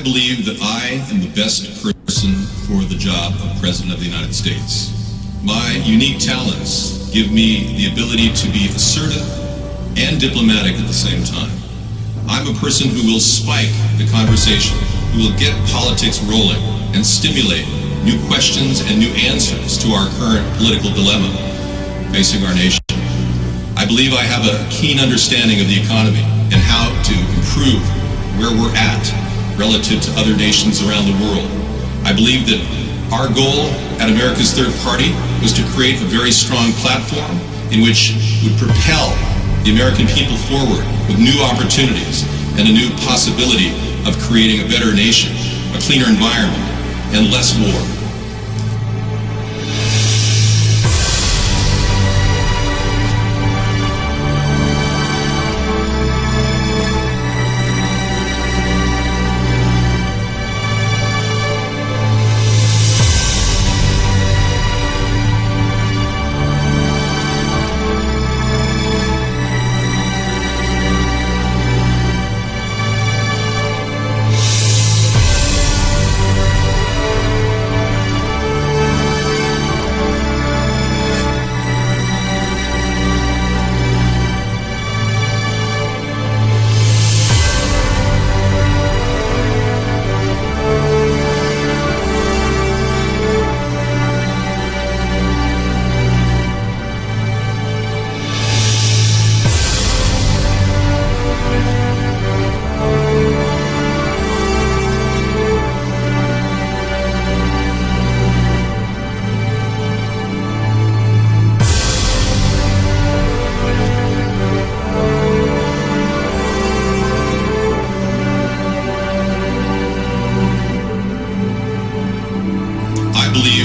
I believe that I am the best person for the job of President of the United States. My unique talents give me the ability to be assertive and diplomatic at the same time. I'm a person who will spike the conversation, who will get politics rolling and stimulate new questions and new answers to our current political dilemma facing our nation. I believe I have a keen understanding of the economy and how to improve where we're at relative to other nations around the world. I believe that our goal at America's Third Party was to create a very strong platform in which would propel the American people forward with new opportunities and a new possibility of creating a better nation, a cleaner environment, and less war.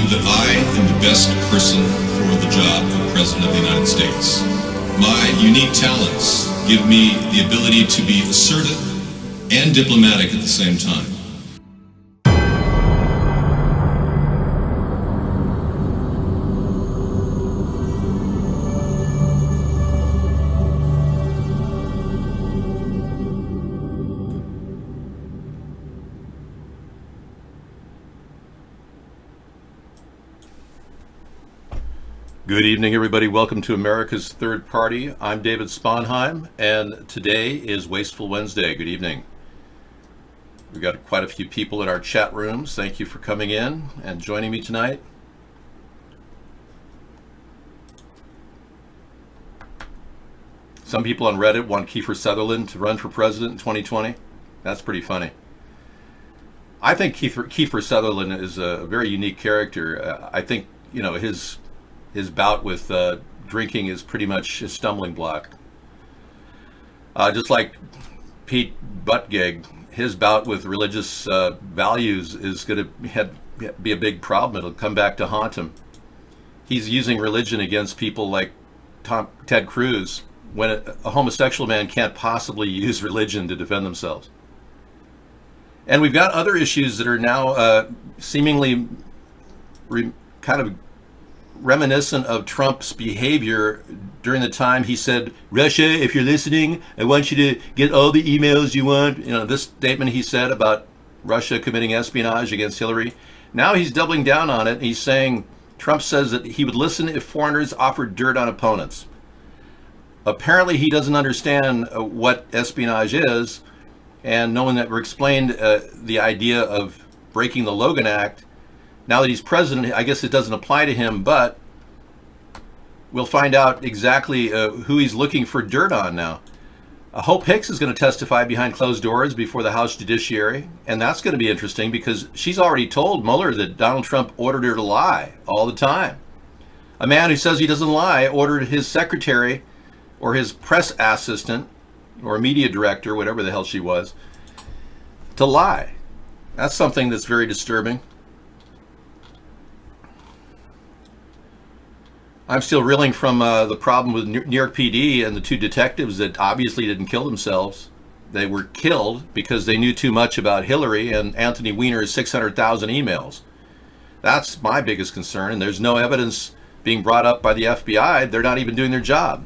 That I am the best person for the job of President of the United States. My unique talents give me the ability to be assertive and diplomatic at the same time. Good evening, everybody. Welcome to America's Third Party. I'm David Sponheim, and today is Wasteful Wednesday. Good evening. We've got quite a few people in our chat rooms. Thank you for coming in and joining me tonight. Some people on Reddit want Kiefer Sutherland to run for president in 2020. That's pretty funny. I think Kiefer Sutherland is a very unique character. I think, you know, his bout with drinking is pretty much a stumbling block. Just like Pete Buttigieg, his bout with religious values is going to be a big problem. It'll come back to haunt him. He's using religion against people like Ted Cruz, when a homosexual man can't possibly use religion to defend themselves. And we've got other issues that are now seemingly kind of reminiscent of Trump's behavior during the time he said, Russia, if you're listening, I want you to get all the emails you want. You know, this statement he said about Russia committing espionage against Hillary. Now he's doubling down on it. He's saying, Trump says that he would listen if foreigners offered dirt on opponents. Apparently he doesn't understand what espionage is, and no one that explained the idea of breaking the Logan Act. Now that he's president, I guess it doesn't apply to him, but we'll find out exactly who he's looking for dirt on now. Hope Hicks is going to testify behind closed doors before the House Judiciary, and that's going to be interesting because she's already told Mueller that Donald Trump ordered her to lie all the time. A man who says he doesn't lie ordered his secretary or his press assistant or media director, whatever the hell she was, to lie. That's something that's very disturbing. I'm still reeling from the problem with New York PD and the two detectives that obviously didn't kill themselves. They were killed because they knew too much about Hillary and Anthony Weiner's 600,000 emails. That's my biggest concern, and there's no evidence being brought up by the FBI. They're not even doing their job.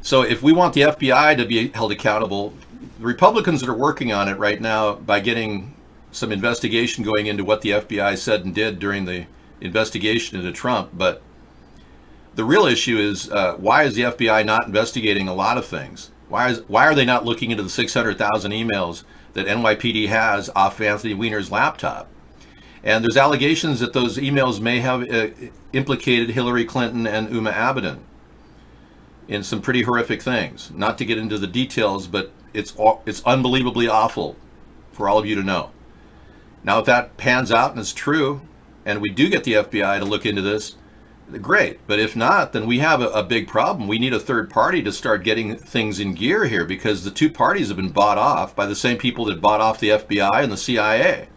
So if we want the FBI to be held accountable, the Republicans that are working on it right now by getting some investigation going into what the FBI said and did during the investigation into Trump. But the real issue is, why is the FBI not investigating a lot of things? Why are they not looking into the 600,000 emails that NYPD has off Anthony Weiner's laptop? And there's allegations that those emails may have implicated Hillary Clinton and Uma Abedin in some pretty horrific things. Not to get into the details, but it's unbelievably awful for all of you to know. Now, if that pans out and it's true, and we do get the FBI to look into this, great. But if not, then we have a big problem. We need a third party to start getting things in gear here, because the two parties have been bought off by the same people that bought off the FBI and the CIA.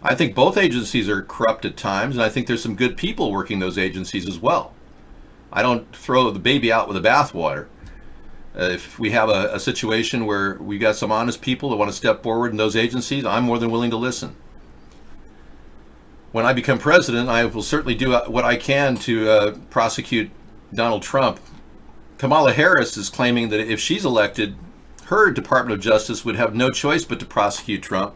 I think both agencies are corrupt at times, and I think there's some good people working those agencies as well. I don't throw the baby out with the bathwater. If we have a situation where we got some honest people that want to step forward in those agencies, I'm more than willing to listen. When I become president, I will certainly do what I can to prosecute Donald Trump. Kamala Harris is claiming that if she's elected, her Department of Justice would have no choice but to prosecute Trump.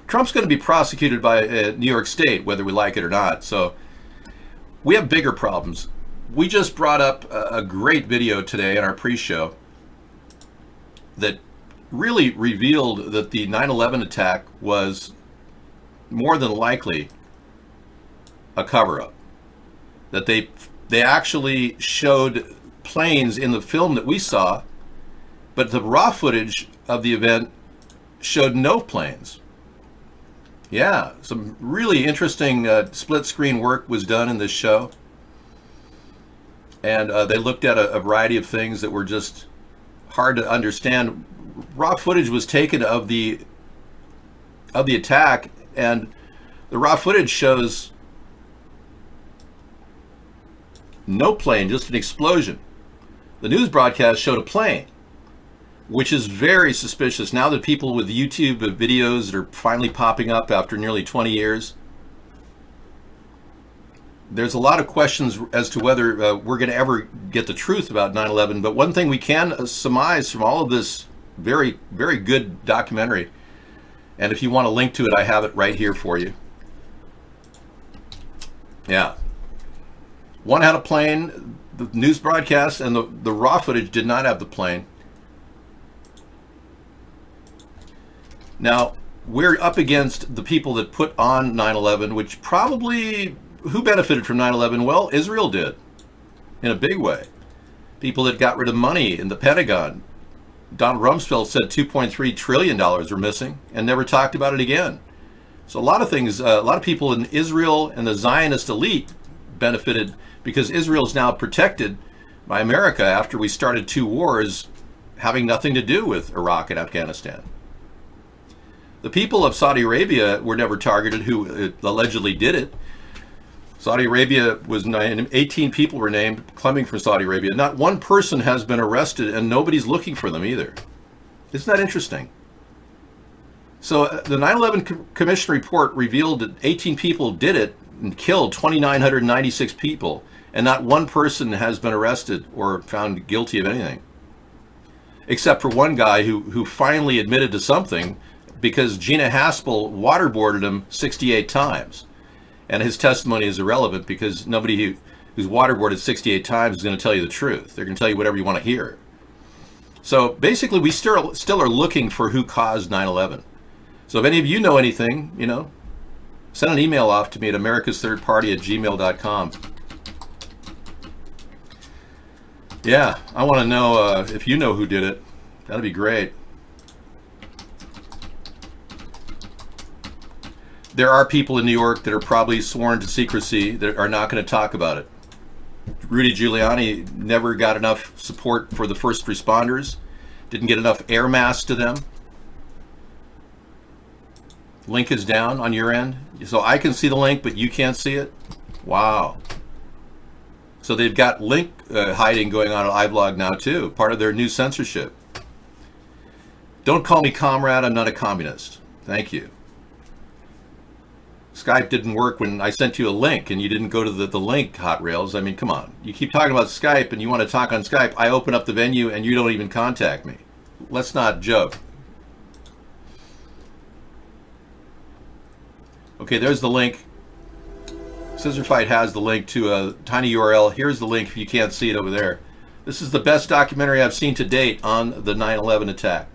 Trump's going to be prosecuted by New York State, whether we like it or not. So we have bigger problems. We just brought up a great video today in our pre-show that really revealed that the 9/11 attack was more than likely a cover-up. That they actually showed planes in the film that we saw, but the raw footage of the event showed no planes. Yeah, some really interesting split-screen work was done in this show. And they looked at a variety of things that were just hard to understand. Raw footage was taken of the attack, and the raw footage shows no plane, just an explosion. The news broadcast showed a plane, which is very suspicious. Now that people with YouTube videos that are finally popping up after nearly 20 years, there's a lot of questions as to whether we're going to ever get the truth about 9/11. But one thing we can surmise from all of this very, very good documentary, and if you want a link to it, I have it right here for you. Yeah. One had a plane, the news broadcast, and the raw footage did not have the plane. Now, we're up against the people that put on 9/11, which probably, who benefited from 9/11? Well, Israel did, in a big way. People that got rid of money in the Pentagon. Donald Rumsfeld said $2.3 trillion were missing and never talked about it again. So a lot of things, a lot of people in Israel and the Zionist elite benefited because Israel is now protected by America after we started two wars having nothing to do with Iraq and Afghanistan. The people of Saudi Arabia were never targeted, who allegedly did it. Saudi Arabia was 18 people were named coming from Saudi Arabia. Not one person has been arrested, and nobody's looking for them either. Isn't that interesting? So the 9/11 Commission report revealed that 18 people did it and killed 2,996 people, and not one person has been arrested or found guilty of anything, except for one guy who finally admitted to something, because Gina Haspel waterboarded him 68 times. And his testimony is irrelevant because nobody who's waterboarded 68 times is going to tell you the truth. They're going to tell you whatever you want to hear. So basically, we still are looking for who caused 9/11. So if any of you know anything, send an email off to me at americasthirdparty@gmail.com. Yeah, I want to know if you know who did it. That'd be great. There are people in New York that are probably sworn to secrecy that are not going to talk about it. Rudy Giuliani never got enough support for the first responders, didn't get enough air masks to them. Link is down on your end. So I can see the link, but you can't see it? Wow. So they've got link hiding going on at iBlog now too, part of their new censorship. Don't call me comrade, I'm not a communist. Thank you. Skype didn't work when I sent you a link and you didn't go to the link, Hot Rails. I mean, come on. You keep talking about Skype and you want to talk on Skype. I open up the venue and you don't even contact me. Let's not joke. Okay, there's the link. Scissor Fight has the link to a tiny URL. Here's the link if you can't see it over there. This is the best documentary I've seen to date on the 9/11 attack.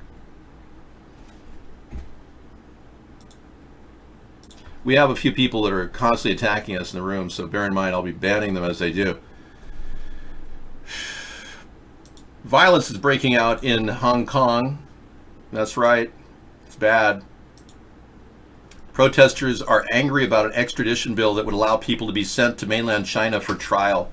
We have a few people that are constantly attacking us in the room, so bear in mind I'll be banning them as they do. Violence is breaking out in Hong Kong. That's right. It's bad. Protesters are angry about an extradition bill that would allow people to be sent to mainland China for trial.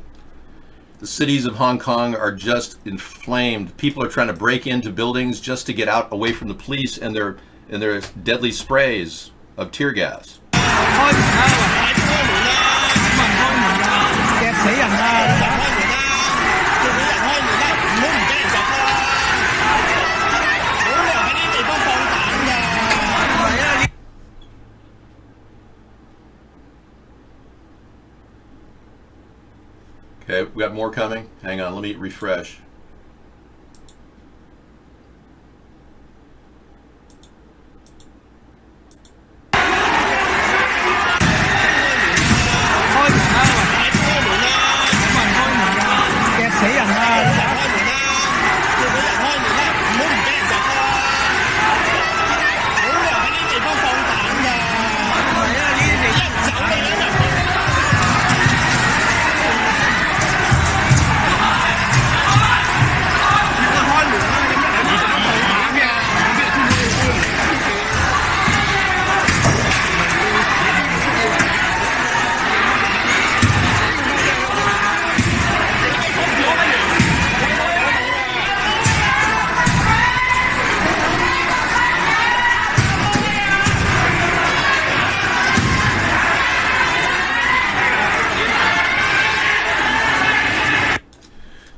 The cities of Hong Kong are just inflamed. People are trying to break into buildings just to get out away from the police and their deadly sprays of tear gas. 開門啦！咁啊開門啦！夾死人啦！開門啦！叫俾人開門啦！唔好唔俾人入啦！冇理由喺呢啲地方放膽㗎！係啊！ Okay, we got more coming. Hang on, let me refresh.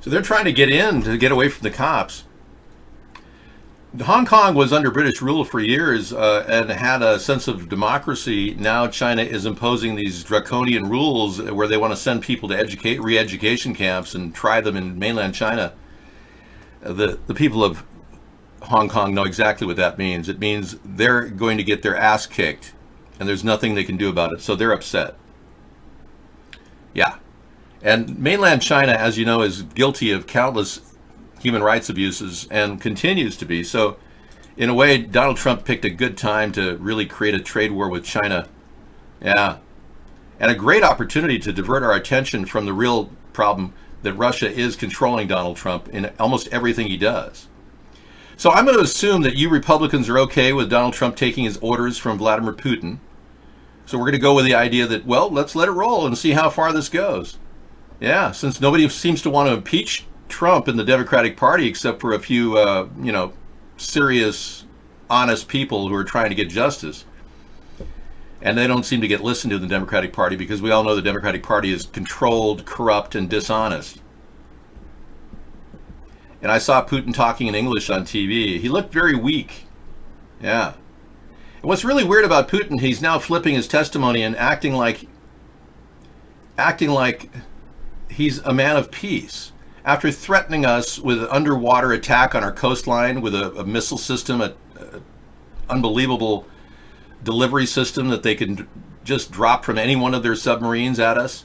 So they're trying to get in to get away from the cops. Hong Kong was under British rule for years and had a sense of democracy. Now China is imposing these draconian rules where they want to send people to re-education camps and try them in mainland China. The people of Hong Kong know exactly what that means. It means they're going to get their ass kicked and there's nothing they can do about it. So they're upset. Yeah. And mainland China, as you know, is guilty of countless human rights abuses and continues to be. So in a way, Donald Trump picked a good time to really create a trade war with China. Yeah. And a great opportunity to divert our attention from the real problem that Russia is controlling Donald Trump in almost everything he does. So I'm going to assume that you Republicans are okay with Donald Trump taking his orders from Vladimir Putin. So we're going to go with the idea that, well, let's let it roll and see how far this goes. Yeah, since nobody seems to want to impeach Trump in the Democratic Party except for a few, serious, honest people who are trying to get justice. And they don't seem to get listened to in the Democratic Party because we all know the Democratic Party is controlled, corrupt, and dishonest. And I saw Putin talking in English on TV. He looked very weak. Yeah. And what's really weird about Putin, he's now flipping his testimony and acting like he's a man of peace. After threatening us with an underwater attack on our coastline with a missile system, an unbelievable delivery system that they can just drop from any one of their submarines at us,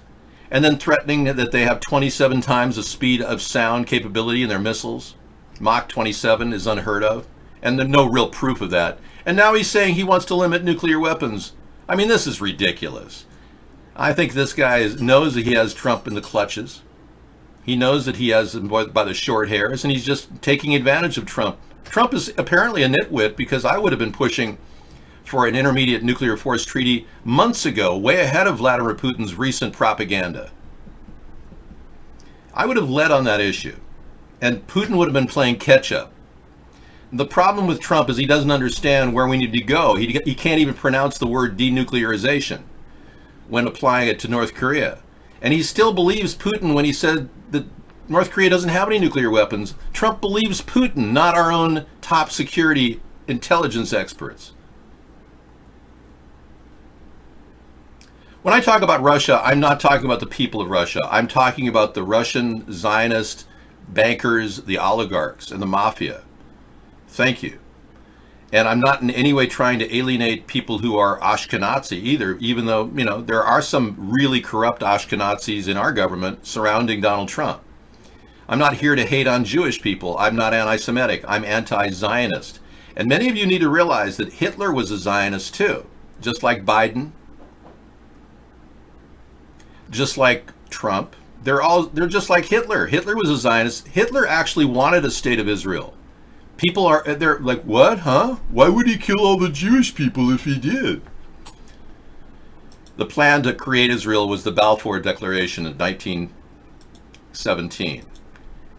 and then threatening that they have 27 times the speed of sound capability in their missiles. Mach 27 is unheard of, and there's no real proof of that. And now he's saying he wants to limit nuclear weapons. I mean, this is ridiculous. I think this guy knows that he has Trump in the clutches. He knows that he has him by the short hairs, and he's just taking advantage of Trump. Trump is apparently a nitwit because I would have been pushing for an intermediate nuclear force treaty months ago, way ahead of Vladimir Putin's recent propaganda. I would have led on that issue, and Putin would have been playing catch-up. The problem with Trump is he doesn't understand where we need to go. He can't even pronounce the word denuclearization when applying it to North Korea. And he still believes Putin when he said that North Korea doesn't have any nuclear weapons. Trump believes Putin, not our own top security intelligence experts. When I talk about Russia, I'm not talking about the people of Russia. I'm talking about the Russian Zionist bankers, the oligarchs, and the mafia. Thank you. And I'm not in any way trying to alienate people who are Ashkenazi either, even though, there are some really corrupt Ashkenazis in our government surrounding Donald Trump. I'm not here to hate on Jewish people. I'm not anti-Semitic. I'm anti-Zionist. And many of you need to realize that Hitler was a Zionist too, just like Biden, just like Trump. They're just like Hitler. Hitler was a Zionist. Hitler actually wanted a state of Israel. They're like, what, huh? Why would he kill all the Jewish people if he did? The plan to create Israel was the Balfour Declaration in 1917.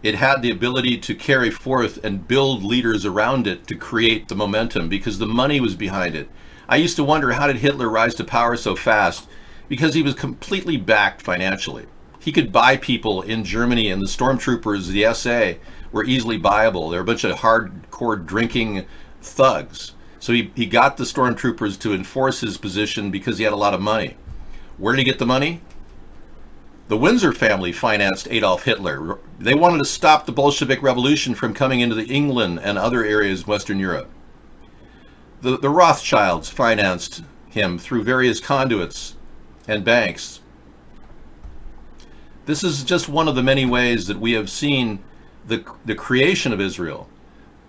It had the ability to carry forth and build leaders around it to create the momentum because the money was behind it. I used to wonder, how did Hitler rise to power so fast? Because he was completely backed financially. He could buy people in Germany, and the stormtroopers, the SA, were easily buyable. They're a bunch of hardcore drinking thugs. So he got the stormtroopers to enforce his position because he had a lot of money. Where did he get the money? The Windsor family financed Adolf Hitler. They wanted to stop the Bolshevik Revolution from coming into England and other areas of Western Europe. The Rothschilds financed him through various conduits and banks. This is just one of the many ways that we have seen the creation of Israel.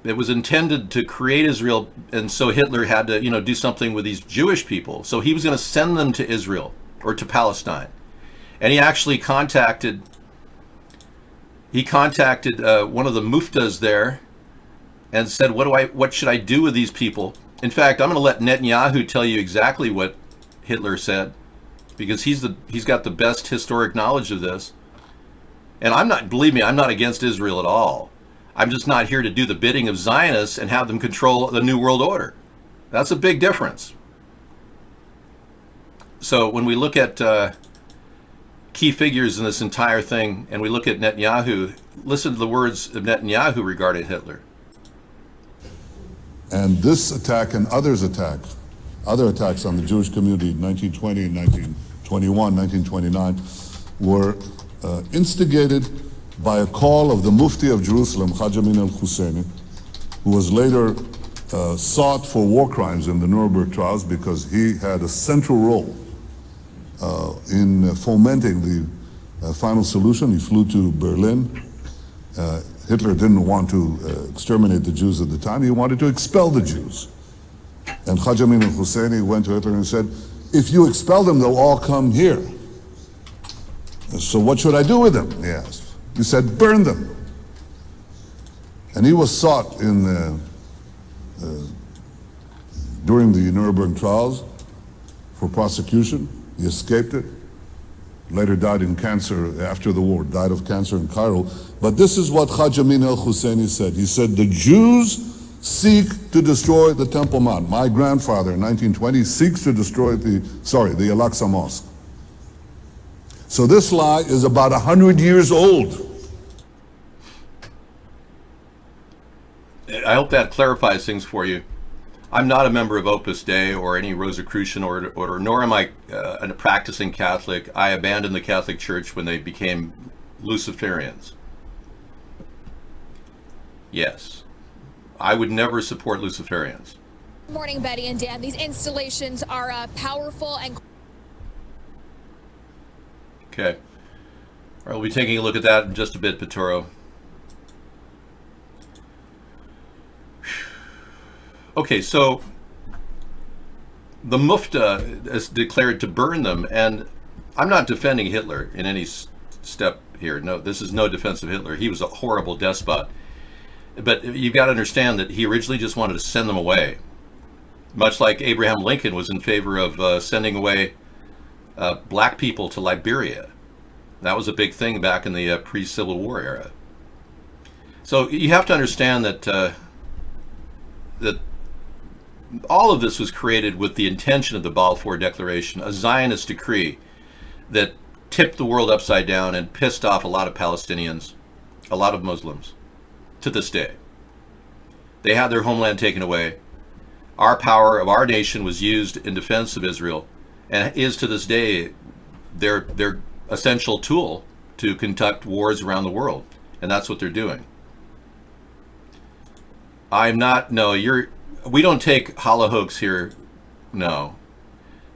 It was intended to create Israel, and so Hitler had to, do something with these Jewish people. So he was going to send them to Israel or to Palestine. And he actually contacted one of the muftas there and said, what should I do with these people? In fact, I'm going to let Netanyahu tell you exactly what Hitler said, because he's got the best historic knowledge of this. And believe me, I'm not against Israel at all. I'm just not here to do the bidding of Zionists and have them control the New World Order. That's a big difference. So when we look at key figures in this entire thing, and we look at Netanyahu, listen to the words of Netanyahu regarding Hitler. And this attack and other attacks on the Jewish community in 1920, 1921, 1929 were instigated by a call of the Mufti of Jerusalem, Haj Amin al-Husseini, who was later sought for war crimes in the Nuremberg trials because he had a central role in fomenting the final solution. He flew to Berlin. Hitler didn't want to exterminate the Jews at the time. He wanted to expel the Jews. And Haj Amin al-Husseini went to Hitler and said, if you expel them, they'll all come here. So what should I do with them? He asked. He said, burn them. And he was sought during the Nuremberg trials for prosecution. He escaped it. Later died in cancer after the war, died of cancer in Cairo. But this is what Haj Amin al-Husseini said. He said, the Jews seek to destroy the Temple Mount. My grandfather in 1920 seeks to destroy the Al-Aqsa Mosque. So this lie is about 100 years old. I hope that clarifies things for you. I'm not a member of Opus Dei or any Rosicrucian order, nor am I a practicing Catholic. I abandoned the Catholic Church when they became Luciferians. Yes, I would never support Luciferians. Good morning, Betty and Dan. These installations are powerful and... Okay. All right, we'll be taking a look at that in just a bit, Pitoro. Okay, so the Mufta has declared to burn them, and I'm not defending Hitler in any step here. No, this is no defense of Hitler. He was a horrible despot. But you've got to understand that he originally just wanted to send them away, much like Abraham Lincoln was in favor of sending away black people to Liberia. That was a big thing back in the pre-Civil War era. So you have to understand that that all of this was created with the intention of the Balfour Declaration, a Zionist decree that tipped the world upside down and pissed off a lot of Palestinians, a lot of Muslims, to this day. They had their homeland taken away. Our power of our nation was used in defense of Israel, and is to this day their essential tool to conduct wars around the world, and that's what they're doing. we don't take holohoax here. No.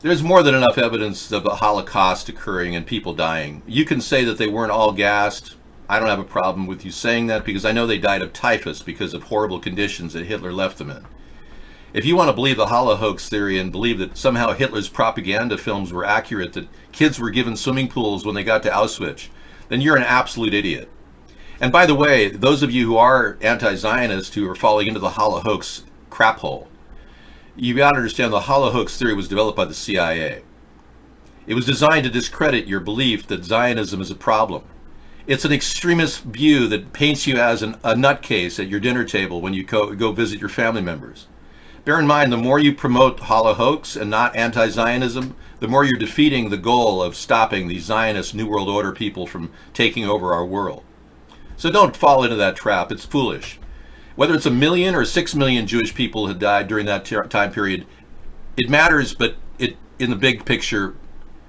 There's more than enough evidence of a Holocaust occurring and people dying. You can say that they weren't all gassed. I don't have a problem with you saying that because I know they died of typhus because of horrible conditions that Hitler left them in. If you want to believe the holohoax theory and believe that somehow Hitler's propaganda films were accurate, that kids were given swimming pools when they got to Auschwitz, then you're an absolute idiot. And by the way, those of you who are anti-Zionist who are falling into the holohoax crap hole, you got to understand the holohoax theory was developed by the CIA. It was designed to discredit your belief that Zionism is a problem. It's an extremist view that paints you as a nutcase at your dinner table when you go visit your family members. Bear in mind, the more you promote holohoax and not anti-Zionism, the more you're defeating the goal of stopping the Zionist New World Order people from taking over our world. So don't fall into that trap. It's foolish. Whether it's 1 million or 6 million Jewish people had died during that time period, it matters, but in the big picture,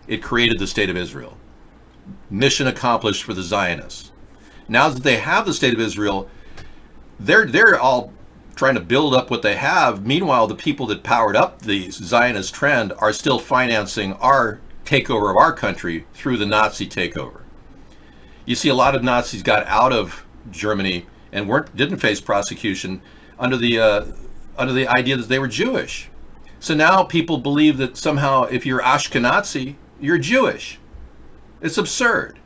it created the State of Israel. Mission accomplished for the Zionists. Now that they have the State of Israel, they're all trying to build up what they have. Meanwhile, the people that powered up the Zionist trend are still financing our takeover of our country through the Nazi takeover. You see, a lot of Nazis got out of Germany and didn't face prosecution under the idea that they were Jewish. So now people believe that somehow if you're Ashkenazi, you're Jewish. It's absurd.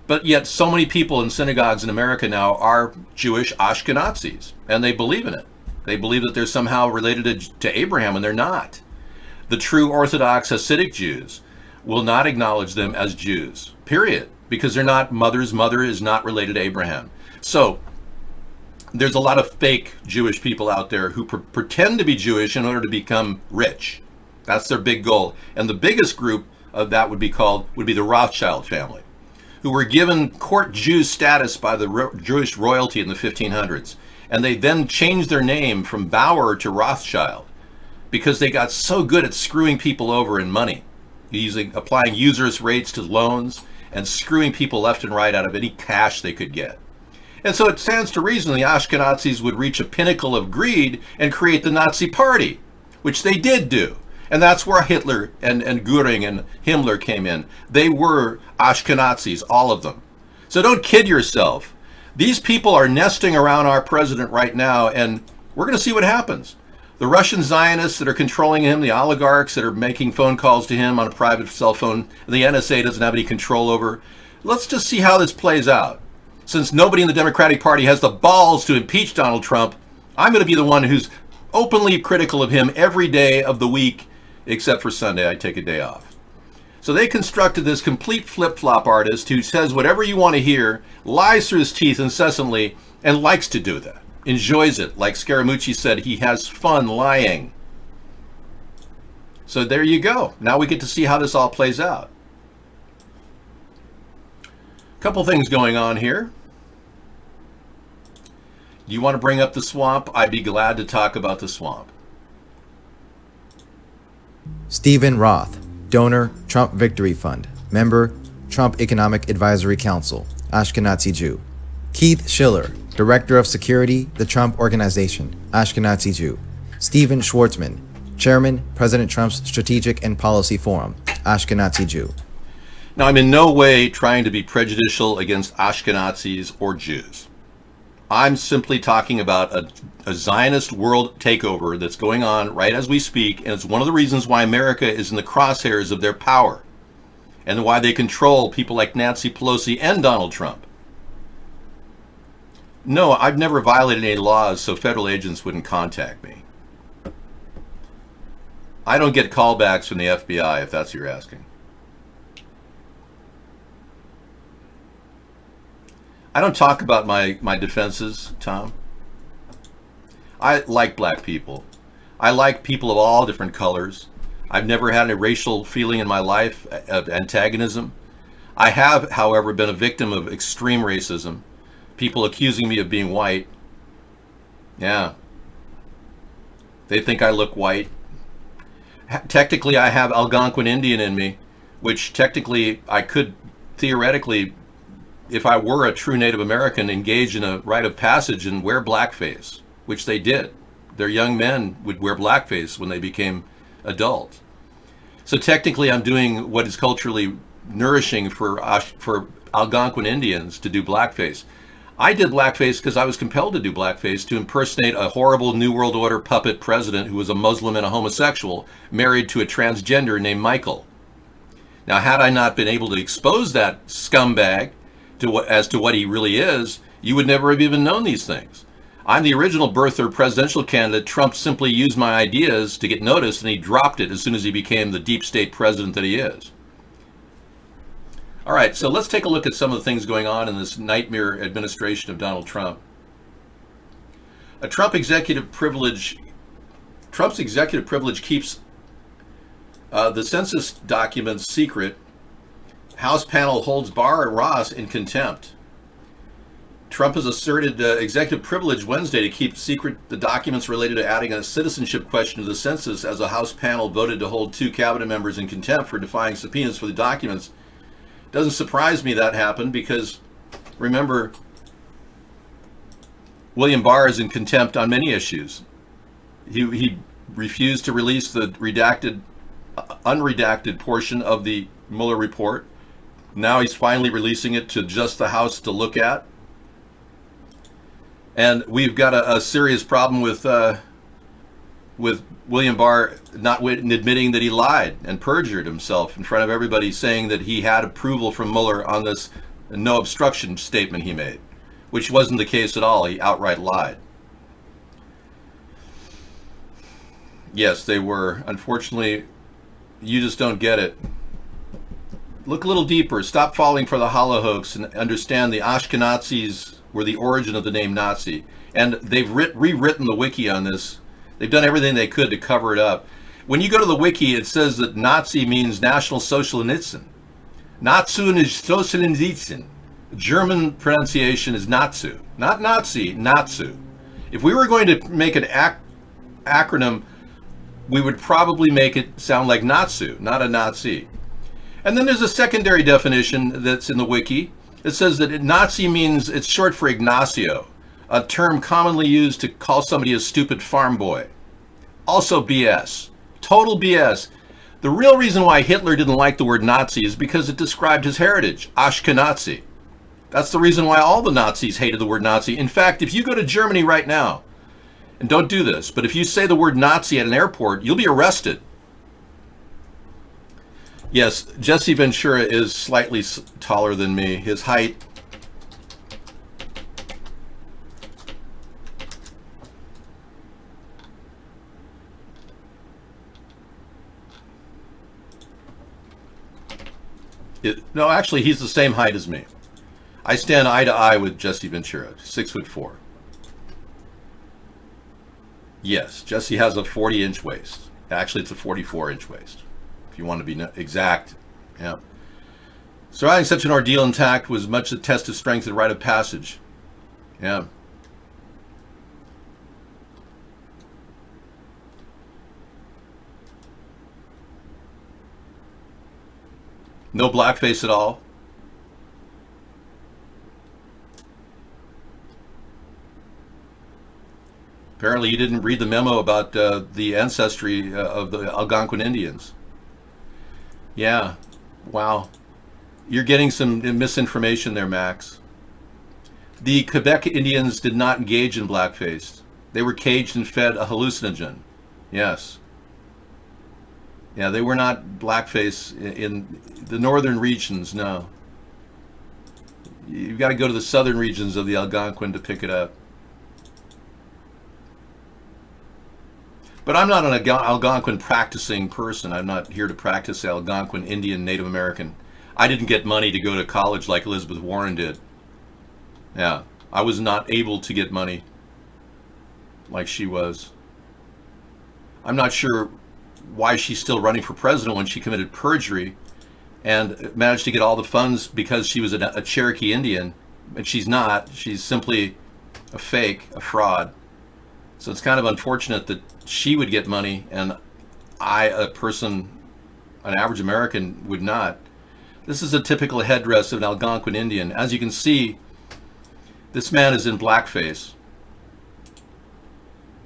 But yet so many people in synagogues in America now are Jewish Ashkenazis, and they believe in it. They believe that they're somehow related to Abraham, and they're not. The true Orthodox Hasidic Jews will not acknowledge them as Jews, period, because they're not mother's mother is not related to Abraham. So there's a lot of fake Jewish people out there who pretend to be Jewish in order to become rich. That's their big goal. And the biggest group of that would be the Rothschild family, who were given court Jew status by the Jewish royalty in the 1500s. And they then changed their name from Bauer to Rothschild because they got so good at screwing people over in money, applying usurious rates to loans and screwing people left and right out of any cash they could get. And so it stands to reason the Ashkenazis would reach a pinnacle of greed and create the Nazi Party, which they did do. And that's where Hitler and Goering and Himmler came in. They were Ashkenazis, all of them. So don't kid yourself. These people are nesting around our president right now, and we're going to see what happens. The Russian Zionists that are controlling him, the oligarchs that are making phone calls to him on a private cell phone, the NSA doesn't have any control over. Let's just see how this plays out. Since nobody in the Democratic Party has the balls to impeach Donald Trump, I'm going to be the one who's openly critical of him every day of the week, except for Sunday. I take a day off. So they constructed this complete flip-flop artist who says whatever you want to hear, lies through his teeth incessantly, and likes to do that. Enjoys it. Like Scaramucci said, he has fun lying. So there you go. Now we get to see how this all plays out. A couple things going on here. Do you want to bring up the swamp? I'd be glad to talk about the swamp. Stephen Roth, donor, Trump Victory Fund, member, Trump Economic Advisory Council, Ashkenazi Jew. Keith Schiller, Director of Security, the Trump Organization, Ashkenazi Jew. Stephen Schwartzman, Chairman, President Trump's Strategic and Policy Forum, Ashkenazi Jew. Now, I'm in no way trying to be prejudicial against Ashkenazis or Jews. I'm simply talking about a Zionist world takeover that's going on right as we speak, and it's one of the reasons why America is in the crosshairs of their power and why they control people like Nancy Pelosi and Donald Trump. No, I've never violated any laws so federal agents wouldn't contact me. I don't get callbacks from the FBI, if that's what you're asking. I don't talk about my defenses, Tom. I like black people. I like people of all different colors. I've never had a racial feeling in my life of antagonism. I have, however, been a victim of extreme racism. People accusing me of being white. Yeah. They think I look white. Technically, I have Algonquin Indian in me, which technically I could theoretically, if I were a true Native American, engage in a rite of passage and wear blackface, which they did their young men would wear blackface when they became adults. So technically, I'm doing what is culturally nourishing for Algonquin Indians to do blackface. I did blackface because I was compelled to do blackface to impersonate a horrible New World Order puppet president who was a Muslim and a homosexual, married to a transgender named Michael. Now, had I not been able to expose that scumbag as to what he really is, you would never have even known these things. I'm the original birther presidential candidate. Trump simply used my ideas to get noticed, and he dropped it as soon as he became the deep state president that he is. All right, so let's take a look at some of the things going on in this nightmare administration of Donald Trump. Trump's executive privilege keeps the census documents secret. House panel holds Barr and Ross in contempt. Trump has asserted executive privilege Wednesday to keep secret the documents related to adding a citizenship question to the census, as a House panel voted to hold 2 cabinet members in contempt for defying subpoenas for the documents. Doesn't surprise me that happened, because remember, William Barr is in contempt on many issues. He refused to release the unredacted portion of the Mueller report. Now he's finally releasing it to just the House to look at. And we've got a serious problem with William Barr not admitting that he lied and perjured himself in front of everybody, saying that he had approval from Mueller on this no obstruction statement he made, which wasn't the case at all. He outright lied. Yes, they were. Unfortunately, you just don't get it. Look a little deeper. Stop falling for the hollow hoax and understand the Ashkenazis were the origin of the name Nazi. And they've rewritten the wiki on this. They've done everything they could to cover it up. When you go to the wiki, it says that Nazi means National Sozialisten. Nationalsozialisten. German pronunciation is Natsu. Not Nazi, Natsu. If we were going to make an acronym, we would probably make it sound like Natsu, not a Nazi. And then there's a secondary definition that's in the wiki. It says that Nazi means, it's short for Ignacio, a term commonly used to call somebody a stupid farm boy. Also BS. Total BS. The real reason why Hitler didn't like the word Nazi is because it described his heritage, Ashkenazi. That's the reason why all the Nazis hated the word Nazi. In fact, if you go to Germany right now, and don't do this, but if you say the word Nazi at an airport, you'll be arrested. Yes, Jesse Ventura is slightly taller than me. His height. No, actually, he's the same height as me. I stand eye to eye with Jesse Ventura, 6'4". Yes, Jesse has a 40-inch waist. Actually, it's a 44-inch waist, if you want to be exact. Yeah. Surviving such an ordeal intact was much a test of strength and rite of passage. Yeah. No blackface at all. Apparently you didn't read the memo about the ancestry of the Algonquin Indians. Yeah, wow. You're getting some misinformation there, Max. The Quebec Indians did not engage in blackface. They were caged and fed a hallucinogen. Yes. Yeah, they were not blackface in the northern regions, no. You've got to go to the southern regions of the Algonquin to pick it up. But I'm not an Algonquin practicing person. I'm not here to practice Algonquin, Indian, Native American. I didn't get money to go to college like Elizabeth Warren did. Yeah, I was not able to get money like she was. I'm not sure why she's still running for president when she committed perjury and managed to get all the funds because she was a Cherokee Indian. And she's not. She's simply a fake, a fraud. So it's kind of unfortunate that she would get money and I, a person, an average American, would not. This is a typical headdress of an Algonquin Indian. As you can see, this man is in blackface.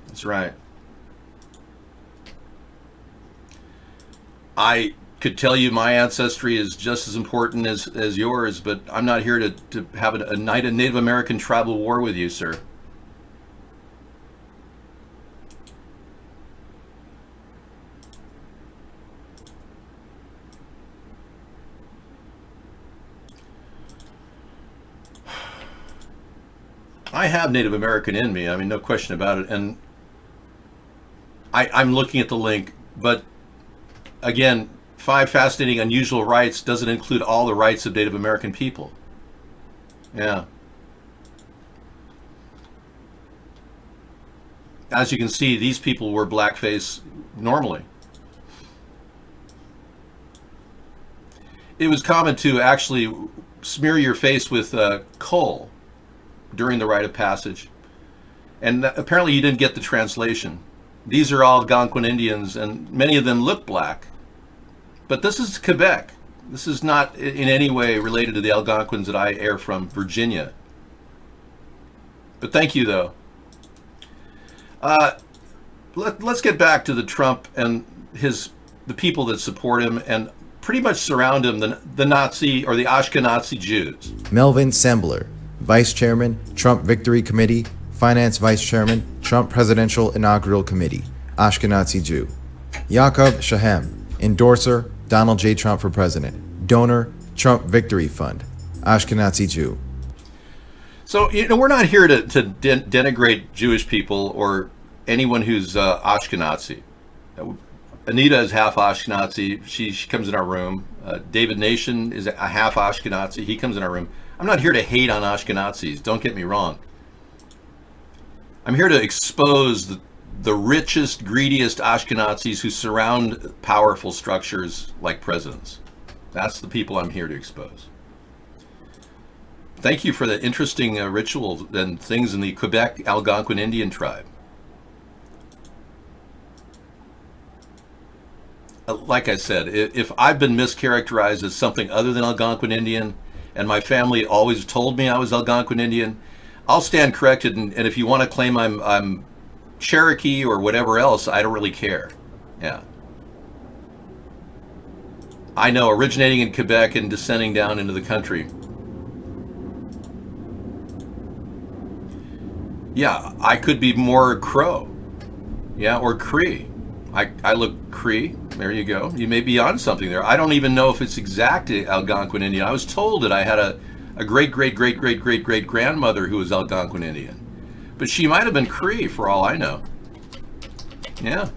That's right. I could tell you my ancestry is just as important as yours, but I'm not here to have a Native American tribal war with you, sir. I have Native American in me. I mean, no question about it. And I'm looking at the link, but again, 5 Fascinating Unusual Rights doesn't include all the rights of Native American people. Yeah. As you can see, these people wear blackface normally. It was common to actually smear your face with coal during the rite of passage. And apparently you didn't get the translation. These are all Algonquin Indians, and many of them look black. But this is Quebec. This is not in any way related to the Algonquins that I air from Virginia. But thank you, though. Let's get back to the Trump and the people that support him and pretty much surround him, the Nazi or the Ashkenazi Jews. Melvin Sembler, Vice Chairman, Trump Victory Committee, Finance Vice Chairman, Trump Presidential Inaugural Committee, Ashkenazi Jew. Yaakov Shehem, Endorser, Donald J. Trump for President. Donor, Trump Victory Fund, Ashkenazi Jew. So, we're not here to denigrate Jewish people or anyone who's Ashkenazi. Anita is half Ashkenazi. She comes in our room. David Nation is a half Ashkenazi. He comes in our room. I'm not here to hate on Ashkenazis. Don't get me wrong. I'm here to expose the richest, greediest Ashkenazis who surround powerful structures like presidents. That's the people I'm here to expose. Thank you for the interesting rituals and things in the Quebec Algonquin Indian tribe. Like I said, if I've been mischaracterized as something other than Algonquin Indian, and my family always told me I was Algonquin Indian, I'll stand corrected. And if you want to claim I'm Cherokee or whatever else, I don't really care. Yeah. I know, originating in Quebec and descending down into the country. Yeah, I could be more Crow. Yeah, or Cree. I look Cree. There you go. You may be on something there. I don't even know if it's exactly Algonquin Indian. I was told that I had a great-great-great-great-great-great-grandmother who was Algonquin Indian. But she might have been Cree for all I know. Yeah.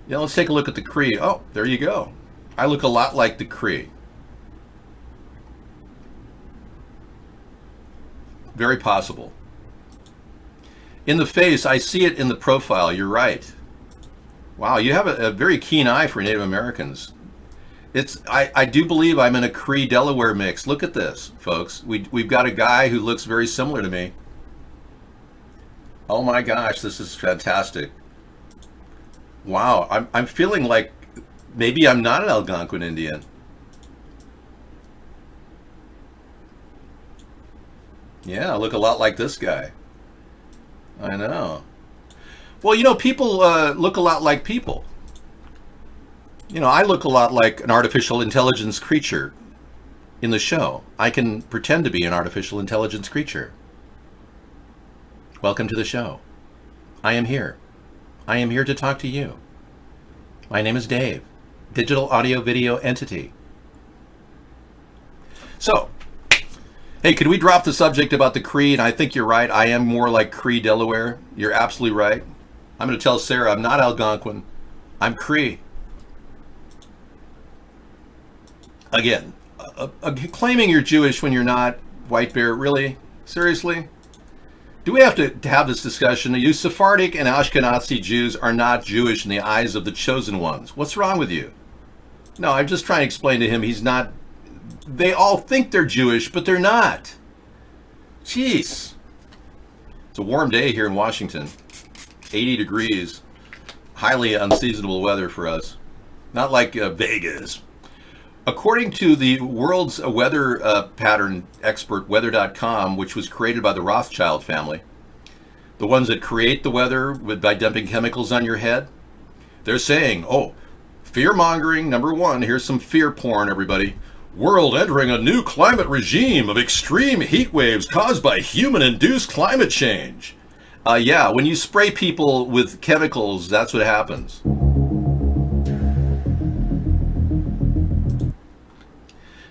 Yeah, let's take a look at the Cree. Oh, there you go. I look a lot like the Cree. Very possible. In the face, I see it in the profile. You're right. Wow, you have a very keen eye for Native Americans. I do believe I'm in a Cree Delaware mix. Look at this, folks. We've got a guy who looks very similar to me. Oh my gosh, this is fantastic. Wow, I'm feeling like maybe I'm not an Algonquin Indian. Yeah, I look a lot like this guy. I know. Well, people look a lot like people. I look a lot like an artificial intelligence creature in the show. I can pretend to be an artificial intelligence creature. Welcome to the show. I am here. I am here to talk to you. My name is Dave, digital audio video entity. So, hey, could we drop the subject about the Cree? And I think you're right. I am more like Cree Delaware. You're absolutely right. I'm going to tell Sarah I'm not Algonquin. I'm Cree. Again, claiming you're Jewish when you're not, White Bear, really? Seriously? Do we have to have this discussion? You Sephardic and Ashkenazi Jews are not Jewish in the eyes of the chosen ones. What's wrong with you? No, I'm just trying to explain to him he's not. They all think they're Jewish, but they're not. Jeez. It's a warm day here in Washington. 80 degrees. Highly unseasonable weather for us. Not like Vegas. According to the world's weather pattern expert, weather.com, which was created by the Rothschild family, the ones that create the weather by dumping chemicals on your head, They're saying, oh, fear mongering, number one. Here's some fear porn, everybody. World entering a new climate regime of extreme heat waves caused by human-induced climate change. Yeah, when you spray people with chemicals, that's what happens.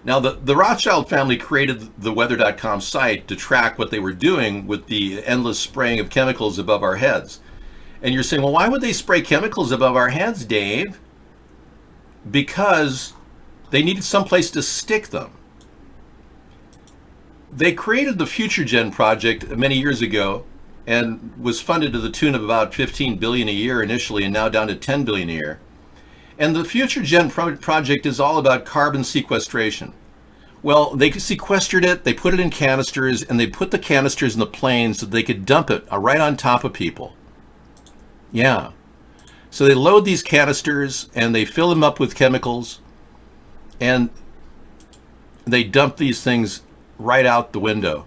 Now, the Rothschild family created the weather.com site to track what they were doing with the endless spraying of chemicals above our heads. And you're saying, well, why would they spray chemicals above our heads, Dave? Because they needed someplace to stick them. They created the Future Gen project many years ago and was funded to the tune of about $15 billion a year initially, and now down to $10 billion a year. And the Future Gen project is all about carbon sequestration. Well, they sequestered it, they put it in canisters, and they put the canisters in the planes so they could dump it right on top of people. Yeah. So they load these canisters and they fill them up with chemicals, and they dump these things right out the window.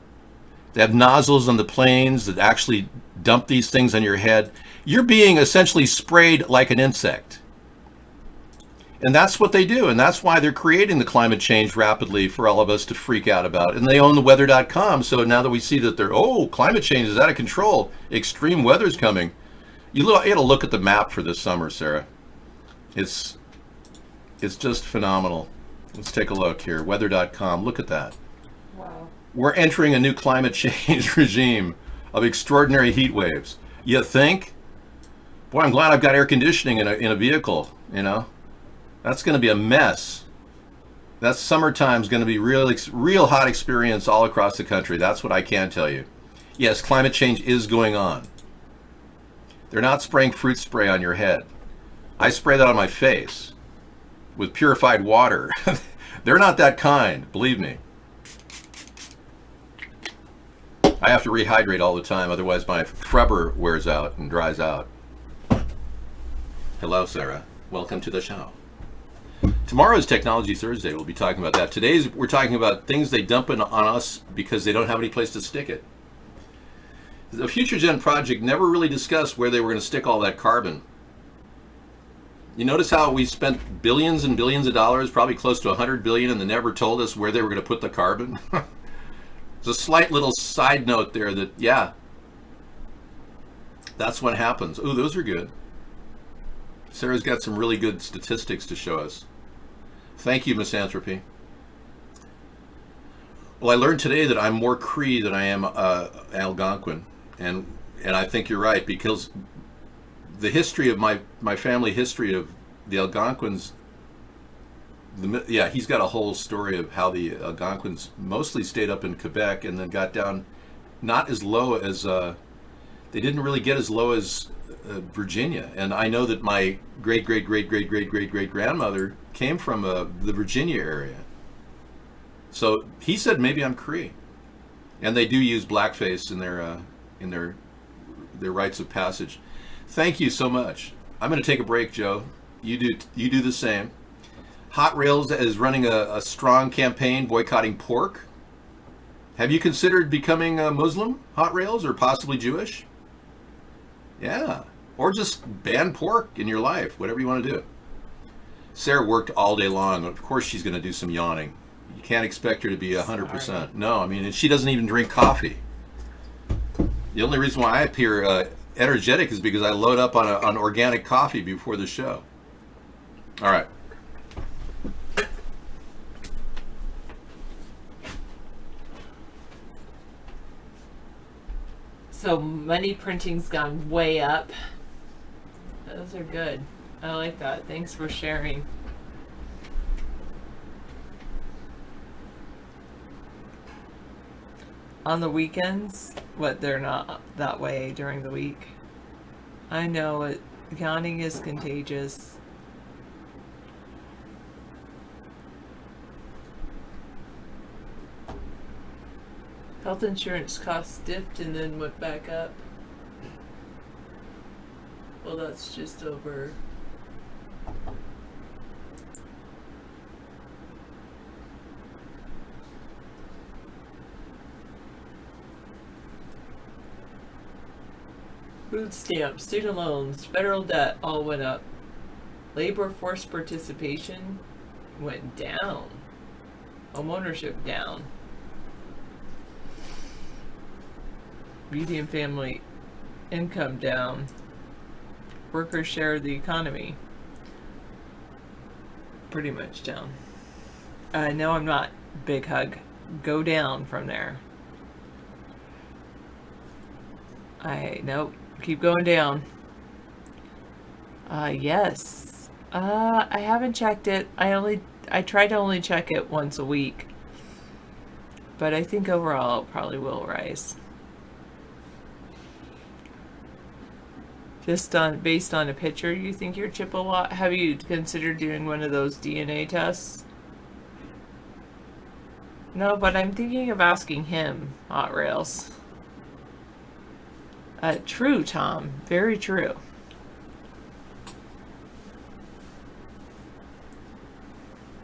They have nozzles on the planes that actually dump these things on your head. You're being essentially sprayed like an insect. And that's what they do. And that's why they're creating the climate change rapidly for all of us to freak out about. And they own the weather.com. So now that we see that climate change is out of control, extreme weather's coming. You got to look at the map for this summer, Sarah. It's just phenomenal. Let's take a look here. Weather.com. Look at that. Wow. We're entering a new climate change regime of extraordinary heat waves. You think? Boy, I'm glad I've got air conditioning in a vehicle, you know? That's going to be a mess. That summertime's going to be real hot experience all across the country. That's what I can tell you. Yes, climate change is going on. They're not spraying fruit spray on your head. I spray that on my face with purified water. They're not that kind, believe me. I have to rehydrate all the time, otherwise my Frubber wears out and dries out. Hello, Sarah. Welcome to the show. Tomorrow's Technology Thursday. We'll be talking about that. Today's we're talking about things they dump on us because they don't have any place to stick it. The Future Gen project never really discussed where they were going to stick all that carbon. You notice how we spent billions and billions of dollars, probably close to $100 billion, and they never told us where they were going to put the carbon? There's a slight little side note there that, yeah, that's what happens. Ooh, those are good. Sarah's got some really good statistics to show us. Thank you, Misanthropy. Well, I learned today that I'm more Cree than I am Algonquin, and I think you're right, because the history of my family history of the Algonquins, he's got a whole story of how the Algonquins mostly stayed up in Quebec and then got down not as low as they didn't really get as low as Virginia. And I know that my great grandmother came from the Virginia area. So he said maybe I'm Cree, and they do use blackface in their rites of passage. Thank you so much. I'm going to take a break, Joe. You do the same. Hot Rails is running a strong campaign boycotting pork. Have you considered becoming a Muslim, Hot Rails, or possibly Jewish? Yeah. Or just ban pork in your life, whatever you want to do. Sarah worked all day long. Of course she's going to do some yawning. You can't expect her to be 100%. No, I mean, and she doesn't even drink coffee. The only reason why I appear energetic is because I load up on organic coffee before the show. All right. So money printing's gone way up. Those are good. I like that. Thanks for sharing. On the weekends, they're not that way during the week. I know it. Counting is contagious. Health insurance costs dipped and then went back up. Well, that's just over. Food stamps, student loans, federal debt all went up. Labor force participation went down. Homeownership down. Median family income down. Workers' share of the economy pretty much down. No, I'm not. Big hug. Go down from there. Nope. Keep going down. Yes. I haven't checked it. I try to only check it once a week. But I think overall it probably will rise. Just based on a picture, you think you're Chippewa? Have you considered doing one of those DNA tests? No, but I'm thinking of asking him, Hot Rails. True, Tom. Very true.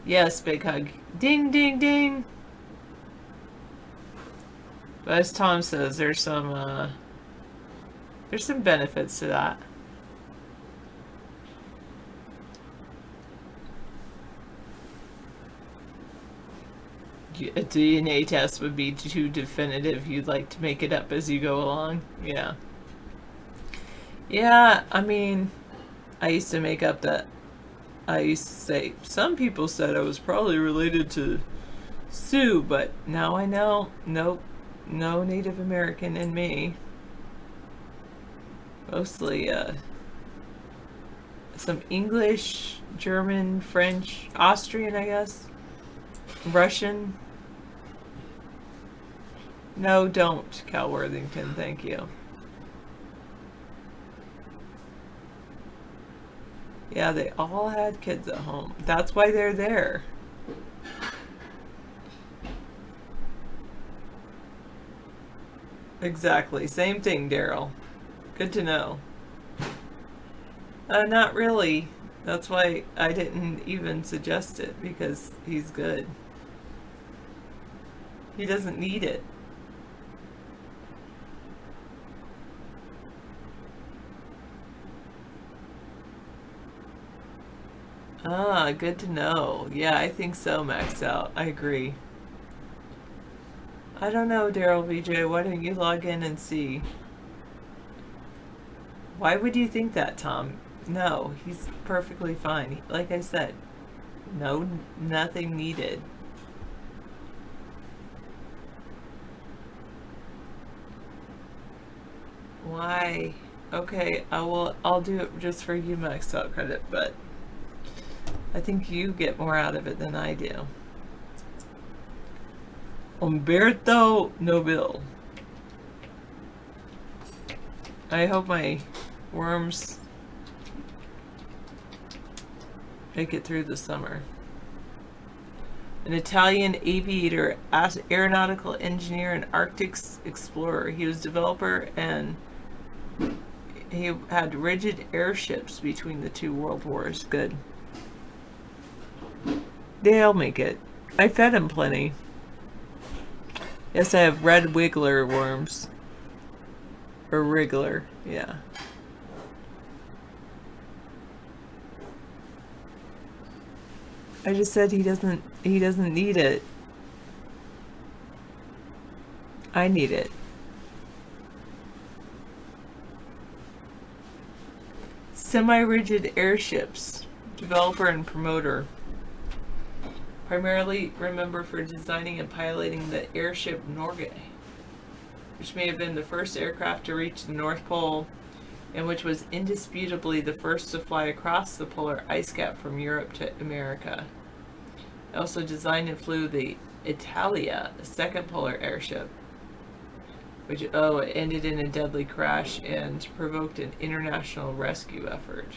Yes, big hug. Ding, ding, ding. But as Tom says, there's some benefits to that. A DNA test would be too definitive. You'd like to make it up as you go along. Yeah. Yeah, I mean, I used to make up that. I used to say, some people said I was probably related to Sioux, but now I know, nope, no Native American in me. Mostly, some English, German, French, Austrian, I guess. Russian. No, don't, Cal Worthington, thank you. Yeah, they all had kids at home. That's why they're there. Exactly. Same thing, Daryl. Good to know. Not really. That's why I didn't even suggest it, because he's good. He doesn't need it. Ah, good to know. Yeah, I think so, maxed out. I agree. I don't know, Daryl VJ. Why don't you log in and see? Why would you think that, Tom? No, he's perfectly fine. Like I said, no, nothing needed. Why? Okay, I'll do it just for you, maxed out credit, but I think you get more out of it than I do. Umberto Nobile. I hope my worms make it through the summer. An Italian aviator, aeronautical engineer, and Arctic explorer. He was developer and he had rigid airships between the two world wars. Good. They'll make it. I fed him plenty. Yes, I have red wiggler worms. Or wriggler, yeah. I just said he doesn't need it. I need it. Semi-rigid airships. Developer and promoter. Primarily remember for designing and piloting the airship Norge, which may have been the first aircraft to reach the North Pole and which was indisputably the first to fly across the polar ice cap from Europe to America. Also designed and flew the Italia, a second polar airship, which it ended in a deadly crash and provoked an international rescue effort.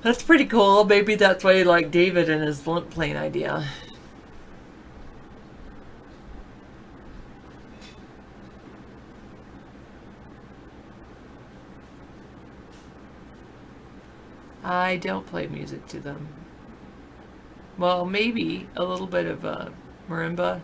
That's pretty cool. Maybe that's why you like David and his blimp plane idea. I don't play music to them. Well, maybe a little bit of marimba.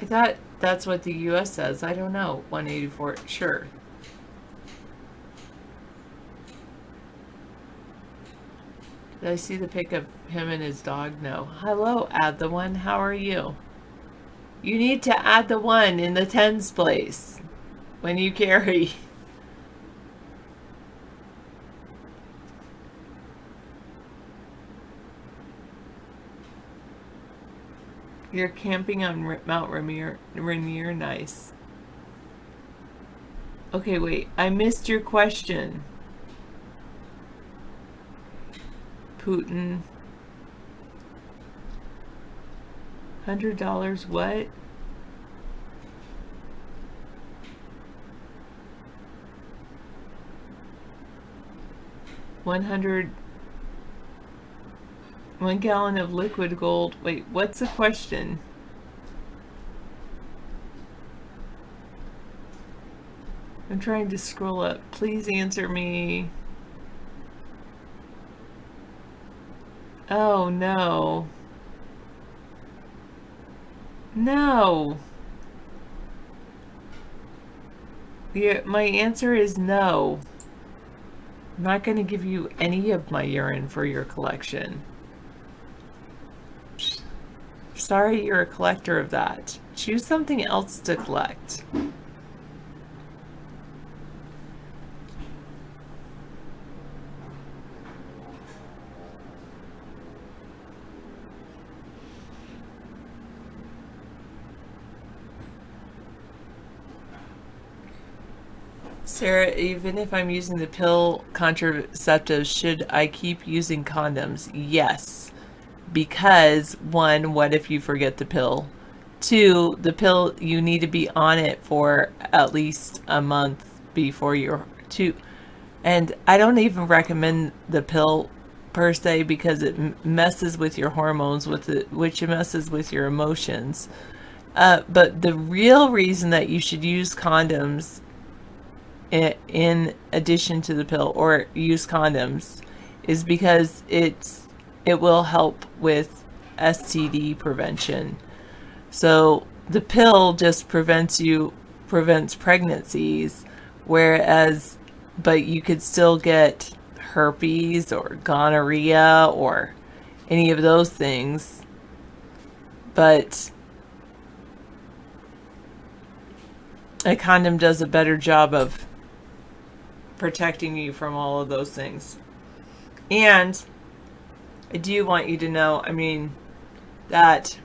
I thought that's what the U.S. says. I don't know. 184. Sure. Did I see the pic of him and his dog? No. Hello, add the one. How are you? You need to add the one in the tens place when you carry. You're camping on Mount Rainier. Nice. Okay, wait. I missed your question. Putin. $100 what? $100. 1 gallon of liquid gold. Wait, what's the question? I'm trying to scroll up. Please answer me. Oh, no. No. Yeah, my answer is no. I'm not going to give you any of my urine for your collection. Sorry you're a collector of that. Choose something else to collect. Sarah, even if I'm using the pill contraceptives, should I keep using condoms? Yes. Because, 1, what if you forget the pill? 2, the pill, you need to be on it for at least a month before you're... And I don't even recommend the pill per se because it messes with your hormones, which messes with your emotions. But the real reason that you should use condoms in addition to the pill, or use condoms, is because it will help with STD prevention. So the pill just prevents pregnancies, but you could still get herpes or gonorrhea or any of those things. But a condom does a better job of protecting you from all of those things. And I do want you to know, that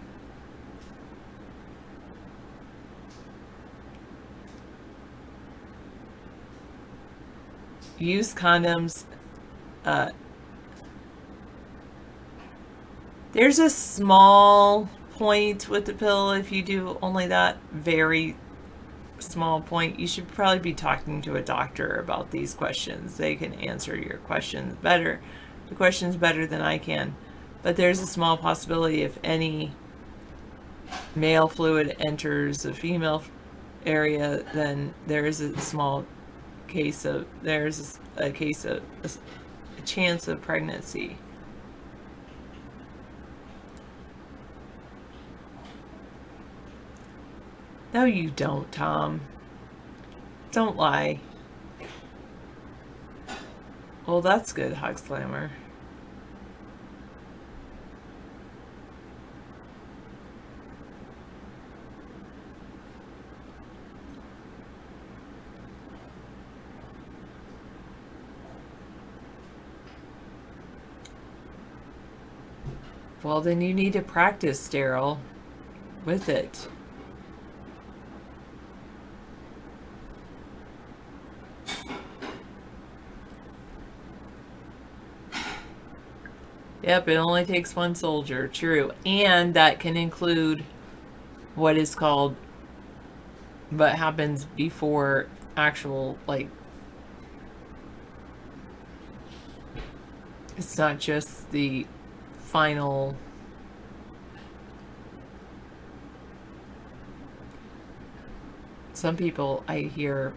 use condoms. There's a small point with the pill if you do only that very small point. You should probably be talking to a doctor about these questions. They can answer your questions better. The questions better than I can. But there's a small possibility if any male fluid enters the female area, then there is a chance of pregnancy. No, you don't, Tom. Don't lie. Well, that's good, Hog Slammer. Well, then you need to practice, Daryl, with it. Yep, it only takes one soldier. True. And that can include what happens before actual, it's not just the final. Some people I hear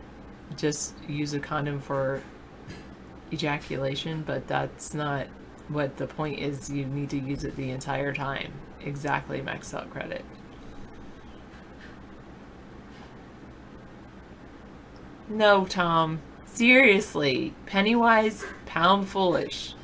just use a condom for ejaculation, but that's not what the point is. You need to use it the entire time. Exactly, maxed out credit. No, Tom. Seriously. Penny wise, pound foolish.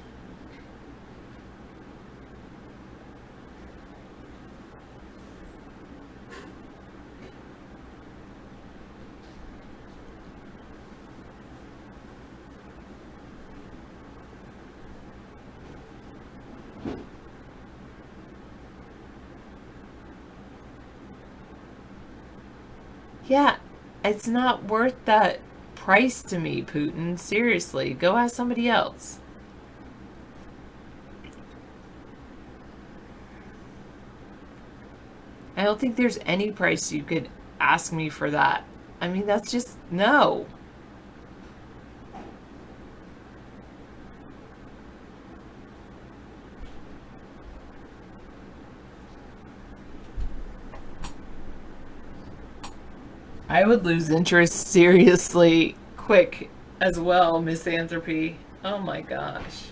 Yeah, it's not worth that price to me, Putin. Seriously, go ask somebody else. I don't think there's any price you could ask me for that. I mean, that's just no. I would lose interest seriously quick as well, misanthropy. Oh my gosh.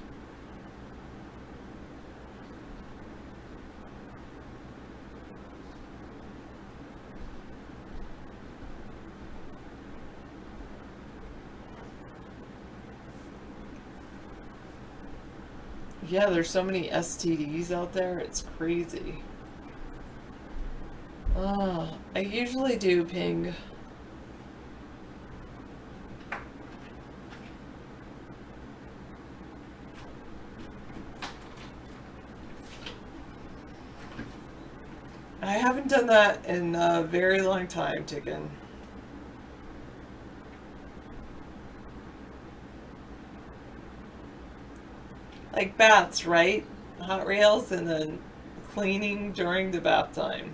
Yeah, there's so many STDs out there, it's crazy. Oh, I usually do ping. I haven't done that in a very long time, Ticken. Like baths, right? Hot rails and then cleaning during the bath time.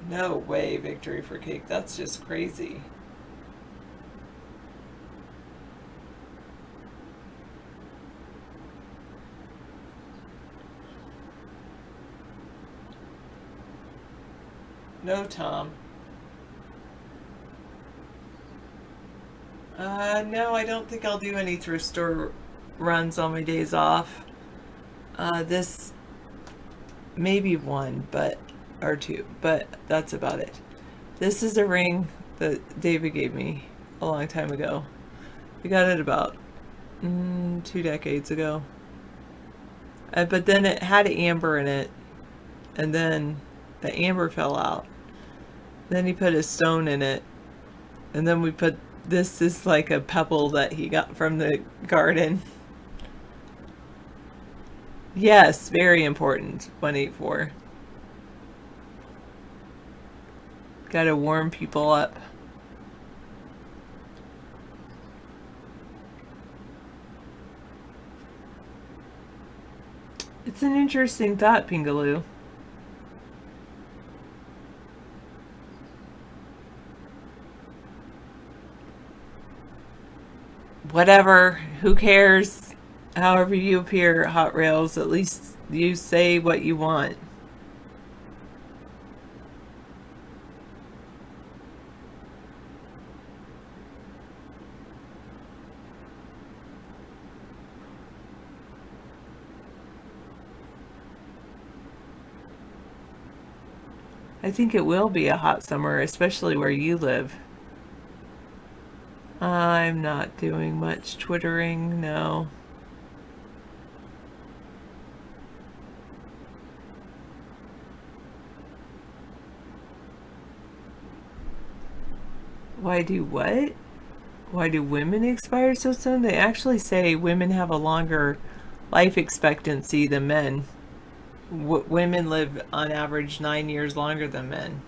No way, Victory for Cake. That's just crazy. No, Tom. No, I don't think I'll do any thrift store runs on my days off. This maybe one, or two, but that's about it. This is a ring that David gave me a long time ago. We got it about 2 decades ago. But then it had amber in it, and then the amber fell out. Then he put a stone in it, and then we put this is like a pebble that he got from the garden. Yes, very important. 184. Gotta warm people up. It's an interesting thought, Pingaloo. Whatever, who cares? However you appear, Hot Rails, at least you say what you want. I think it will be a hot summer, especially where you live. I'm not doing much twittering, no. Why do what? Why do women expire so soon? They actually say women have a longer life expectancy than men. Women live on average 9 years longer than men.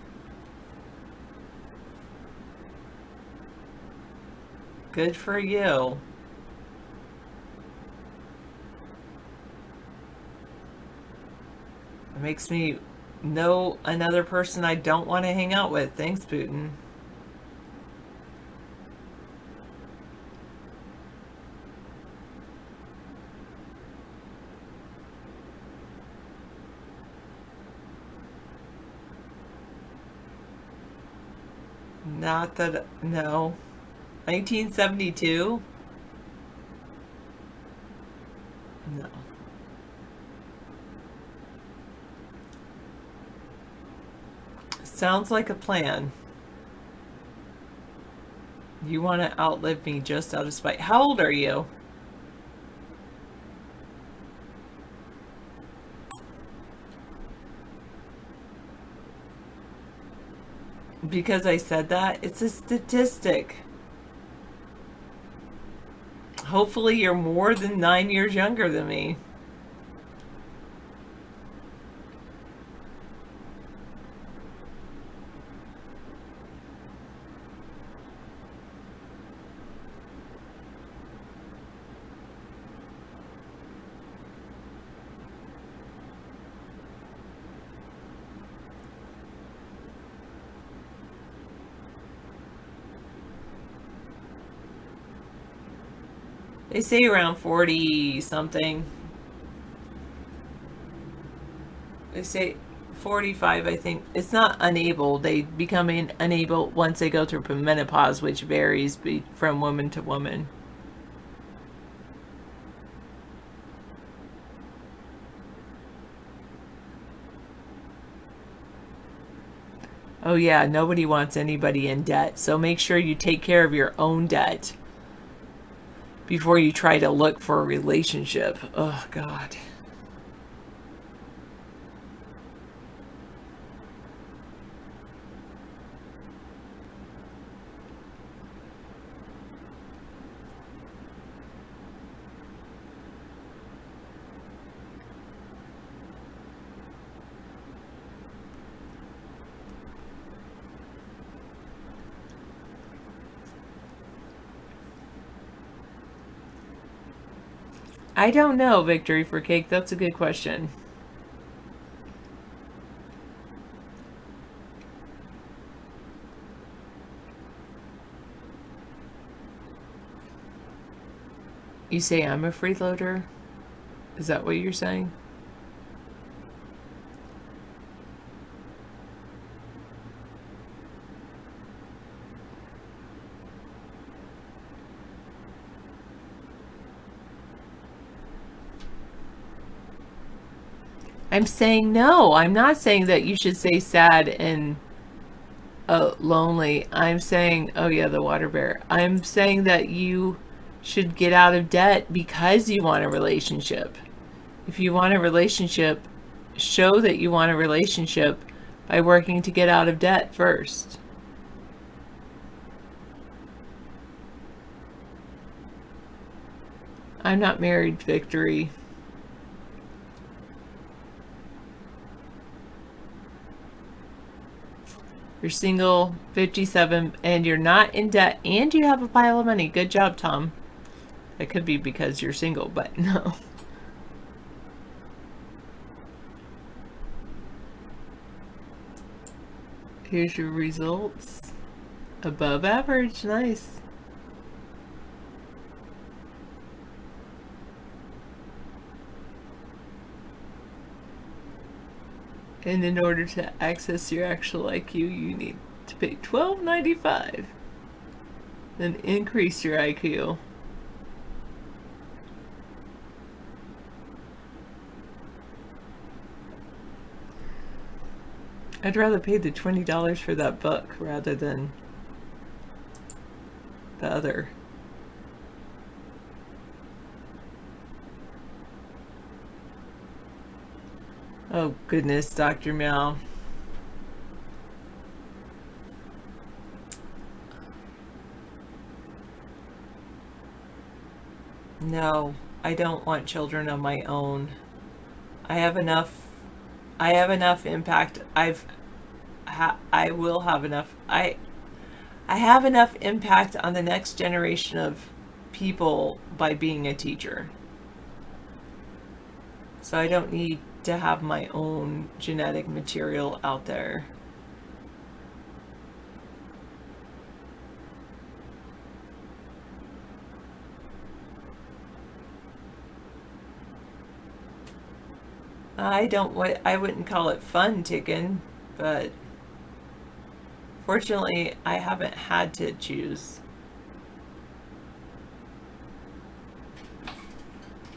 Good for you. It makes me know another person I don't want to hang out with. Thanks, Putin. Not that, no. 1972? No. Sounds like a plan. You want to outlive me just out of spite. How old are you? Because I said that, it's a statistic. Hopefully you're more than 9 years younger than me. They say around 40 something. They say 45, I think. It's not unable. They become unable once they go through menopause, which varies from woman to woman. Oh yeah, nobody wants anybody in debt. So make sure you take care of your own debt before you try to look for a relationship. Oh, God. I don't know, Victory for Cake. That's a good question. You say I'm a freeloader? Is that what you're saying? I'm saying no. I'm not saying that you should say sad and lonely. I'm saying, oh yeah, the water bear. I'm saying that you should get out of debt because you want a relationship. If you want a relationship, show that you want a relationship by working to get out of debt first. I'm not married, Victory. You're single, 57, and you're not in debt, and you have a pile of money. Good job, Tom. That could be because you're single, but no. Here's your results. Above average, nice. And in order to access your actual IQ, you need to pay $12.95. Then increase your IQ. I'd rather pay the $20 for that book rather than the other. Oh goodness, Dr. Meow. No, I don't want children of my own. I have enough impact. I will have enough. I have enough impact on the next generation of people by being a teacher. So I don't need to have my own genetic material out there. I wouldn't call it fun ticking, but fortunately I haven't had to choose.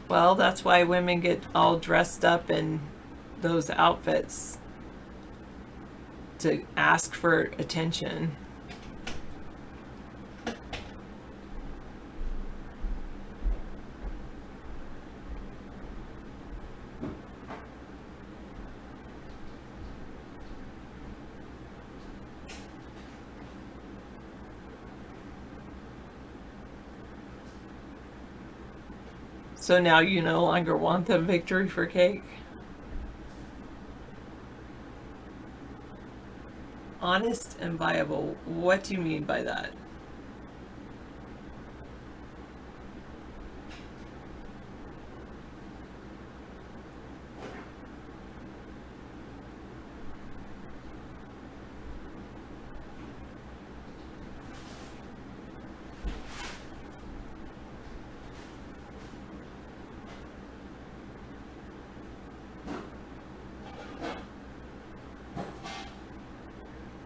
Well, that's why women get all dressed up in those outfits to ask for attention. So now you no longer want the victory for cake? Honest and viable. What do you mean by that?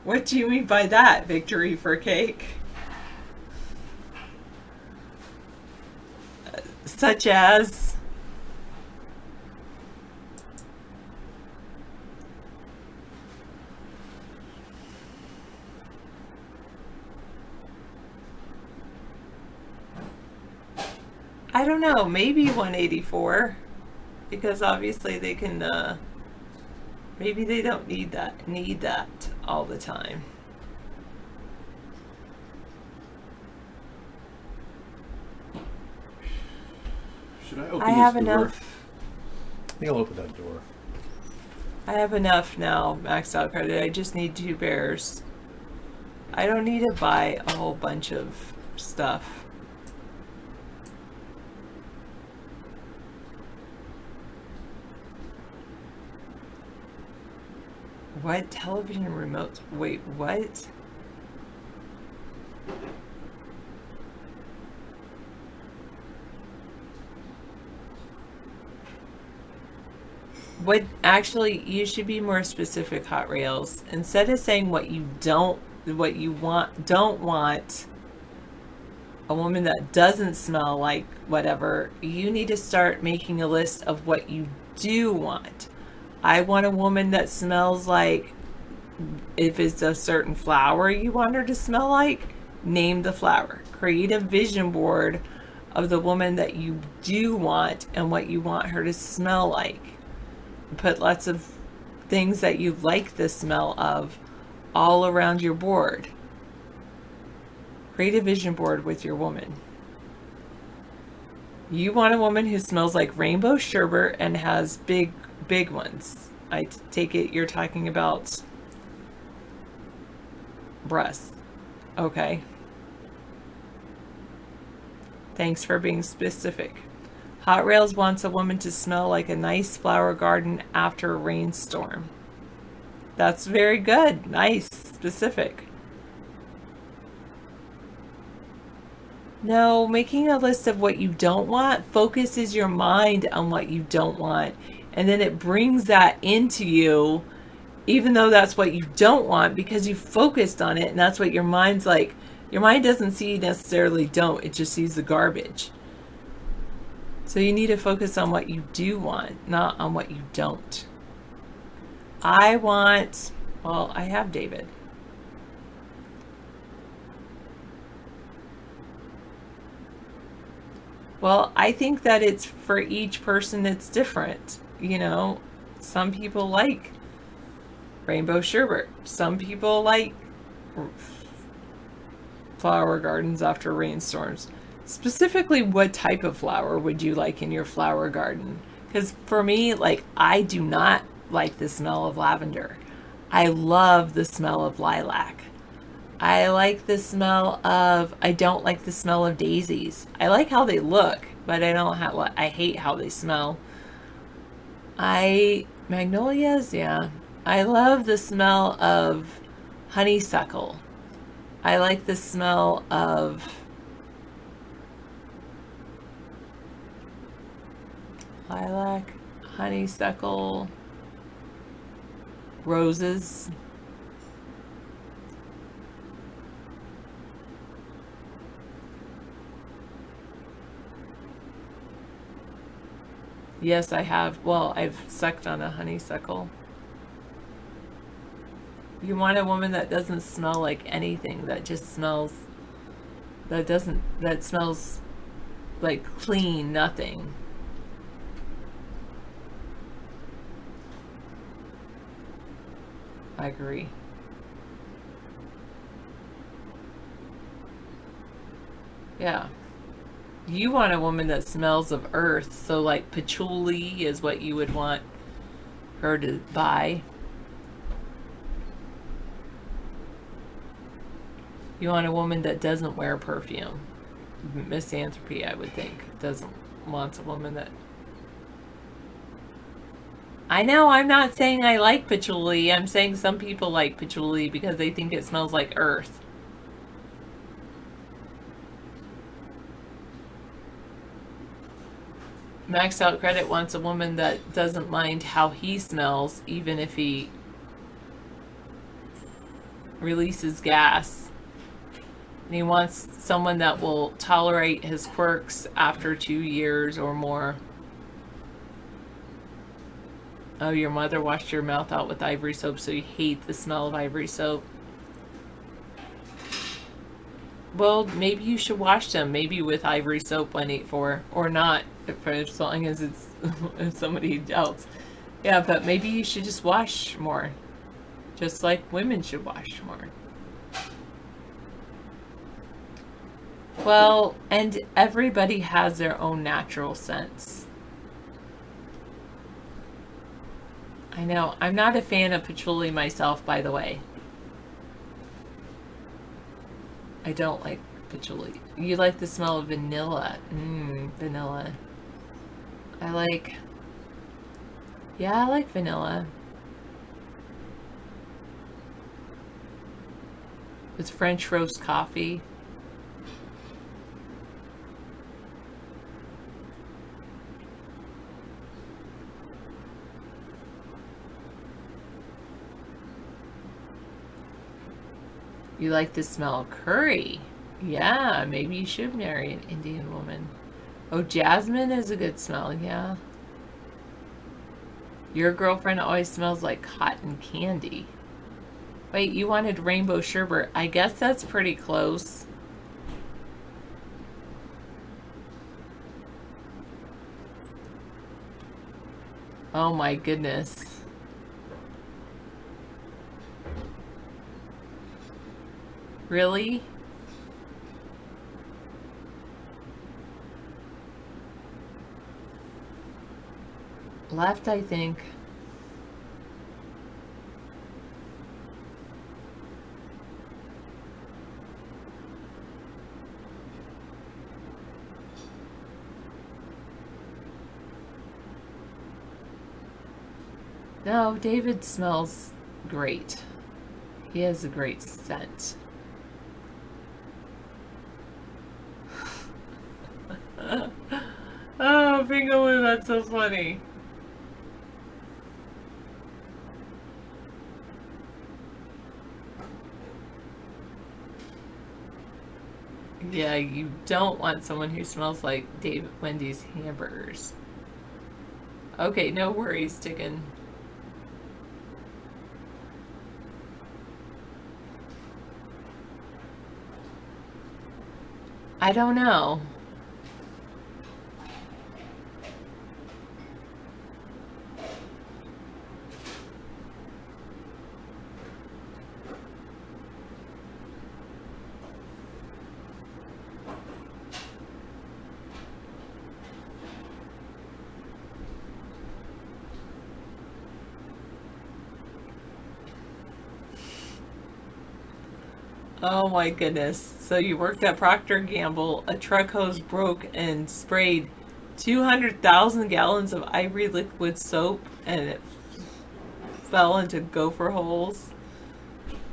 What do you mean by that, victory for cake? Such as? I don't know, maybe 184. Because obviously they can, maybe they don't need that all the time. Should I open I have this door? enough. I think I'll open that door. I have enough now, maxed out credit. I just need 2 bears. I don't need to buy a whole bunch of stuff. What? Television remotes? Wait, what? What? Actually, you should be more specific, Hot Rails. Instead of saying what you don't want a woman that doesn't smell like whatever, you need to start making a list of what you do want. I want a woman that smells like, if it's a certain flower you want her to smell like, name the flower. Create a vision board of the woman that you do want and what you want her to smell like. Put lots of things that you like the smell of all around your board. Create a vision board with your woman. You want a woman who smells like rainbow sherbet and has big ones. I take it you're talking about breasts. Okay. Thanks for being specific. Hot Rails wants a woman to smell like a nice flower garden after a rainstorm. That's very good. Nice. Specific. No, making a list of what you don't want focuses your mind on what you don't want. And then it brings that into you, even though that's what you don't want, because you focused on it. And that's what your mind's like. Your mind doesn't see necessarily don't. It just sees the garbage. So you need to focus on what you do want, not on what you don't. I want, well, I have David. Well, I think that it's for each person it's different. You know, some people like rainbow sherbet. Some people like flower gardens after rainstorms. Specifically, what type of flower would you like in your flower garden? Because for me, like, I do not like the smell of lavender. I love the smell of lilac. I like the smell of, I don't like the smell of daisies. I like how they look, but I hate how they smell. Magnolias, yeah. I love the smell of honeysuckle. I like the smell of lilac, honeysuckle, roses. Yes, I have. Well, I've sucked on a honeysuckle. You want a woman that doesn't smell like anything, that just smells, that smells like clean, nothing. I agree. Yeah. You want a woman that smells of earth, so like patchouli is what you would want her to buy. You want a woman that doesn't wear perfume. Misanthropy, I would think, wants a woman that... I know, I'm not saying I like patchouli. I'm saying some people like patchouli because they think it smells like earth. Maxed Out Credit wants a woman that doesn't mind how he smells, even if he releases gas. And he wants someone that will tolerate his quirks after 2 years or more. Oh, your mother washed your mouth out with ivory soap, so you hate the smell of ivory soap. Well, maybe you should wash them. Maybe with ivory soap 184. Or not, as long as it's somebody else. Yeah, but maybe you should just wash more. Just like women should wash more. Well, and everybody has their own natural scents. I know. I'm not a fan of patchouli myself, by the way. I don't like patchouli. You like the smell of vanilla. Vanilla. I like vanilla. With French roast coffee. You like the smell of curry. Yeah, maybe you should marry an Indian woman. Oh, jasmine is a good smell, yeah. Your girlfriend always smells like cotton candy. Wait, you wanted rainbow sherbet. I guess that's pretty close. Oh my goodness. Really? Left, I think. No, David smells great. He has a great scent. Oh, Bingo, that's so funny. Yeah, you don't want someone who smells like Wendy's hamburgers. Okay, no worries, Chicken. I don't know. Oh my goodness. So you worked at Procter & Gamble, a truck hose broke and sprayed 200,000 gallons of ivory liquid soap and it fell into gopher holes.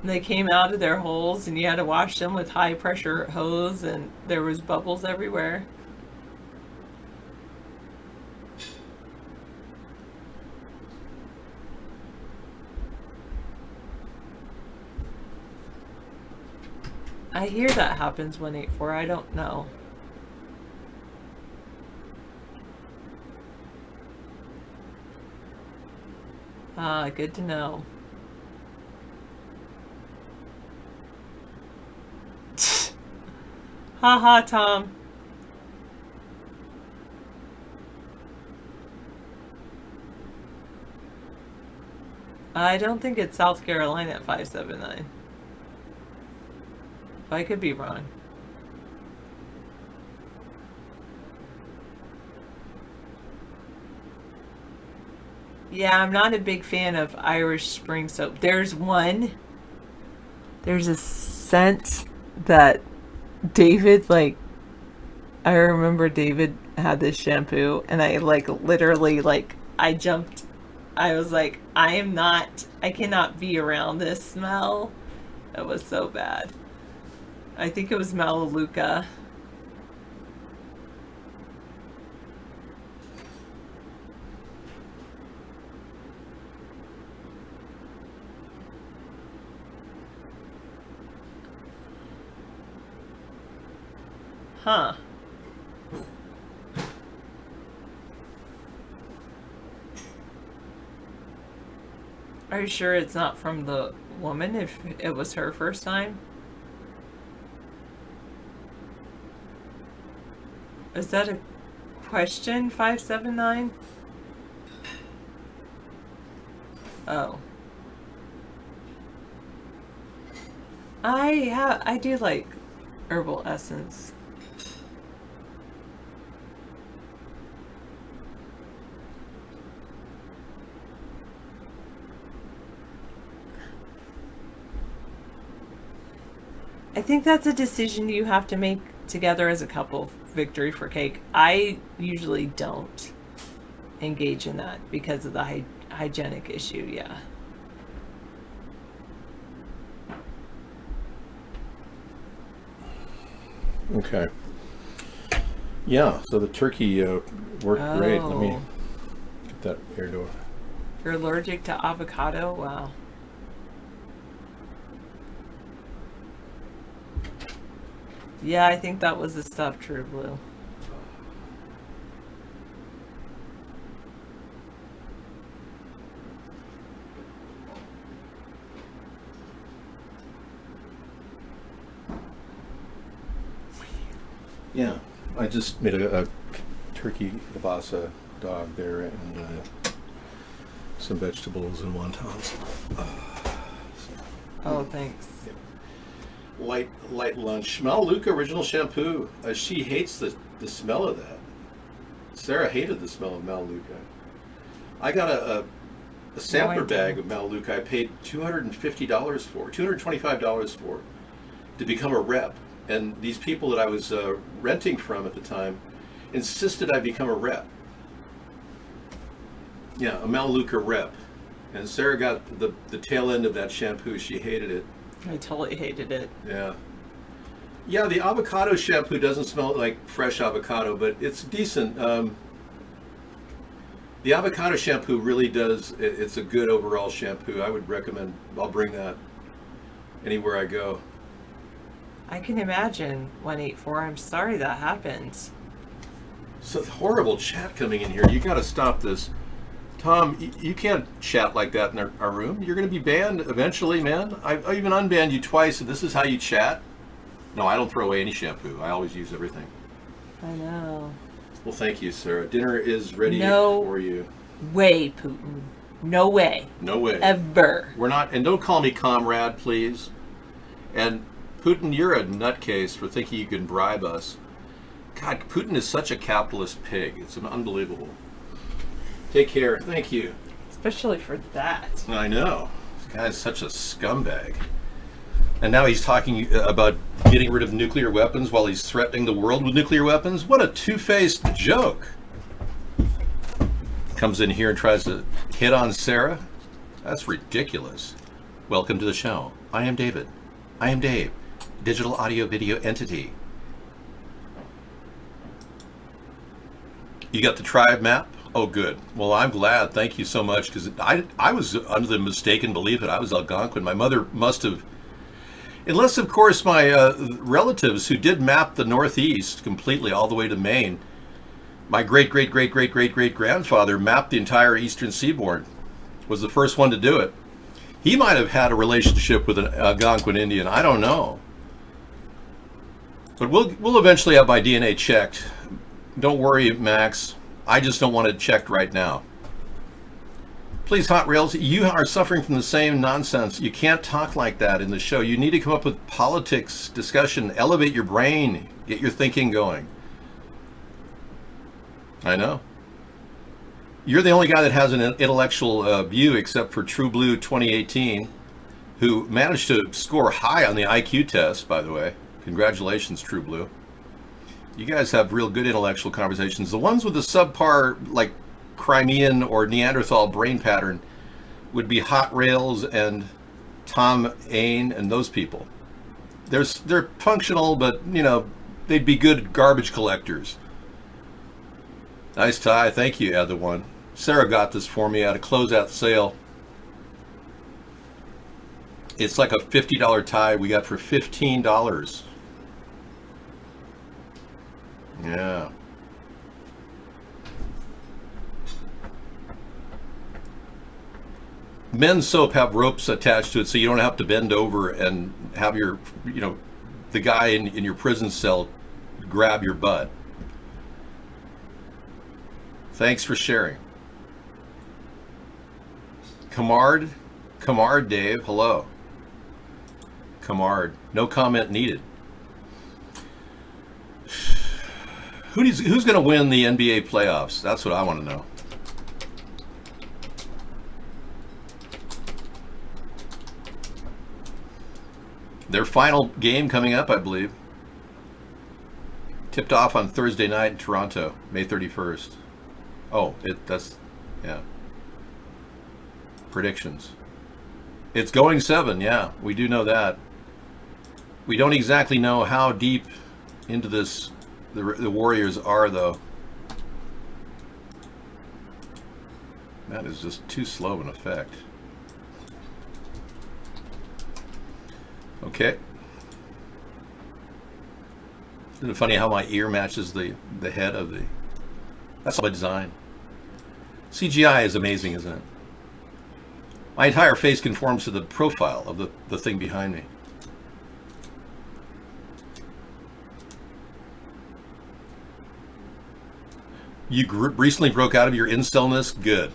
And they came out of their holes and you had to wash them with high pressure hose and there was bubbles everywhere. I hear that happens 184. I don't know. Ah, good to know. Haha, Tom. I don't think it's South Carolina at 579. I could be wrong. Yeah, I'm not a big fan of Irish Spring soap. There's a scent that David, like, I remember David had this shampoo, and I, like, literally, like, I was like, I cannot be around this smell. It was so bad. I think it was Melaleuca. Huh. Are you sure it's not from the woman if it was her first time? Is that a question, 579? Oh. I do like herbal essence. I think that's a decision you have to make together as a couple. Victory for Cake. I usually don't engage in that because of the hygienic issue. Yeah. Okay. Yeah, so the turkey worked great. Let me get that air door. You're allergic to avocado? Wow. Yeah, I think that was the stuff, True Blue. Yeah, I just made a turkey kielbasa dog there and some vegetables and wontons. Oh, thanks. Light lunch. Melaleuca original shampoo. She hates the smell of that. Sarah hated the smell of Melaleuca. I got a sampler bag of Melaleuca. I paid $225 for to become a rep. And these people that I was renting from at the time insisted I become a rep. Yeah, a Melaleuca rep. And Sarah got the tail end of that shampoo. She hated it. I totally hated it. Yeah. Yeah, the avocado shampoo doesn't smell like fresh avocado, but it's decent. The avocado shampoo really does, it's a good overall shampoo. I would recommend, I'll bring that anywhere I go. I can imagine, 184. I'm sorry that happened. So horrible chat coming in here. You got to stop this. Tom, you can't chat like that in our room. You're going to be banned eventually, man. I even unbanned you twice, and this is how you chat? No, I don't throw away any shampoo. I always use everything. I know. Well, thank you, Sarah. Dinner is ready for you. Way, Putin. No way. No way. Ever. We're not, and don't call me comrade, please. And Putin, you're a nutcase for thinking you can bribe us. God, Putin is such a capitalist pig. It's unbelievable. Take care. Thank you. Especially for that. I know. This guy's such a scumbag. And now he's talking about getting rid of nuclear weapons while he's threatening the world with nuclear weapons. What a two-faced joke. Comes in here and tries to hit on Sarah. That's ridiculous. Welcome to the show. I am David. I am Dave. Digital audio video entity. You got the tribe map? Oh, good. Well, I'm glad. Thank you so much, because I was under the mistaken belief that I was Algonquin. My mother must have, unless, of course, my relatives who did map the Northeast completely all the way to Maine. My great-great-great-great-great-great-grandfather mapped the entire eastern seaboard, was the first one to do it. He might have had a relationship with an Algonquin Indian. I don't know. But we'll eventually have my DNA checked. Don't worry, Max. I just don't want it checked right now. Please, Hot Rails, you are suffering from the same nonsense. You can't talk like that in the show. You need to come up with politics, discussion, elevate your brain, get your thinking going. I know. You're the only guy that has an intellectual view, except for True Blue 2018, who managed to score high on the IQ test, by the way. Congratulations, True Blue. You guys have real good intellectual conversations. The ones with the subpar, like Crimean or Neanderthal brain pattern, would be Hot Rails and Tom Ain and those people. They're functional, but, you know, they'd be good garbage collectors. Nice tie. Thank you, Other One. Sarah got this for me at a closeout sale. It's like a $50 tie we got for $15. Yeah. Men's soap have ropes attached to it so you don't have to bend over and have your, you know, the guy in your prison cell grab your butt. Thanks for sharing. Camard Dave, hello. Camard, no comment needed. Who's going to win the NBA playoffs? That's what I want to know. Their final game coming up, I believe. Tipped off on Thursday night in Toronto, May 31st. Oh, yeah. Predictions. It's going 7, yeah, we do know that. We don't exactly know how deep into this the Warriors are, though. That is just too slow an effect. Okay. Isn't it funny how my ear matches the head of the... That's all by design. CGI is amazing, isn't it? My entire face conforms to the profile of the thing behind me. You recently broke out of your incelness? Good.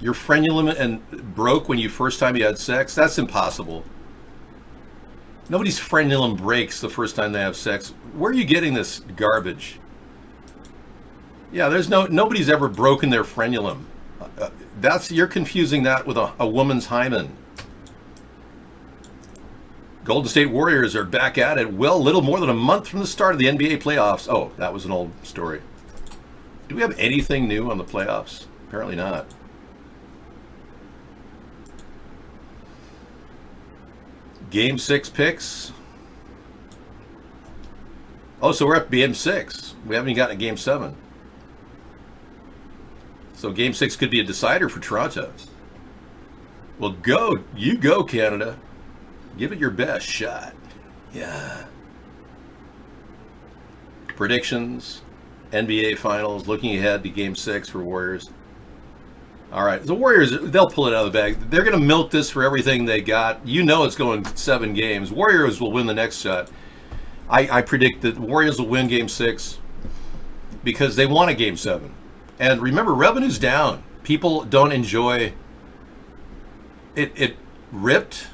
Your frenulum and broke when you first time you had sex? That's impossible. Nobody's frenulum breaks the first time they have sex. Where are you getting this garbage? Yeah, nobody's ever broken their frenulum. You're confusing that with a woman's hymen. Golden State Warriors are back at it. Well, little more than a month from the start of the NBA playoffs. Oh, that was an old story. Do we have anything new on the playoffs? Apparently not. Game 6 picks. Oh, so we're at Game 6. We haven't even gotten to Game 7. So Game 6 could be a decider for Toronto. Well, you go, Canada. Give it your best shot. Yeah. Predictions. NBA Finals. Looking ahead to Game 6 for Warriors. All right. The Warriors, they'll pull it out of the bag. They're going to milk this for everything they got. You know it's going 7 games. Warriors will win the next shot. I predict that Warriors will win Game 6 because they want a Game 7. And remember, revenue's down. People don't enjoy it. It ripped.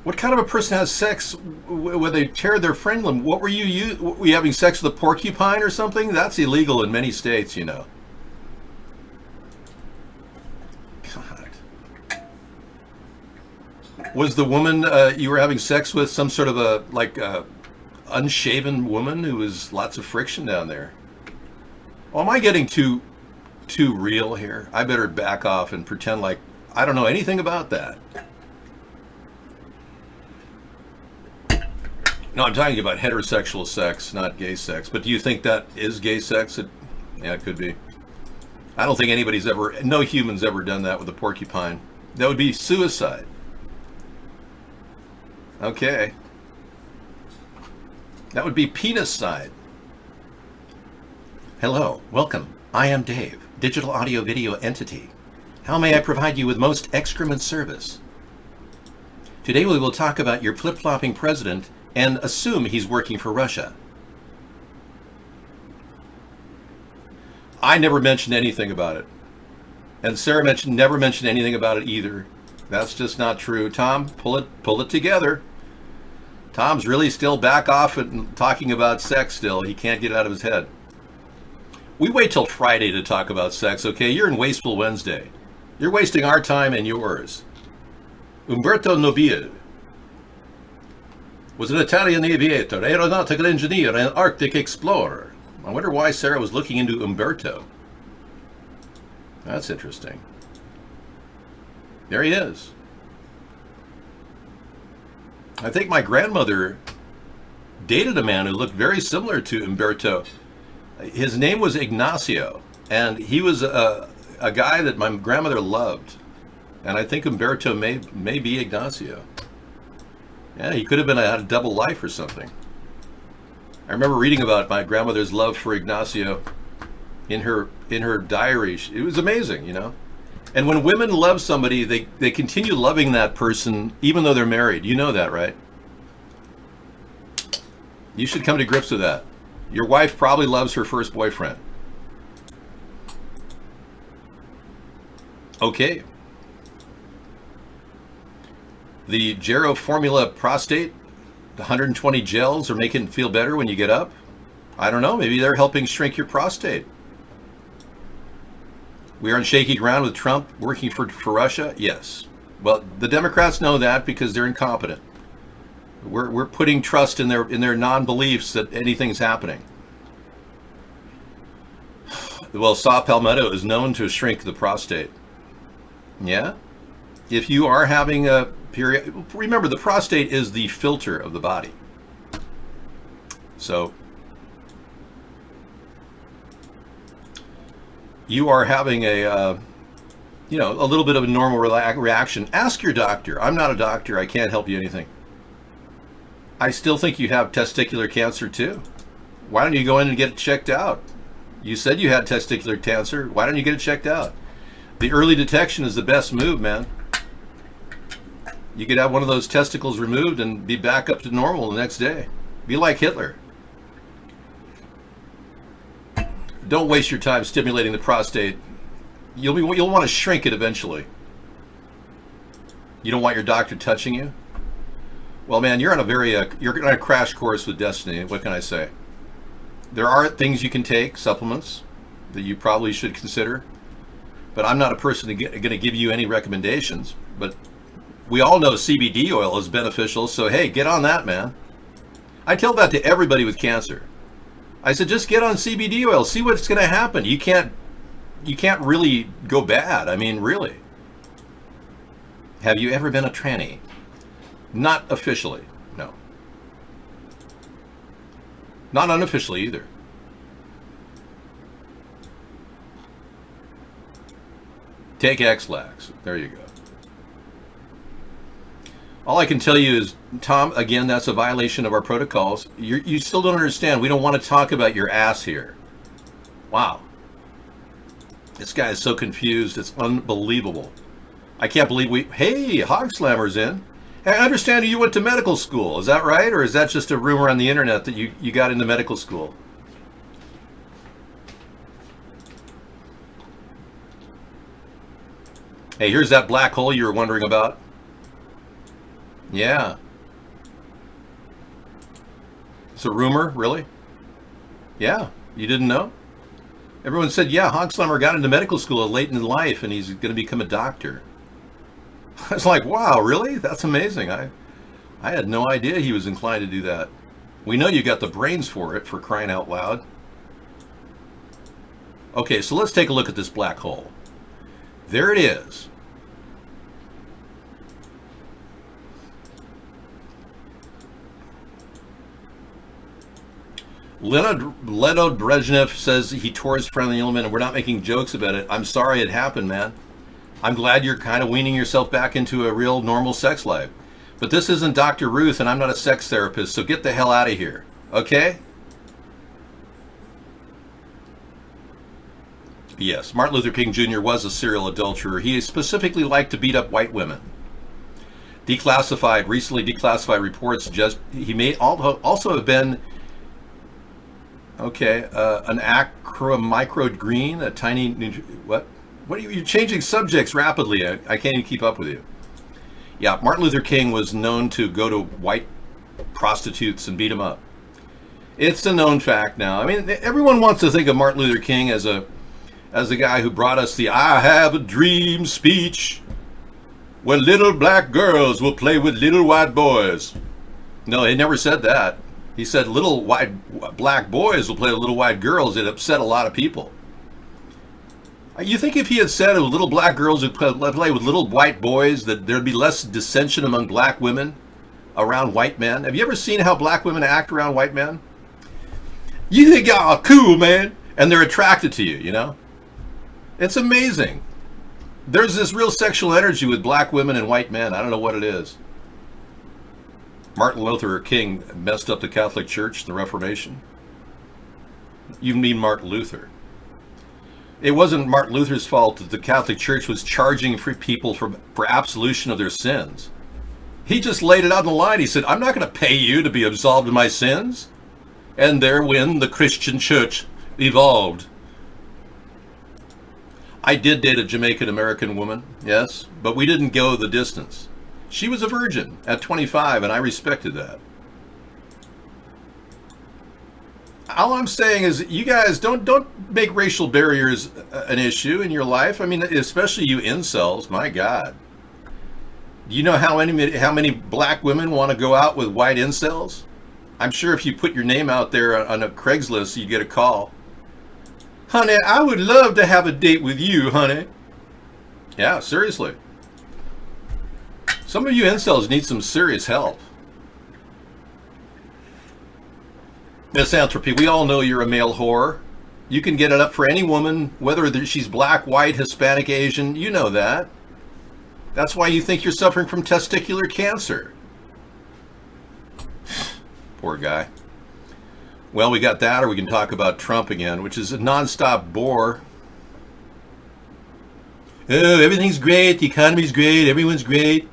What kind of a person has sex when they tear their frenulum? What were you having sex with a porcupine or something? That's illegal in many states, you know. God. Was the woman you were having sex with some sort of a unshaven woman who was lots of friction down there? Well, am I getting too real here? I better back off and pretend like I don't know anything about that. No, I'm talking about heterosexual sex, not gay sex. But do you think that is gay sex? Yeah, it could be. I don't think no human's ever done that with a porcupine. That would be suicide. Okay. That would be penicide. Hello, welcome. I am Dave, digital audio video entity. How may I provide you with most excrement service? Today we will talk about your flip-flopping president and assume he's working for Russia. I never mentioned anything about it. And Sarah never mentioned anything about it either. That's just not true. Tom, pull it together. Tom's really still back off and talking about sex still. He can't get it out of his head. We wait till Friday to talk about sex, okay? You're in Wasteful Wednesday. You're wasting our time and yours. Umberto Nobile was an Italian aviator, aeronautical engineer, and Arctic explorer. I wonder why Sarah was looking into Umberto. That's interesting. There he is. I think my grandmother dated a man who looked very similar to Umberto. His name was Ignacio, and he was a guy that my grandmother loved. And I think Umberto may be Ignacio. Yeah, he could have been had a double life or something. I remember reading about my grandmother's love for Ignacio in her diary. It was amazing, you know. And when women love somebody, they continue loving that person even though they're married. You know that, right? You should come to grips with that. Your wife probably loves her first boyfriend. Okay. The Gero Formula prostate, the 120 gels are making it feel better when you get up. I don't know, maybe they're helping shrink your prostate. We are on shaky ground with Trump working for Russia? Yes. Well, the Democrats know that because they're incompetent. We're putting trust in their non-beliefs that anything's happening. Well, saw palmetto is known to shrink the prostate. Yeah? If you are having a period, remember the prostate is the filter of the body. So you are having a little bit of a normal reaction. Ask your doctor. I'm not a doctor. I can't help you anything. I still think you have testicular cancer too. Why don't you go in and get it checked out? You said you had testicular cancer. Why don't you get it checked out? The early detection is the best move, man. You could have one of those testicles removed and be back up to normal the next day. Be like Hitler. Don't waste your time stimulating the prostate. You'll want to shrink it eventually. You don't want your doctor touching you? Well, man, you're on a crash course with destiny. What can I say? There are things you can take, supplements, that you probably should consider. But I'm not a person going to give you any recommendations. But we all know CBD oil is beneficial, so hey, get on that, man. I tell that to everybody with cancer. I said, just get on CBD oil, see what's going to happen. You can't really go bad. I mean, really. Have you ever been a tranny? Not officially, no. Not unofficially either. Take X-Lax. There you go. All I can tell you is, Tom, again, that's a violation of our protocols. You still don't understand. We don't want to talk about your ass here. Wow. This guy is so confused. It's unbelievable. I can't believe hey, Hog Slammer's in. I understand you went to medical school. Is that right? Or is that just a rumor on the internet that you got into medical school? Hey, here's that black hole you were wondering about. Yeah. It's a rumor, really? Yeah, you didn't know? Everyone said, yeah, Hog Slammer got into medical school late in life and he's going to become a doctor. I was like, wow, really? That's amazing. I had no idea he was inclined to do that. We know you got the brains for it, for crying out loud. Okay, so let's take a look at this black hole. There it is. Leonid Brezhnev says he tore his friendly element, and we're not making jokes about it. I'm sorry it happened, man. I'm glad you're kind of weaning yourself back into a real normal sex life. But this isn't Dr. Ruth, and I'm not a sex therapist, so get the hell out of here. Okay? Yes, Martin Luther King Jr. was a serial adulterer. He specifically liked to beat up white women. Recently declassified reports suggest he may also have been, an acromicrogreen, a tiny, what? What are you're changing subjects rapidly. I can't even keep up with you. Yeah, Martin Luther King was known to go to white prostitutes and beat them up. It's a known fact now. I mean, everyone wants to think of Martin Luther King as a guy who brought us the "I have a dream" speech, where little black girls will play with little white boys. No, he never said that. He said little black boys will play with little white girls. It upset a lot of people. You think if he had said little black girls would play with little white boys, that there'd be less dissension among black women around white men? Have you ever seen how black women act around white men? You think y'all are cool, man, and they're attracted to you, you know? It's amazing. There's this real sexual energy with black women and white men. I don't know what it is. Martin Luther King messed up the Catholic Church, the Reformation. You mean Martin Luther. It wasn't Martin Luther's fault that the Catholic Church was charging for people for absolution of their sins. He just laid it out on the line. He said, I'm not going to pay you to be absolved of my sins. And therein the Christian church evolved. I did date a Jamaican American woman, yes, but we didn't go the distance. She was a virgin at 25, and I respected that. All I'm saying is, you guys don't make racial barriers an issue in your life. I mean, especially you incels. My God, do you know how many black women want to go out with white incels? I'm sure if you put your name out there on a Craigslist, you get a call. Honey, I would love to have a date with you, honey. Yeah, seriously. Some of you incels need some serious help. Misanthropy, we all know you're a male whore. You can get it up for any woman, whether she's black, white, Hispanic, Asian. You know that. That's why you think you're suffering from testicular cancer. Poor guy. Well, we got that, or we can talk about Trump again, which is a nonstop bore. Oh, everything's great. The economy's great. Everyone's great.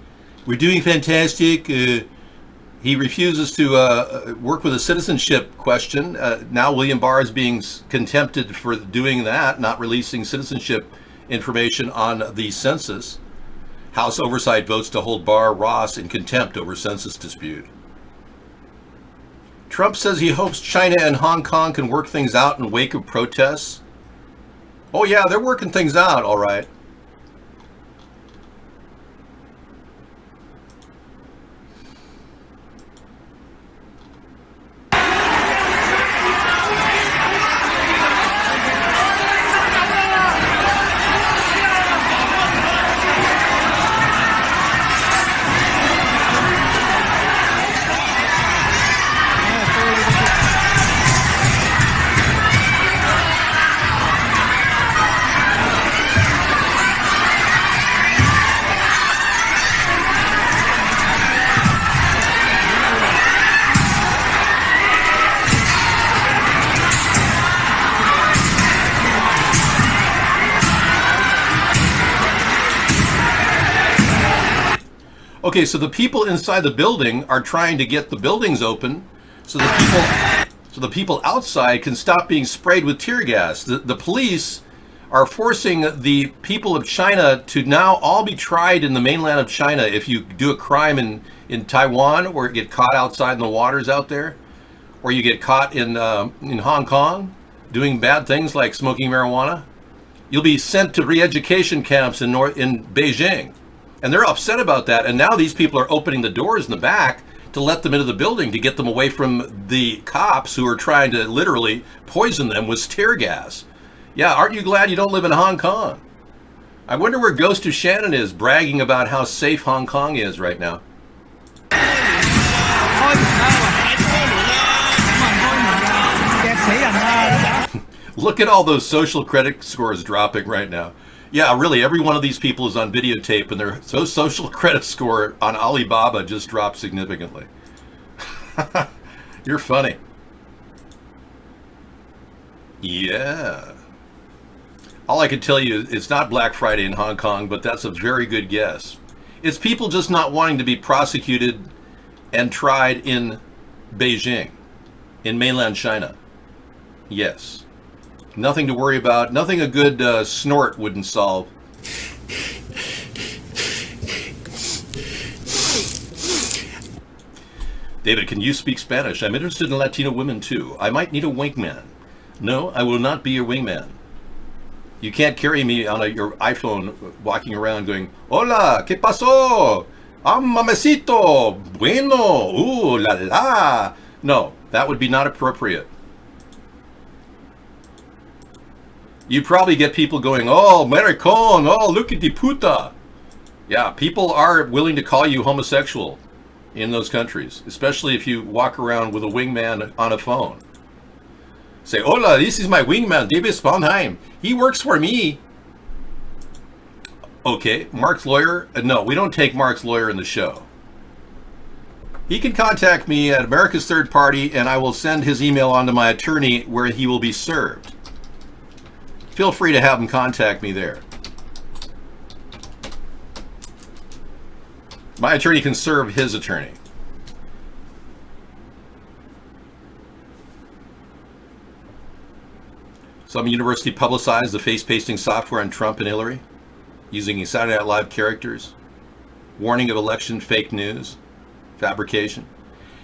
We're doing fantastic. He refuses to work with a citizenship question. Now William Barr is being contempted for doing that, not releasing citizenship information on the census. House Oversight votes to hold Barr, Ross in contempt over census dispute. Trump says he hopes China and Hong Kong can work things out in wake of protests. Oh yeah, they're working things out, all right. Okay, so the people inside the building are trying to get the buildings open so the people outside can stop being sprayed with tear gas. The police are forcing the people of China to now all be tried in the mainland of China if you do a crime in Taiwan, or get caught outside in the waters out there, or you get caught in Hong Kong doing bad things like smoking marijuana. You'll be sent to re-education camps in Beijing. And they're upset about that. And now these people are opening the doors in the back to let them into the building, to get them away from the cops who are trying to literally poison them with tear gas. Yeah, aren't you glad you don't live in Hong Kong? I wonder where Ghost of Shannon is, bragging about how safe Hong Kong is right now. Look at all those social credit scores dropping right now. Yeah, really, every one of these people is on videotape, and their social credit score on Alibaba just dropped significantly. You're funny. Yeah. All I can tell you is it's not Black Friday in Hong Kong, but that's a very good guess. It's people just not wanting to be prosecuted and tried in Beijing, in mainland China. Yes. Nothing to worry about. Nothing a good snort wouldn't solve. David, can you speak Spanish? I'm interested in Latino women too. I might need a wingman. No, I will not be your wingman. You can't carry me on your iPhone walking around going, Hola, ¿qué pasó? Mamacito, bueno, la la. No, that would be not appropriate. You probably get people going, oh, maricón, oh, look at the puta. Yeah, people are willing to call you homosexual in those countries, especially if you walk around with a wingman on a phone. Say, hola, this is my wingman, David Sponheim. He works for me. Okay, Mark's lawyer? No, we don't take Mark's lawyer in the show. He can contact me at America's Third Party, and I will send his email on to my attorney where he will be served. Feel free to have him contact me there. My attorney can serve his attorney. Some university publicized the face-pasting software on Trump and Hillary using Saturday Night Live characters. Warning of election fake news, fabrication.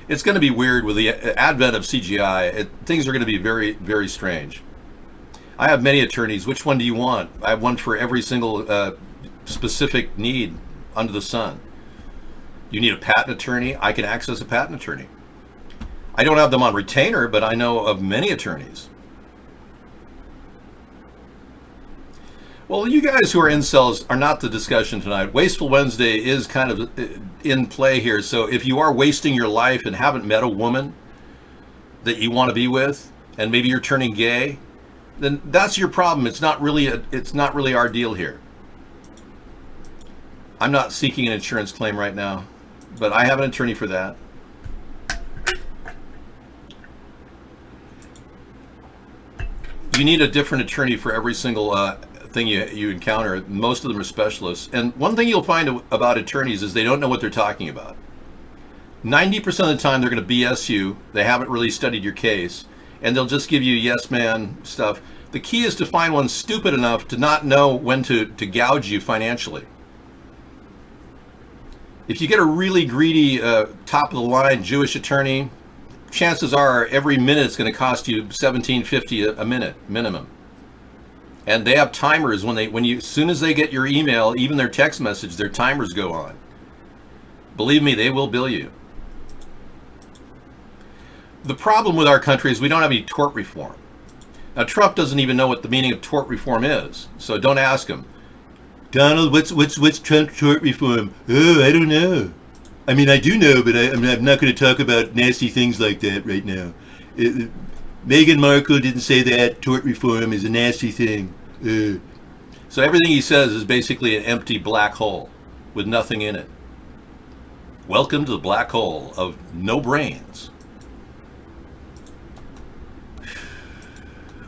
It's going to be weird with the advent of CGI. Things are going to be very, very strange. I have many attorneys. Which one do you want? I have one for every single specific need under the sun. You need a patent attorney? I can access a patent attorney. I don't have them on retainer, but I know of many attorneys. Well, you guys who are incels are not the discussion tonight. Wasteful Wednesday is kind of in play here. So if you are wasting your life and haven't met a woman that you want to be with, and maybe you're turning gay, then that's your problem. It's not really our deal here. I'm not seeking an insurance claim right now, but I have an attorney for that. You need a different attorney for every single thing you encounter. Most of them are specialists. And one thing you'll find about attorneys is they don't know what they're talking about. 90% of the time they're going to BS you. They haven't really studied your case. And they'll just give you yes man stuff. The key is to find one stupid enough to not know when to gouge you financially. If you get a really greedy, top of the line Jewish attorney, chances are every minute it's going to cost you $17.50 a minute minimum. And they have timers as soon as they get your email, even their text message, their timers go on. Believe me, they will bill you. The problem with our country is we don't have any tort reform. Now, Trump doesn't even know what the meaning of tort reform is, so don't ask him. Donald, what's Trump tort reform? Oh, I don't know. I mean, I do know, but I'm not going to talk about nasty things like that right now. Meghan Markle didn't say that tort reform is a nasty thing. So everything he says is basically an empty black hole with nothing in it. Welcome to the black hole of no brains.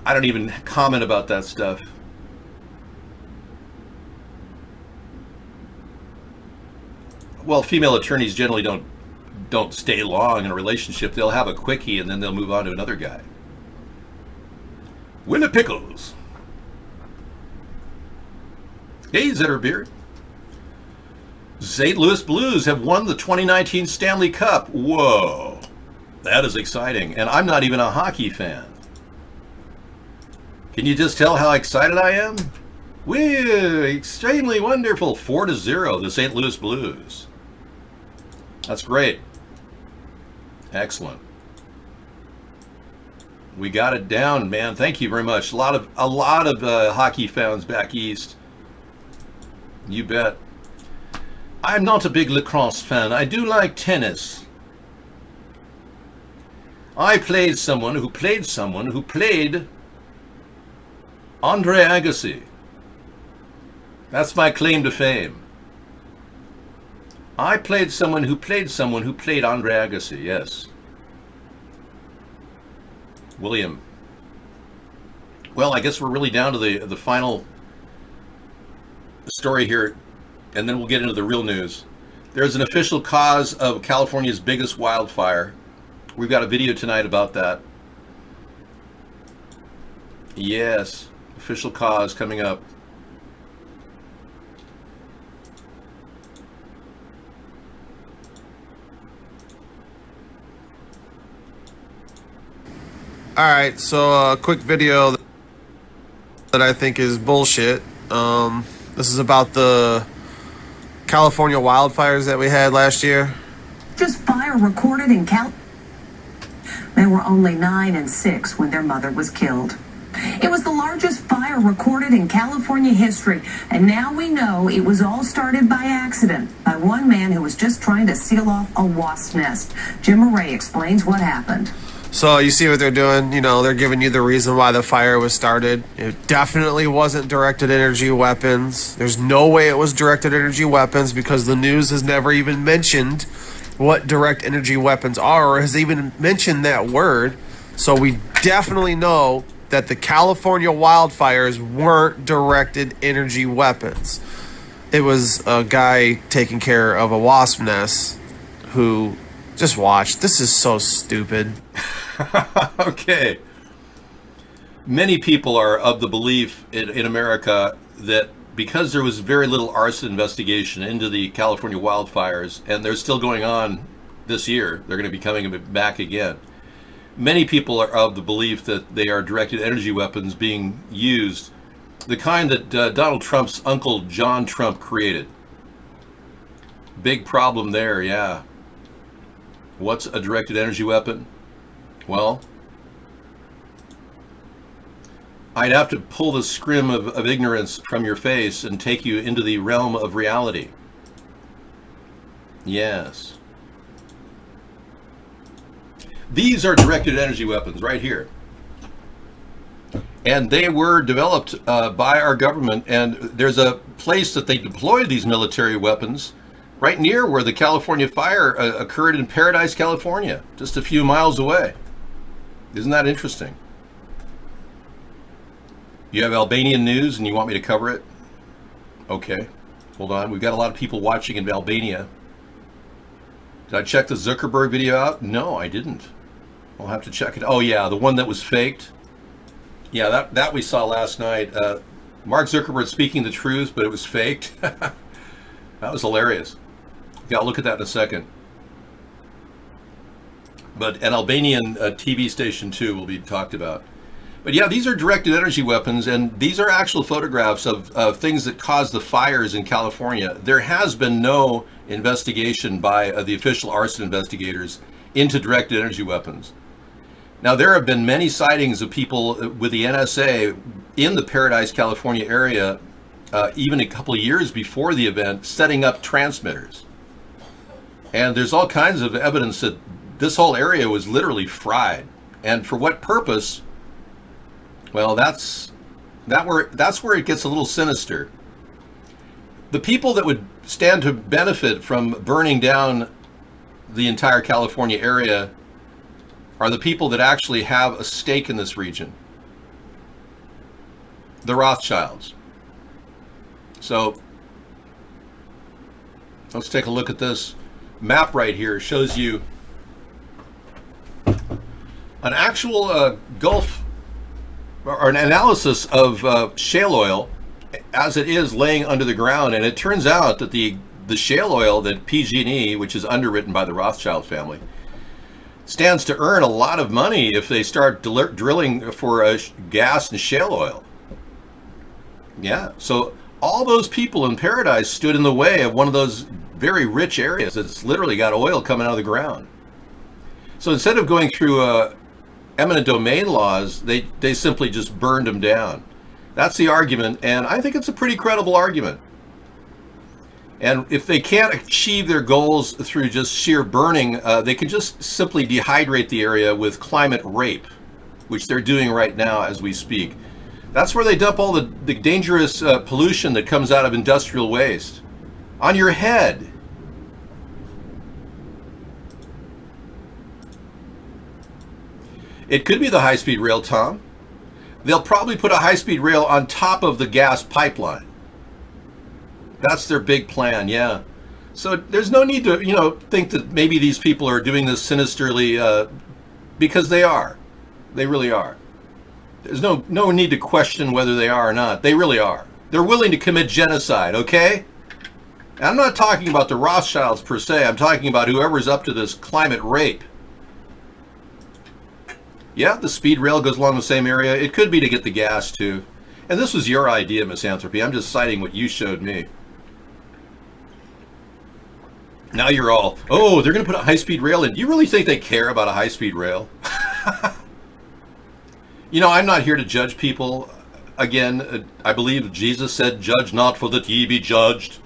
I don't even comment about that stuff. Well, female attorneys generally don't stay long in a relationship. They'll have a quickie and then they'll move on to another guy. Winnie Pickles. Hey, Zetterbeard. St. Louis Blues have won the 2019 Stanley Cup. Whoa, that is exciting. And I'm not even a hockey fan. Can you just tell how excited I am? Woo, extremely wonderful. 4-0, the St. Louis Blues. That's great. Excellent. We got it down, man. Thank you very much. A lot of hockey fans back east. You bet. I'm not a big lacrosse fan. I do like tennis. I played someone who played Andre Agassi. That's my claim to fame. I played someone who played Andre Agassi, yes. William. Well, I guess we're really down to the final story here, and then we'll get into the real news. There's an official cause of California's biggest wildfire. We've got a video tonight about that. Yes, official cause coming up. Alright, so a quick video that I think is bullshit. This is about the California wildfires that we had last year. Just fire recorded in They were only 9 and 6 when their mother was killed. It was the largest fire recorded in California history, and now we know it was all started by accident, by one man who was just trying to seal off a wasp nest. Jim Murray explains what happened. So you see what they're doing, you know, they're giving you the reason why the fire was started. It definitely wasn't directed energy weapons. There's no way it was directed energy weapons because the news has never even mentioned what direct energy weapons are or has even mentioned that word. So we definitely know that the California wildfires weren't directed energy weapons. It was a guy taking care of a wasp nest who, just watch, this is so stupid. Okay. Many people are of the belief in America that because there was very little arson investigation into the California wildfires, and they're still going on this year, they're going to be coming back again. Many people are of the belief that they are directed energy weapons being used, the kind that Donald Trump's uncle John Trump created. Big problem there, yeah. What's a directed energy weapon? Well, I'd have to pull the scrim of ignorance from your face and take you into the realm of reality. Yes. These are directed energy weapons right here. And they were developed by our government, and there's a place that they deployed these military weapons right near where the California fire occurred in Paradise, California, just a few miles away. Isn't that interesting? You have Albanian news and you want me to cover it? Okay, hold on. We've got a lot of people watching in Albania. Did I check the Zuckerberg video out? No, I didn't. I'll have to check it. Oh yeah, the one that was faked. Yeah, that we saw last night. Mark Zuckerberg speaking the truth, but it was faked. That was hilarious. Yeah, I'll look at that in a second. But an Albanian TV station too will be talked about. But yeah, these are directed energy weapons, and these are actual photographs of things that caused the fires in California. There has been no investigation by the official arson investigators into directed energy weapons. Now, there have been many sightings of people with the NSA in the Paradise, California area, even a couple of years before the event, setting up transmitters. And there's all kinds of evidence that this whole area was literally fried. And for what purpose? Well, that's where it gets a little sinister. The people that would stand to benefit from burning down the entire California area are the people that actually have a stake in this region. The Rothschilds. So let's take a look at this map right here. It shows you an actual Gulf, or an analysis of shale oil as it is laying under the ground, and it turns out that the shale oil that PG&E, which is underwritten by the Rothschild family, stands to earn a lot of money if they start drilling for gas and shale oil. Yeah, so all those people in Paradise stood in the way of one of those very rich areas that's literally got oil coming out of the ground. So instead of going through eminent domain laws, they simply just burned them down. That's the argument, and I think it's a pretty credible argument. And if they can't achieve their goals through just sheer burning, they can just simply dehydrate the area with climate rape, which they're doing right now as we speak. That's where they dump all the dangerous pollution that comes out of industrial waste. On your head. It could be the high-speed rail, Tom. They'll probably put a high-speed rail on top of the gas pipeline. That's their big plan, yeah. So there's no need to, think that maybe these people are doing this sinisterly, because they are. They really are. There's no need to question whether they are or not. They really are. They're willing to commit genocide, okay? And I'm not talking about the Rothschilds per se. I'm talking about whoever's up to this climate rape. Yeah, the speed rail goes along the same area. It could be to get the gas too. And this was your idea, Misanthropy. I'm just citing what you showed me. Now you're all, oh, they're going to put a high-speed rail in. Do you really think they care about a high-speed rail? You know, I'm not here to judge people. Again, I believe Jesus said, judge not for that ye be judged.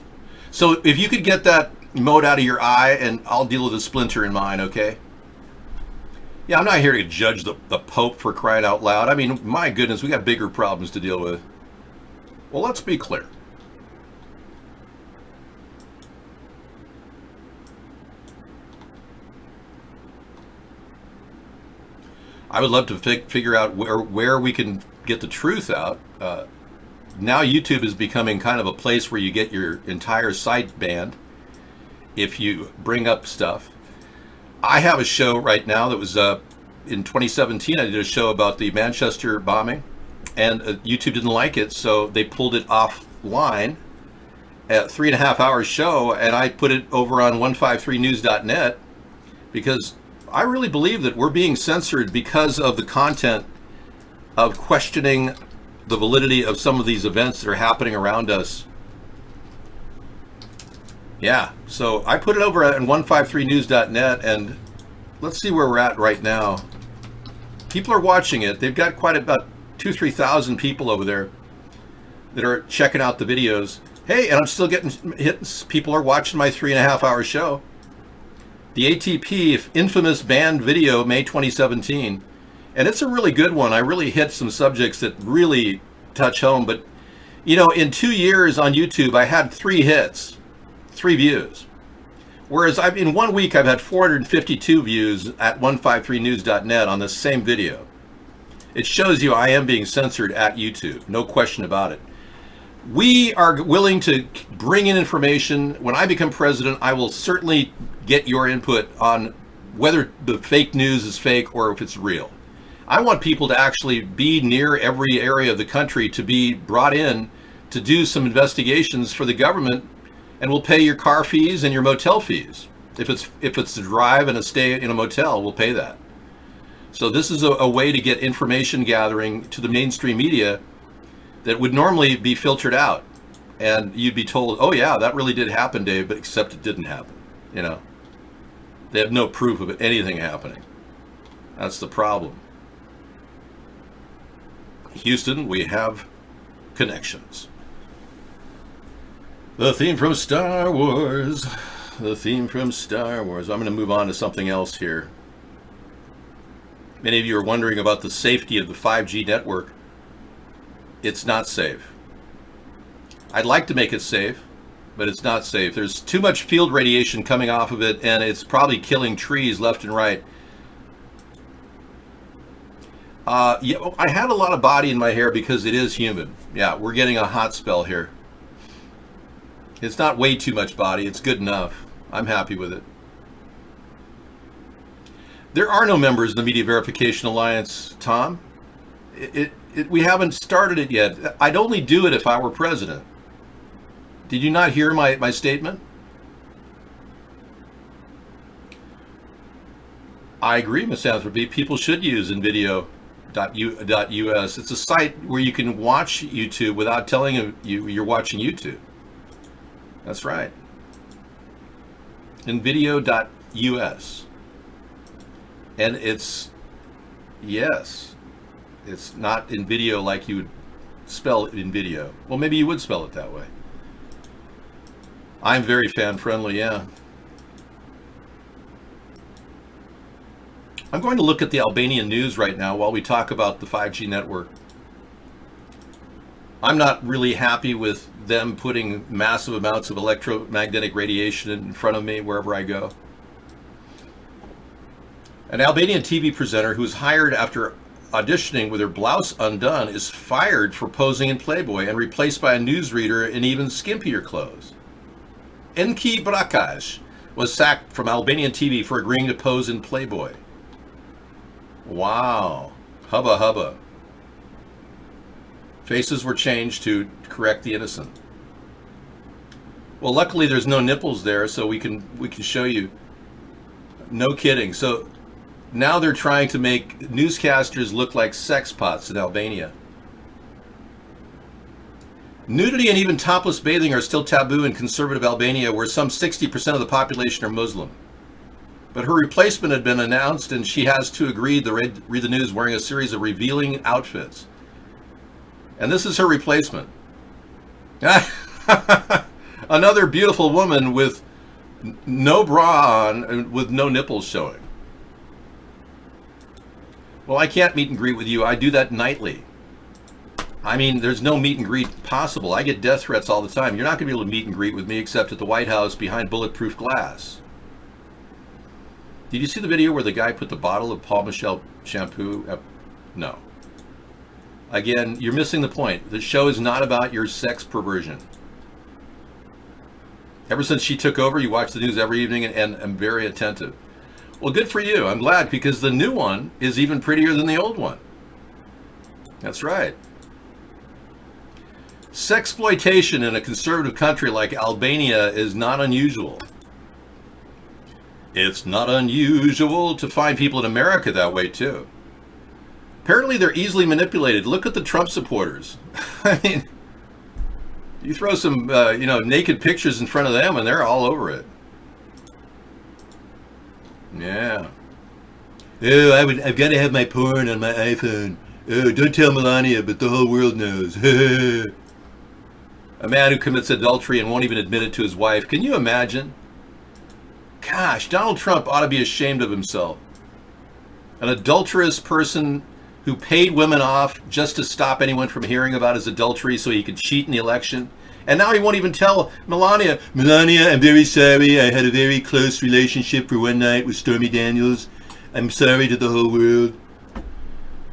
So if you could get that mote out of your eye, and I'll deal with a splinter in mine, okay? Yeah, I'm not here to judge the Pope, for crying out loud. I mean, my goodness, we got bigger problems to deal with. Well, let's be clear. I would love to figure out where we can get the truth out. Now YouTube is becoming kind of a place where you get your entire site banned if you bring up stuff. I have a show right now that was in 2017. I did a show about the Manchester bombing, and YouTube didn't like it, so they pulled it offline at 3.5 hour show, and I put it over on 153news.net because I really believe that we're being censored because of the content of questioning the validity of some of these events that are happening around us. Yeah, so I put it over at 153news.net, and let's see where we're at right now. People are watching it. They've got quite about 2,000-3,000 people over there that are checking out the videos. Hey, and I'm still getting hits. People are watching my 3.5 hour show. The ATP infamous banned video, May 2017. And it's a really good one. I really hit some subjects that really touch home. But, you know, in 2 years on YouTube, I had 3 hits, 3 views. Whereas in 1 week, I've had 452 views at 153news.net on this same video. It shows you I am being censored at YouTube. No question about it. We are willing to bring in information. When I become president, I will certainly get your input on whether the fake news is fake or if it's real. I want people to actually be near every area of the country to be brought in to do some investigations for the government, and we'll pay your car fees and your motel fees. If it's a drive and a stay in a motel, we'll pay that. So this is a way to get information gathering to the mainstream media that would normally be filtered out, and you'd be told, oh yeah, that really did happen, Dave, but except it didn't happen. You know, they have no proof of anything happening. That's the problem. Houston, we have connections. The theme from Star Wars. The theme from Star Wars. I'm going to move on to something else here. Many of you are wondering about the safety of the 5G network. It's not safe. I'd like to make it safe, but it's not safe. There's too much field radiation coming off of it, and it's probably killing trees left and right. Yeah, I had a lot of body in my hair because it is humid. Yeah, we're getting a hot spell here. It's not way too much body. It's good enough. I'm happy with it. There are no members of the Media Verification Alliance, Tom. We haven't started it yet. I'd only do it if I were president. Did you not hear my statement? I agree, Misanthropy. People should use nvideo.us. It's a site where you can watch YouTube without telling you you're watching YouTube. That's right. nvideo.us. And it's, yes, it's not in video like you would spell it in video. Well, maybe you would spell it that way. I'm very fan friendly, yeah. I'm going to look at the Albanian news right now while we talk about the 5G network. I'm not really happy with them putting massive amounts of electromagnetic radiation in front of me wherever I go. An Albanian TV presenter who was hired after auditioning with her blouse undone is fired for posing in Playboy and replaced by a newsreader in even skimpier clothes. Enki Brakash was sacked from Albanian TV for agreeing to pose in Playboy. Wow. Hubba hubba. Faces were changed to correct the innocent. Well, luckily there's no nipples there, so we can show you. No kidding. So Now they're trying to make newscasters look like sex pots in Albania. Nudity and even topless bathing are still taboo in conservative Albania, where some 60% of the population are Muslim. But her replacement had been announced, and she has to agree to read the news wearing a series of revealing outfits. And this is her replacement. Another beautiful woman with no bra on and with no nipples showing. Well, I can't meet and greet with you. I do that nightly. I mean, there's no meet and greet possible. I get death threats all the time. You're not going to be able to meet and greet with me except at the White House behind bulletproof glass. Did you see the video where the guy put the bottle of Paul Michel shampoo? No. Again, you're missing the point. The show is not about your sex perversion. Ever since she took over, you watch the news every evening and I'm very attentive. Well, good for you. I'm glad, because the new one is even prettier than the old one. That's right. Sexploitation in a conservative country like Albania is not unusual. It's not unusual to find people in America that way, too. Apparently, they're easily manipulated. Look at the Trump supporters. I mean, you throw some, naked pictures in front of them and they're all over it. Yeah. Oh, I've got to have my porn on my iPhone. Oh, don't tell Melania, but the whole world knows. A man who commits adultery and won't even admit it to his wife. Can you imagine? Gosh, Donald Trump ought to be ashamed of himself. An adulterous person who paid women off just to stop anyone from hearing about his adultery so he could cheat in the election. And now he won't even tell Melania, I'm very sorry. I had a very close relationship for one night with Stormy Daniels. I'm sorry to the whole world.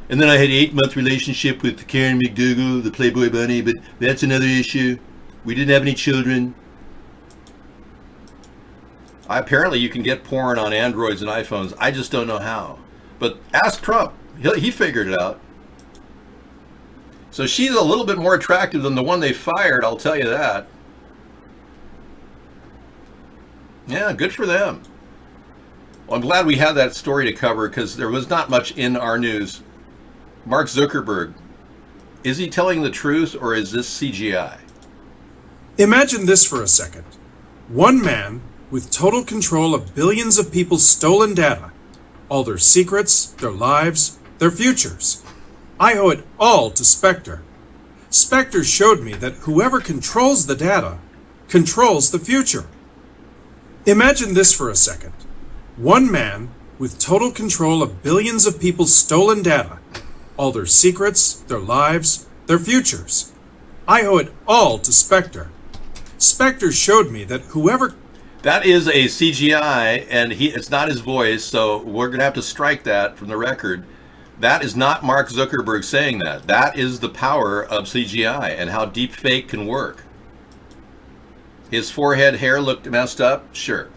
And then I had an 8-month relationship with Karen McDougal, the Playboy Bunny, but that's another issue. We didn't have any children. Apparently you can get porn on Androids and iPhones. I just don't know how. But ask Trump. He figured it out. So she's a little bit more attractive than the one they fired, I'll tell you that. Yeah, good for them. Well, I'm glad we had that story to cover because there was not much in our news. Mark Zuckerberg, is he telling the truth or is this CGI? Imagine this for a second. One man with total control of billions of people's stolen data, all their secrets, their lives, their futures. I owe it all to Spectre. Spectre showed me that whoever controls the data controls the future. Imagine this for a second. One man with total control of billions of people's stolen data, all their secrets, their lives, their futures. I owe it all to Spectre. Spectre showed me that whoever... That is a CGI, and it's not his voice, so we're going to have to strike that from the record. That is not Mark Zuckerberg saying that. That is the power of CGI and how deep fake can work. His forehead hair looked messed up? Sure.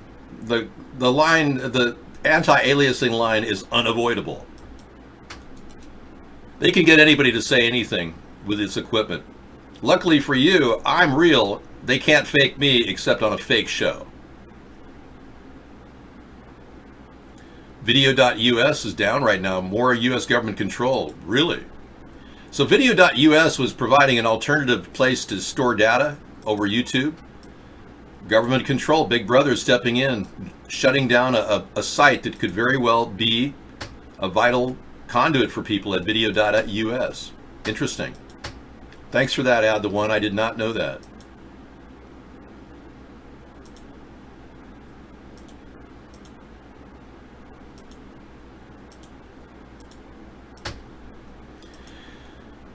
The line, the anti-aliasing line is unavoidable. They can get anybody to say anything with this equipment. Luckily for you, I'm real. They can't fake me except on a fake show. Video.us is down right now. More U.S. government control. Really? So Video.us was providing an alternative place to store data over YouTube. Government control, Big Brother stepping in, shutting down a site that could very well be a vital conduit for people at Video.us. Interesting. Thanks for that, Ad the One. I did not know that.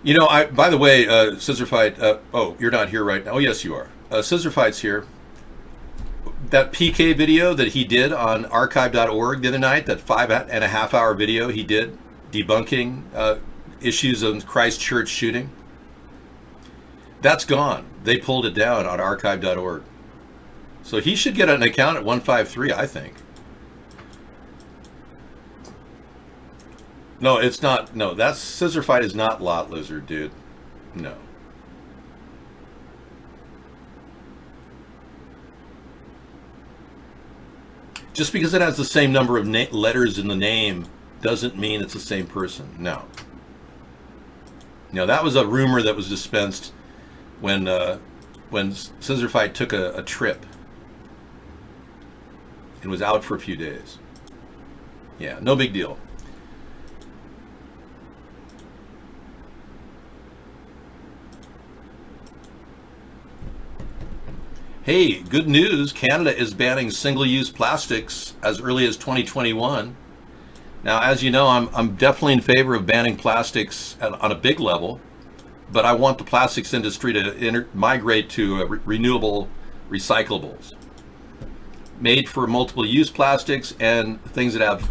You know, by the way, Scissor Fight, oh, you're not here right now. Oh, yes, you are. Scissor Fight's here. That PK video that he did on archive.org the other night, that 5.5-hour video he did debunking issues of Christchurch shooting, that's gone. They pulled it down on archive.org. So he should get an account at 153, I think. No, it's not. No, that's Scissor Fight is not Lot Lizard, dude. No. Just because it has the same number of letters in the name doesn't mean it's the same person. No. That was a rumor that was dispensed when Scissorfight took a trip and was out for a few days. Yeah, no big deal. Hey, good news. Canada is banning single-use plastics as early as 2021. Now, as you know, I'm definitely in favor of banning plastics on a big level, but I want the plastics industry to migrate to renewable recyclables, made for multiple-use plastics, and things that have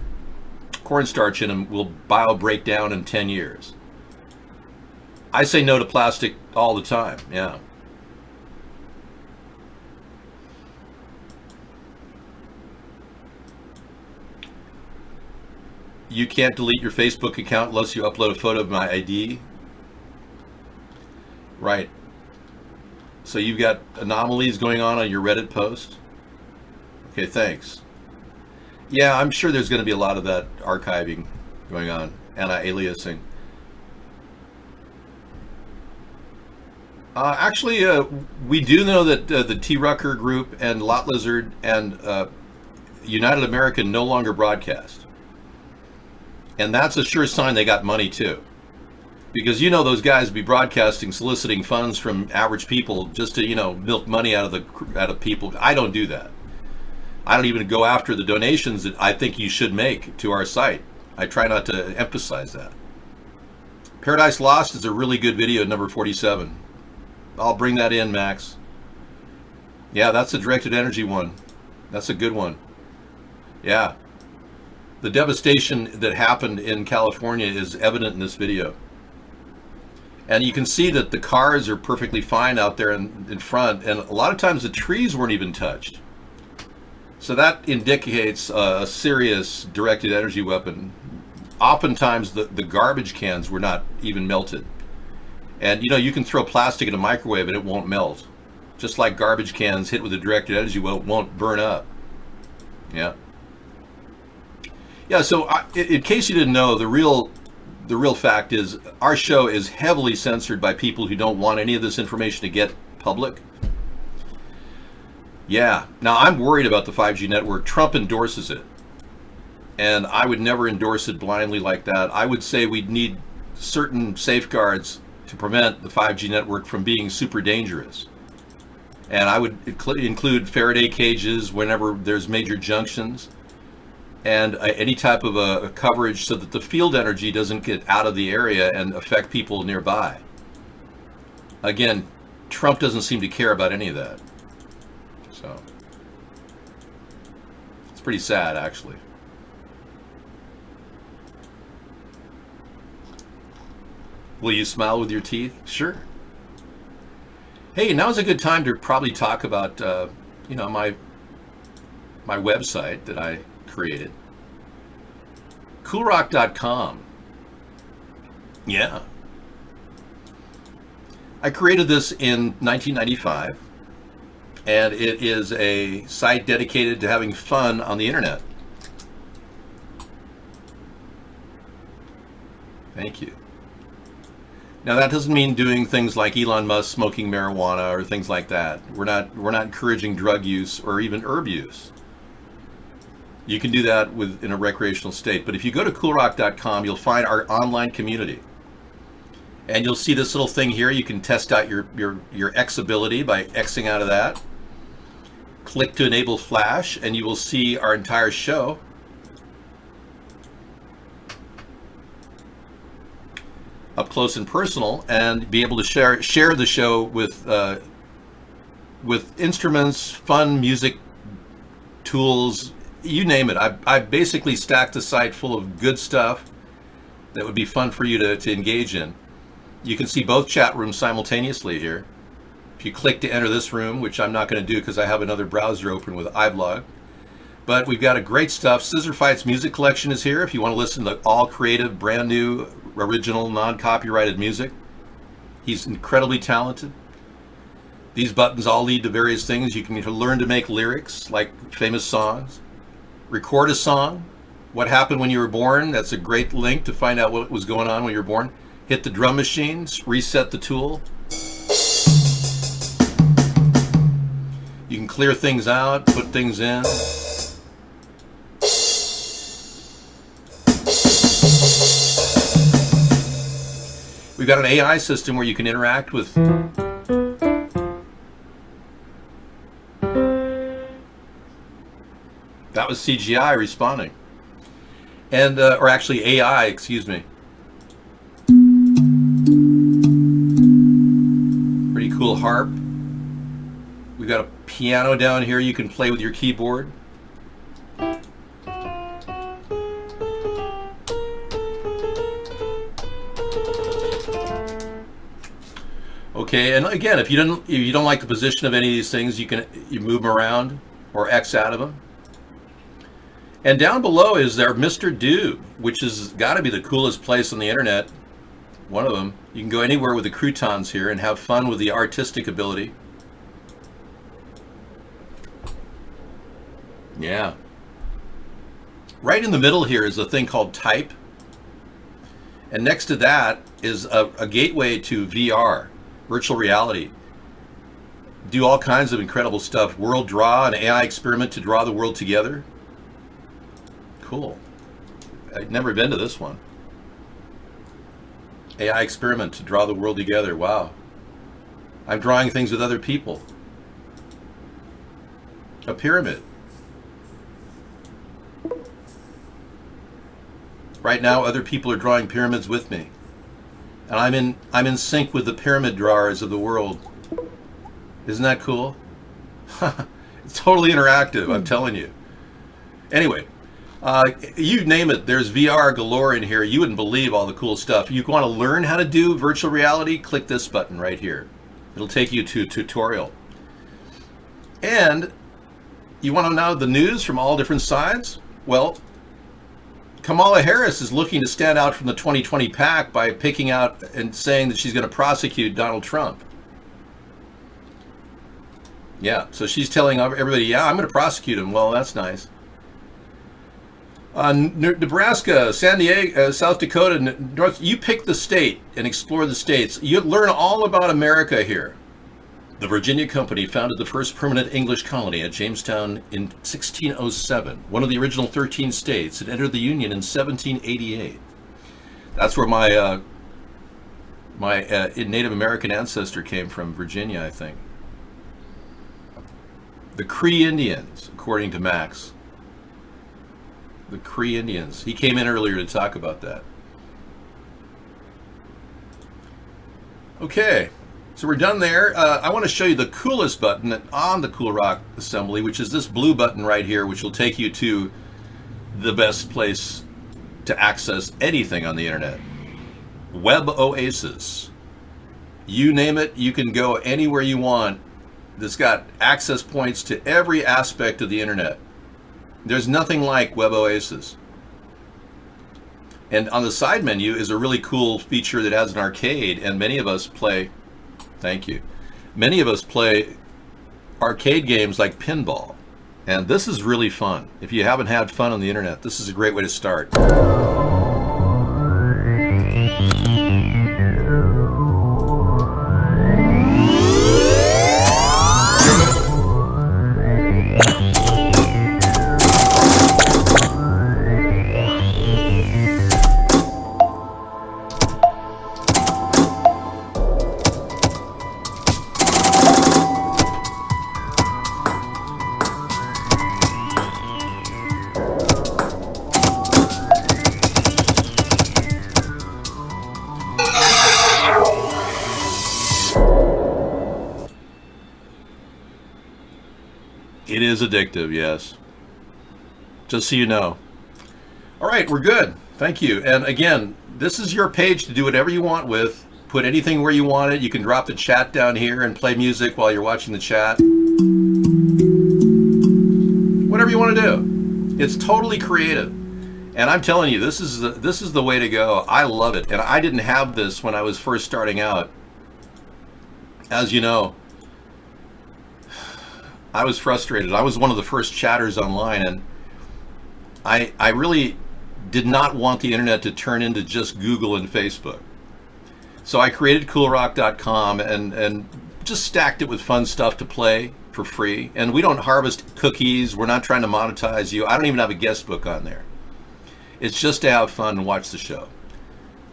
cornstarch in them will bio-break down in 10 years. I say no to plastic all the time, yeah. You can't delete your Facebook account unless you upload a photo of my ID. Right. So you've got anomalies going on your Reddit post? Okay, thanks. Yeah, I'm sure there's going to be a lot of that archiving going on, anti-aliasing. Actually, we do know that the T. Rucker Group and Lot Lizard and United American no longer broadcast. And that's a sure sign they got money too. Because those guys be broadcasting, soliciting funds from average people just to, milk money out of people. I don't do that. I don't even go after the donations that I think you should make to our site. I try not to emphasize that. Paradise Lost is a really good video, number 47. I'll bring that in, Max. Yeah, that's the directed energy one. That's a good one. Yeah. The devastation that happened in California is evident in this video. And you can see that the cars are perfectly fine out there in front, and a lot of times the trees weren't even touched. So that indicates a serious directed energy weapon. Oftentimes the garbage cans were not even melted. And you can throw plastic in a microwave and it won't melt. Just like garbage cans hit with a directed energy won't burn up. Yeah. Yeah, so in case you didn't know, the real fact is our show is heavily censored by people who don't want any of this information to get public. Yeah, now I'm worried about the 5G network. Trump endorses it. And I would never endorse it blindly like that. I would say we'd need certain safeguards to prevent the 5G network from being super dangerous. And I would include Faraday cages whenever there's major junctions, and any type of a coverage so that the field energy doesn't get out of the area and affect people nearby. Again, Trump doesn't seem to care about any of that. So it's pretty sad, actually. Will you smile with your teeth? Sure. Hey, now's a good time to probably talk about my website that I created. Coolrock.com. Yeah. I created this in 1995, and it is a site dedicated to having fun on the internet. Thank you. Now that doesn't mean doing things like Elon Musk smoking marijuana or things like that. We're not encouraging drug use or even herb use. You can do that in a recreational state. But if you go to coolrock.com, you'll find our online community. And you'll see this little thing here. You can test out your X ability by Xing out of that. Click to enable flash, and you will see our entire show. Up close and personal, and be able to share the show with instruments, fun music, tools, you name it. I basically stacked the site full of good stuff that would be fun for you to engage in. You can see both chat rooms simultaneously here. If you click to enter this room, which I'm not going to do because I have another browser open with iBlog, but we've got a great stuff. Scissorfight's music collection is here if you want to listen to all creative, brand new, original, non-copyrighted music. He's incredibly talented. These buttons all lead to various things. You can learn to make lyrics like famous songs, record a song, what happened when you were born. That's a great link to find out what was going on when you were born. Hit the drum machines, reset the tool. You can clear things out, put things in. We've got an AI system where you can interact with. That was CGI responding. And, or actually AI, excuse me. Pretty cool harp. We've got a piano down here you can play with your keyboard. Okay, and again, if you don't like the position of any of these things, you move them around or X out of them. And down below is their Mr. Doob, which has got to be the coolest place on the internet. One of them. You can go anywhere with the croutons here and have fun with the artistic ability. Yeah. Right in the middle here is a thing called Type. And next to that is a gateway to VR, virtual reality. Do all kinds of incredible stuff. World Draw, an AI experiment to draw the world together. Cool. I've never been to this one. AI experiment to draw the world together. Wow. I'm drawing things with other people. A pyramid. Right now, other people are drawing pyramids with me. And I'm in sync with the pyramid drawers of the world. Isn't that cool? It's totally interactive, I'm telling you. Anyway, you name it, there's VR galore in here. You wouldn't believe all the cool stuff. You want to learn how to do virtual reality? Click this button right here. It'll take you to a tutorial. And you want to know the news from all different sides? Well, Kamala Harris is looking to stand out from the 2020 pack by picking out and saying that she's going to prosecute Donald Trump. Yeah, so she's telling everybody, yeah, I'm going to prosecute him. Well, that's nice. Nebraska, San Diego, South Dakota, North, you pick the state and explore the states. You learn all about America here. The Virginia Company founded the first permanent English colony at Jamestown in 1607, one of the original 13 states. It entered the Union in 1788. That's where my Native American ancestor came from, Virginia, I think. The Cree Indians, according to Max. The Cree Indians. He came in earlier to talk about that. Okay. So we're done there. I want to show you the coolest button on the Cool Rock Assembly, which is this blue button right here, which will take you to the best place to access anything on the internet. Web Oasis. You name it, you can go anywhere you want. It's got access points to every aspect of the internet. There's nothing like Web Oasis. And on the side menu is a really cool feature that has an arcade, and many of us play. Thank you. Many of us play arcade games like pinball, and this is really fun. If you haven't had fun on the internet, this is a great way to start. It is addictive, yes. Just so you know. All right, we're good. Thank you. And again, this is your page to do whatever you want with. Put anything where you want it. You can drop the chat down here and play music while you're watching the chat. Whatever you want to do. It's totally creative. And I'm telling you, this is the way to go. I love it. And I didn't have this when I was first starting out. As you know, I was frustrated. I was one of the first chatters online, and I really did not want the internet to turn into just Google and Facebook. So I created coolrock.com and just stacked it with fun stuff to play for free. And we don't harvest cookies. We're not trying to monetize you. I don't even have a guest book on there. It's just to have fun and watch the show.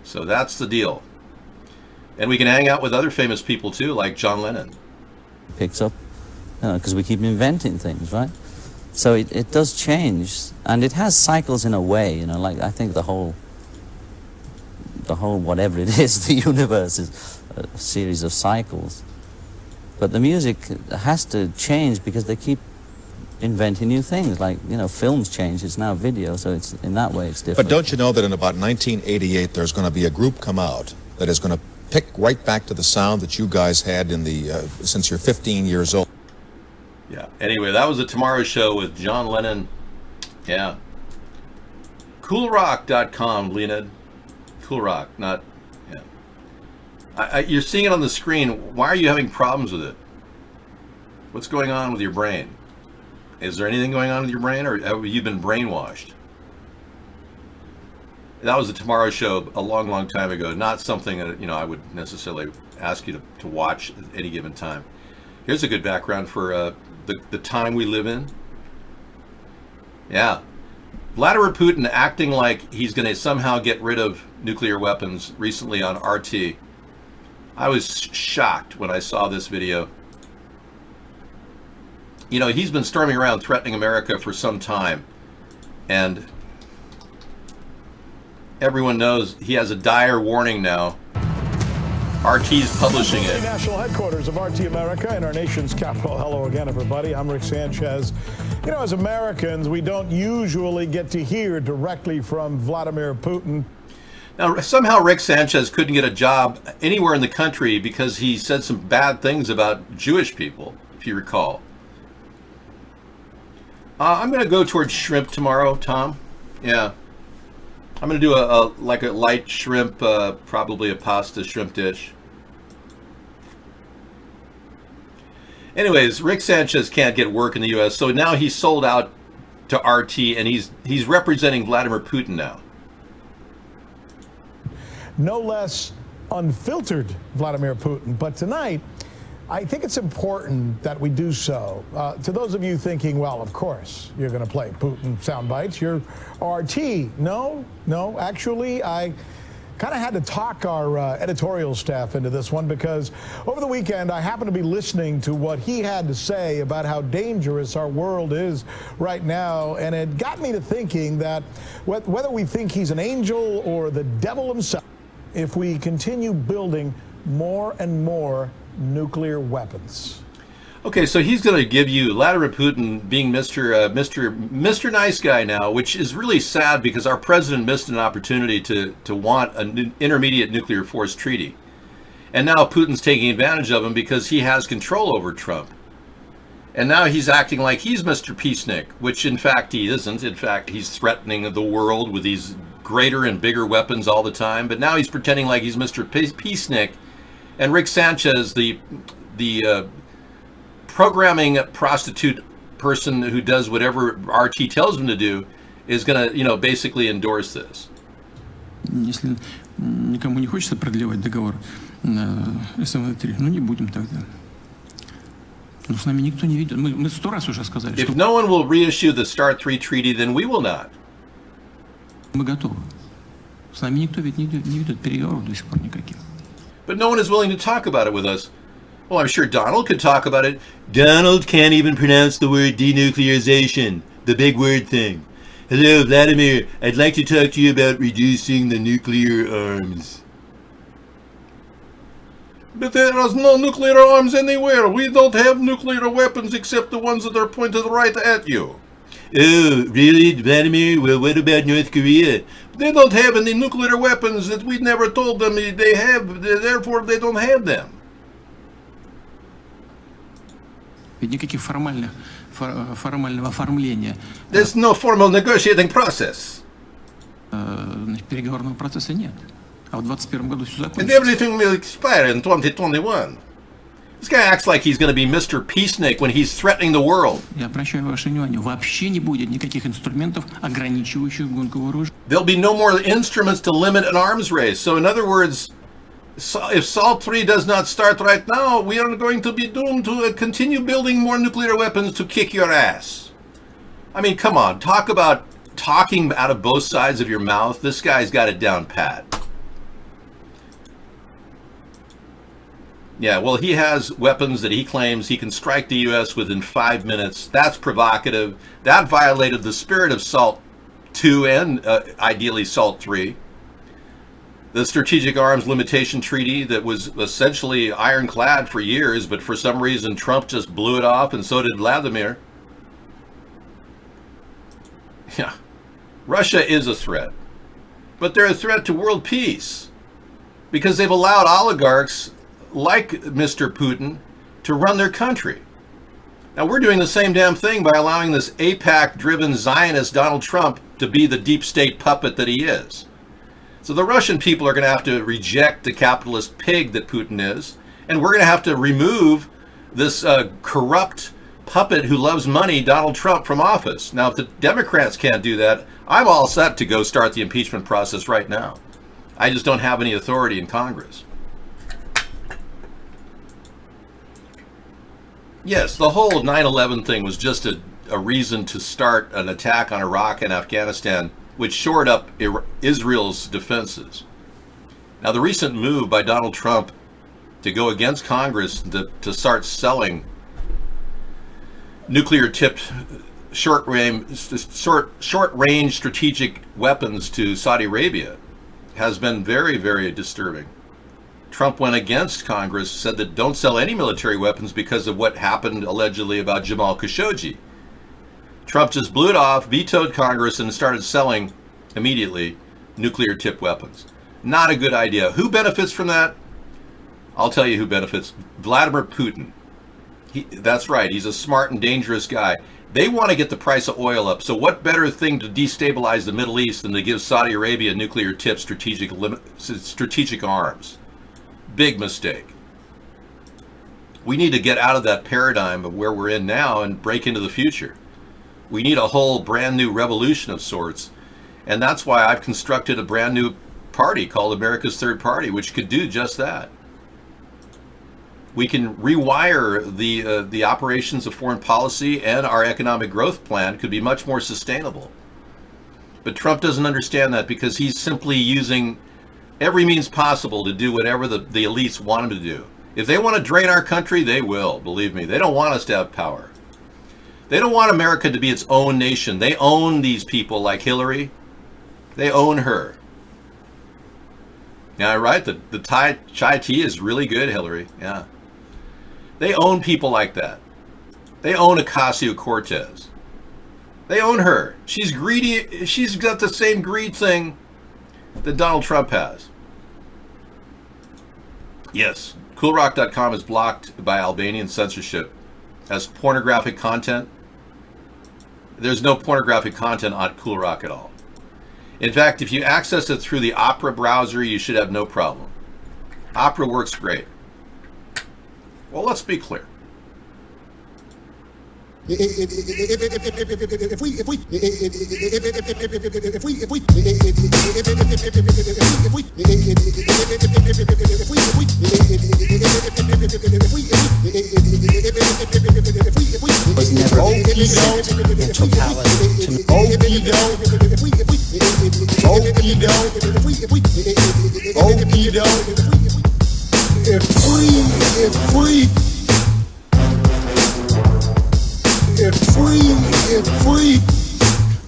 So that's the deal. And we can hang out with other famous people too, like John Lennon. Picks up, because we keep inventing things, right? So it does change, and it has cycles in a way, like I think the whole whatever it is, the universe is a series of cycles. But the music has to change because they keep inventing new things, like, films change, it's now video, so it's in that way it's different. But don't you know that in about 1988 there's going to be a group come out that is going to pick right back to the sound that you guys had in the since you're 15 years old? Yeah. Anyway, that was the Tomorrow Show with John Lennon. Yeah. Coolrock.com, Leonid. Cool Rock, not, yeah. You're seeing it on the screen. Why are you having problems with it? What's going on with your brain? Is there anything going on with your brain, or have you been brainwashed? That was the Tomorrow Show a long, long time ago. Not something that, I would necessarily ask you to watch at any given time. Here's a good background for the time we live in. Yeah. Vladimir Putin acting like he's going to somehow get rid of nuclear weapons recently on RT. I was shocked when I saw this video. He's been storming around threatening America for some time. And everyone knows he has a dire warning now. RT's publishing it. National headquarters of RT America in our nation's capital. Hello again, everybody. I'm Rick Sanchez. As Americans, we don't usually get to hear directly from Vladimir Putin. Now, somehow Rick Sanchez couldn't get a job anywhere in the country because he said some bad things about Jewish people, if you recall. I'm going to go towards shrimp tomorrow, Tom. Yeah. I'm going to do a light shrimp, probably a pasta shrimp dish. Anyways, Rick Sanchez can't get work in the U.S., so now he's sold out to RT, and he's representing Vladimir Putin now. No less unfiltered Vladimir Putin. But tonight, I think it's important that we do so. To those of you thinking, well, of course, you're going to play Putin sound bites. You're RT. No, actually, I kind of had to talk our editorial staff into this one because over the weekend, I happened to be listening to what he had to say about how dangerous our world is right now. And it got me to thinking that whether we think he's an angel or the devil himself, if we continue building more and more nuclear weapons. Okay, so he's going to give you Vladimir Putin being Mr. Nice Guy now, which is really sad because our president missed an opportunity to want an intermediate nuclear force treaty. And now Putin's taking advantage of him because he has control over Trump. And now he's acting like he's Mr. Peacenik, which in fact he isn't. In fact, he's threatening the world with these greater and bigger weapons all the time. But now he's pretending like he's Mr. Peacenik. And Rick Sanchez, the programming prostitute person who does whatever RT tells him to do, is going to, basically endorse this. Если никому не хочется продлевать договор СМВ-3, не будем тогда. Но с нами никто не ведет. Мы 100 раз уже сказали, что... If no one will reissue the START 3 treaty, then we will not. Мы готовы. С нами никто ведь не ведет переговоров до сих пор никаких. But no one is willing to talk about it with us. Well, I'm sure Donald could talk about it. Donald can't even pronounce the word denuclearization, the big word thing. Hello, Vladimir. I'd like to talk to you about reducing the nuclear arms. But there is no nuclear arms anywhere. We don't have nuclear weapons except the ones that are pointed right at you. Oh, really, Vladimir? Well, what about North Korea? They don't have any nuclear weapons that we never told them they have, therefore they don't have them. Ведь никаких формального оформления. There's no formal negotiating process. Переговорного процесса нет. А в 2021 году все закончится. And everything will expire in 2021. This guy acts like he's going to be Mr. Peacenik when he's threatening the world. Я обращаю ваше внимание, вообще не будет никаких инструментов, ограничивающих гонку вооружений. There'll be no more instruments to limit an arms race. So in other words, if SALT III does not start right now, we are going to be doomed to continue building more nuclear weapons to kick your ass. I mean, come on, talk about talking out of both sides of your mouth. This guy's got it down pat. Yeah, well, he has weapons that he claims he can strike the U.S. within 5 minutes. That's provocative. That violated the spirit of SALT II and ideally SALT III. The Strategic Arms Limitation Treaty that was essentially ironclad for years, but for some reason Trump just blew it off, and so did Vladimir. Yeah, Russia is a threat, but they're a threat to world peace because they've allowed oligarchs like Mr. Putin to run their country. Now we're doing the same damn thing by allowing this AIPAC-driven Zionist Donald Trump to be the deep state puppet that he is. So the Russian people are going to have to reject the capitalist pig that Putin is, and we're going to have to remove this corrupt puppet who loves money, Donald Trump, from office. Now, if the Democrats can't do that, I'm all set to go start the impeachment process right now. I just don't have any authority in Congress. Yes, the whole 9/11 thing was just a reason to start an attack on Iraq and Afghanistan, which shored up Israel's defenses. Now, the recent move by Donald Trump to go against Congress to start selling nuclear-tipped short-range strategic weapons to Saudi Arabia has been very, very disturbing. Trump went against Congress, said that don't sell any military weapons because of what happened allegedly about Jamal Khashoggi. Trump just blew it off, vetoed Congress, and started selling immediately nuclear-tipped weapons. Not a good idea. Who benefits from that? I'll tell you who benefits. Vladimir Putin. That's right. He's a smart and dangerous guy. They want to get the price of oil up. So what better thing to destabilize the Middle East than to give Saudi Arabia nuclear-tipped strategic arms? Big mistake. We need to get out of that paradigm of where we're in now and break into the future. We need a whole brand new revolution of sorts. And that's why I've constructed a brand new party called America's Third Party, which could do just that. We can rewire the operations of foreign policy, and our economic growth plan could be much more sustainable. But Trump doesn't understand that because he's simply using every means possible to do whatever the elites want him to do. If they want to drain our country, they will. Believe me, they don't want us to have power. They don't want America to be its own nation. They own these people like Hillary. They own her. Yeah, right? The chai tea is really good, Hillary. Yeah. They own people like that. They own Ocasio-Cortez. They own her. She's greedy. She's got the same greed thing that Donald Trump has. Yes, CoolRock.com is blocked by Albanian censorship as pornographic content. There's no pornographic content on CoolRock at all. In fact, if you access it through the Opera browser, you should have no problem. Opera works great. Well, let's be clear. Was never in totality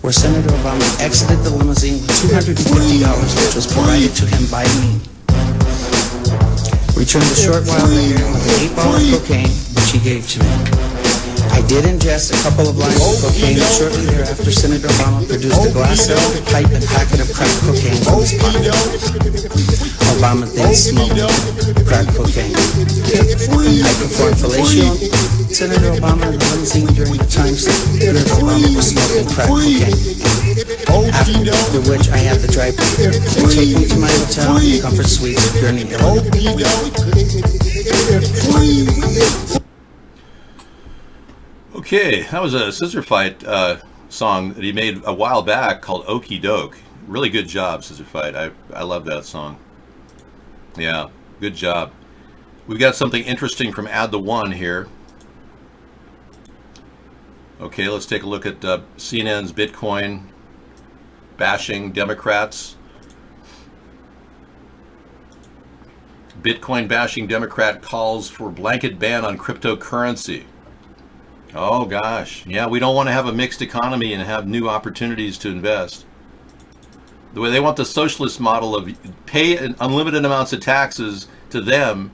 where Senator Obama exited the limousine with $250, which was provided to him by me. Returned a short while later with an 8-ball of cocaine, which he gave to me. I did ingest a couple of lines of cocaine, and shortly thereafter, Senator Obama produced a glass cell, pipe, and packet of crack cocaine from his pocket. Obama then smoked crack cocaine. I performed fellatio on Senator Obama in the limousine during the time Senator Obama was smoking crack cocaine. After which I have to drive they take me to my hotel, Comfort Suite, secure in Okay, that was a Scissor Fight song that he made a while back called Okie Doke. Really good job, Scissor Fight. I love that song. Yeah, good job. We've got something interesting from Add the One here. Okay, let's take a look at CNN's Bitcoin bashing Democrats. Bitcoin bashing Democrat calls for blanket ban on cryptocurrency. Oh gosh, yeah, we don't want to have a mixed economy and have new opportunities to invest. The way they want the socialist model of pay unlimited amounts of taxes to them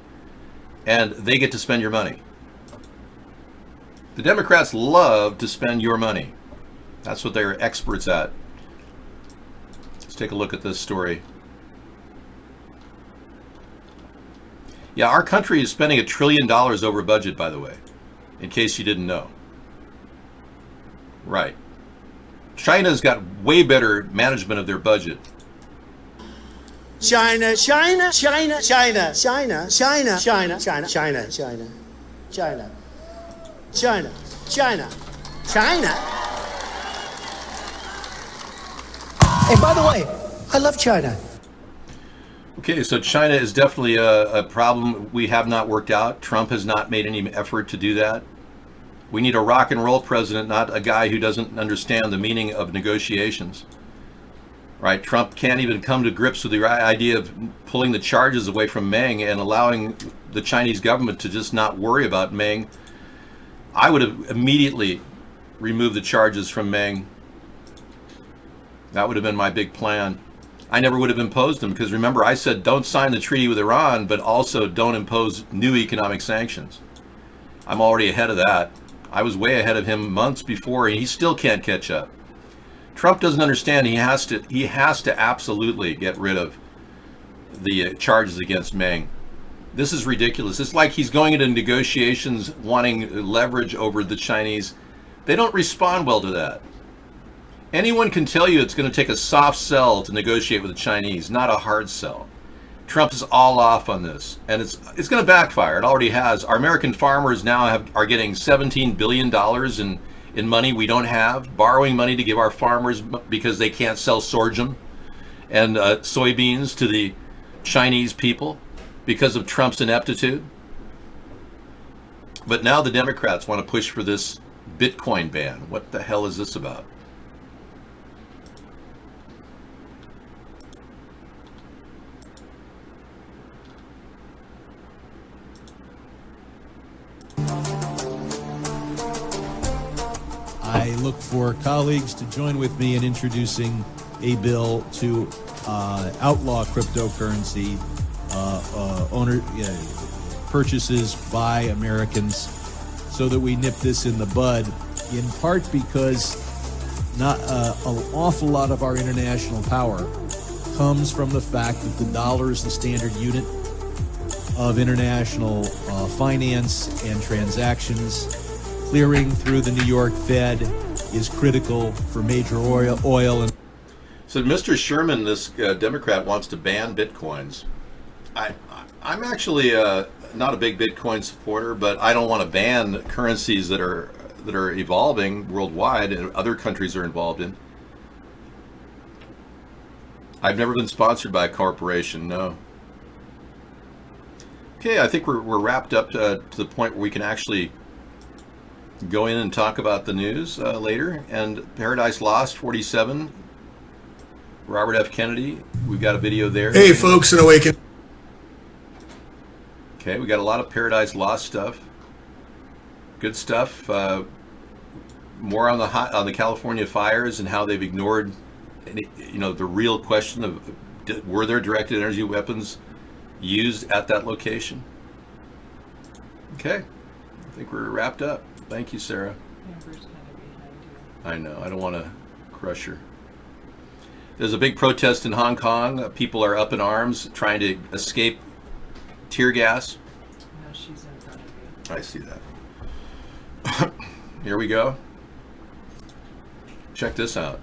and they get to spend your money. The Democrats love to spend your money. That's what they're experts at. Let's take a look at this story. Yeah, our country is spending $1 trillion over budget, by the way, in case you didn't know. Right. China's got way better management of their budget. China, China, China, China, China, China, China, China, China, China, China, China, China, China. Hey, by the way, I love China. Okay, so China is definitely a problem we have not worked out. Trump has not made any effort to do that. We need a rock and roll president, not a guy who doesn't understand the meaning of negotiations. Right? Trump can't even come to grips with the idea of pulling the charges away from Meng and allowing the Chinese government to just not worry about Meng. I would have immediately removed the charges from Meng. That would have been my big plan. I never would have imposed them because remember I said don't sign the treaty with Iran, but also don't impose new economic sanctions. I'm already ahead of that. I was way ahead of him months before and he still can't catch up. Trump doesn't understand he has to absolutely get rid of the charges against Meng. This is ridiculous. It's like he's going into negotiations wanting leverage over the Chinese. They don't respond well to that. Anyone can tell you it's going to take a soft sell to negotiate with the Chinese, not a hard sell. Trump is all off on this, and it's going to backfire. It already has. Our American farmers now are getting $17 billion in money we don't have, borrowing money to give our farmers because they can't sell sorghum and soybeans to the Chinese people because of Trump's ineptitude. But now the Democrats want to push for this Bitcoin ban. What the hell is this about? I look for colleagues to join with me in introducing a bill to outlaw cryptocurrency purchases by Americans so that we nip this in the bud, in part because not an awful lot of our international power comes from the fact that the dollar is the standard unit of international finance and transactions. Clearing through the New York Fed is critical for major oil and. So Mr. Sherman, this Democrat, wants to ban Bitcoins. I'm actually not a big Bitcoin supporter, but I don't want to ban currencies that are evolving worldwide and other countries are involved in. I've never been sponsored by a corporation, no. Okay, I think we're wrapped up to the point where we can actually go in and talk about the news later. And Paradise Lost 47, Robert F. Kennedy, we've got a video there. Hey folks, in Awaken. Okay, we got a lot of Paradise Lost stuff. Good stuff. More on the California fires and how they've ignored, the real question of were there directed energy weapons used at that location? Okay, I think we're wrapped up. Thank you, Sarah. I know, I don't want to crush her. There's a big protest in Hong Kong. People are up in arms trying to escape tear gas. No, she's in front of you. I see that. Here we go. Check this out.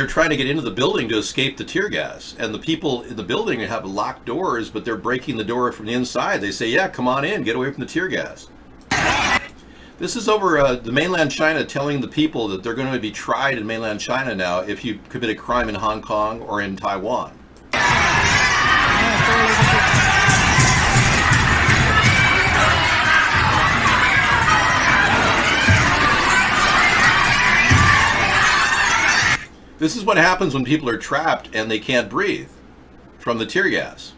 they're trying to get into the building to escape the tear gas. And the people in the building have locked doors, but they're breaking the door from the inside. They say, yeah, come on in, get away from the tear gas. This is over the mainland China telling the people that they're going to be tried in mainland China now if you commit a crime in Hong Kong or in Taiwan. This is what happens when people are trapped and they can't breathe from the tear gas.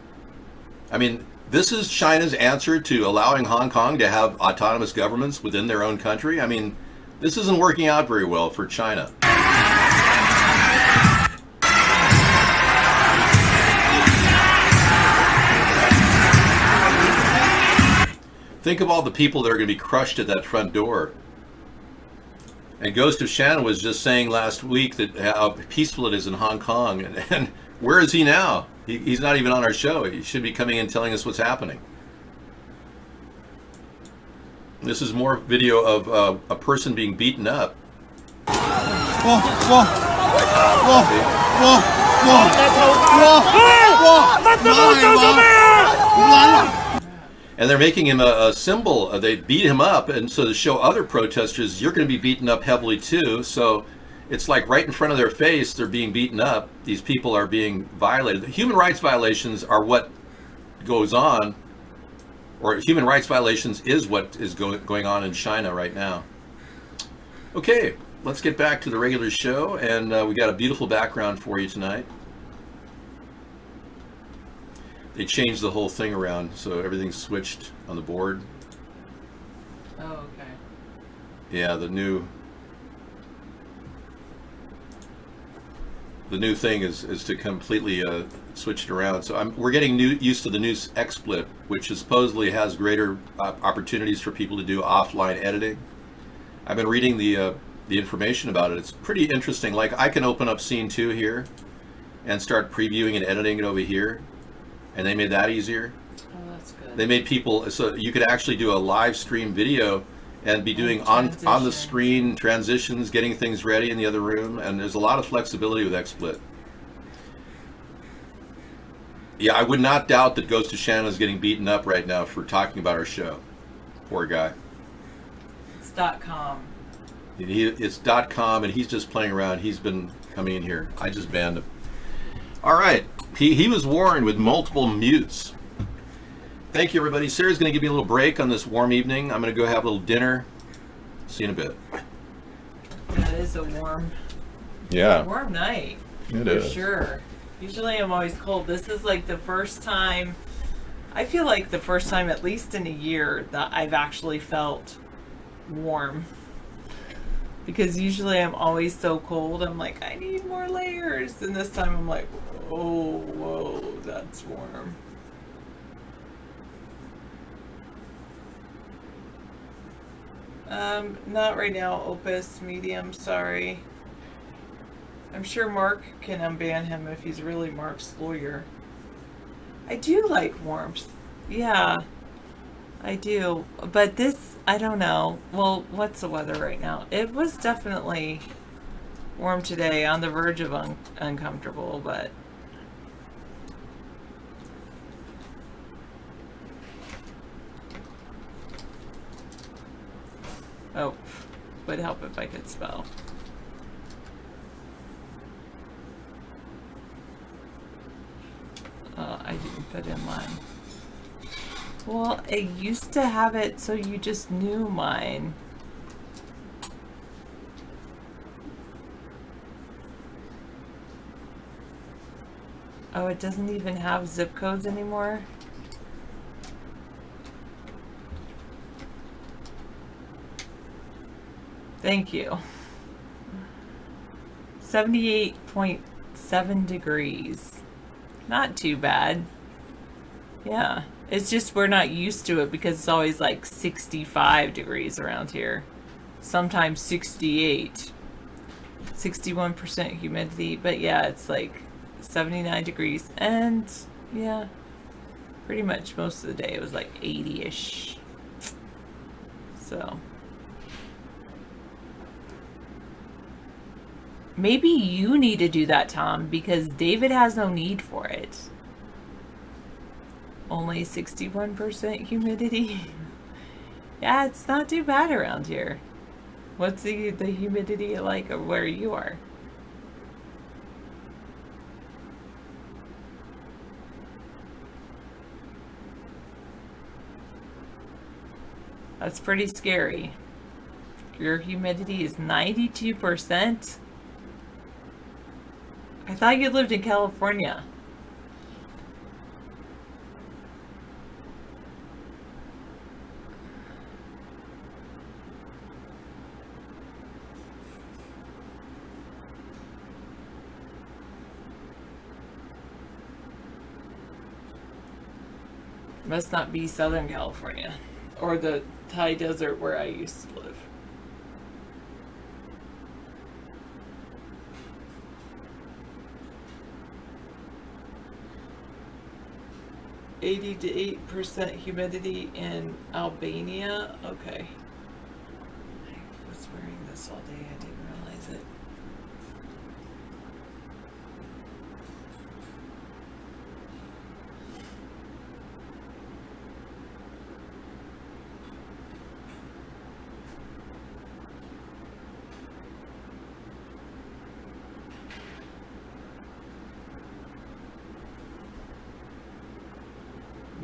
I mean, this is China's answer to allowing Hong Kong to have autonomous governments within their own country. I mean, this isn't working out very well for China. Think of all the people that are going to be crushed at that front door. And Ghost of Shannon was just saying last week that how peaceful it is in Hong Kong. And where is he now? He's not even on our show. He should be coming in telling us what's happening. This is more video of a person being beaten up. And they're making him a symbol. They beat him up, and so to show other protesters, you're going to be beaten up heavily too. So it's like right in front of their face, they're being beaten up. These people are being violated. The human rights violations are what goes on, or human rights violations is what is going on in China right now. Okay, let's get back to the regular show, and we got a beautiful background for you tonight. They changed the whole thing around, so everything's switched on the board. Oh, okay. Yeah, the new thing is to completely switch it around. So we're getting used to the new XSplit, which supposedly has greater opportunities for people to do offline editing. I've been reading the information about it. It's pretty interesting. Like, I can open up Scene 2 here and start previewing and editing it over here. And they made that easier. Oh, that's good. They made people, so you could actually do a live stream video and be doing on the screen transitions, getting things ready in the other room, and there's a lot of flexibility with XSplit. Yeah, I would not doubt that Ghost of Shannon is getting beaten up right now for talking about our show. Poor guy. It's .com. It's .com, and he's just playing around. He's been coming in here. I just banned him. All right. He was warned with multiple mutes. Thank you, everybody. Sarah's going to give me a little break on this warm evening. I'm going to go have a little dinner. See you in a bit. That is a warm night. It is. For sure. Usually I'm always cold. This is like the first time, I feel like the first time at least in a year that I've actually felt warm. Because usually I'm always so cold. I'm like, I need more layers. And this time I'm like, oh, whoa, that's warm. Not right now, Opus, medium, sorry. I'm sure Mark can unban him if he's really Mark's lawyer. I do like warmth. Yeah, I do. But this, I don't know. Well, what's the weather right now? It was definitely warm today, on the verge of uncomfortable, but oh, would help if I could spell. I didn't put in mine. Well, I used to have it so you just knew mine. Oh, it doesn't even have zip codes anymore? Thank you. 78.7 degrees. Not too bad. Yeah. It's just we're not used to it because it's always like 65 degrees around here. Sometimes 68. 61% humidity. But yeah, it's like 79 degrees. And yeah, pretty much most of the day it was like 80-ish. So. Maybe you need to do that, Tom, because David has no need for it. Only 61% humidity. Yeah, it's not too bad around here. What's the humidity like where you are? That's pretty scary. Your humidity is 92%. I thought you lived in California. Must not be Southern California or the Thai desert where I used to live. %8% humidity in Albania. Okay. I was wearing this all day. I didn't realize it.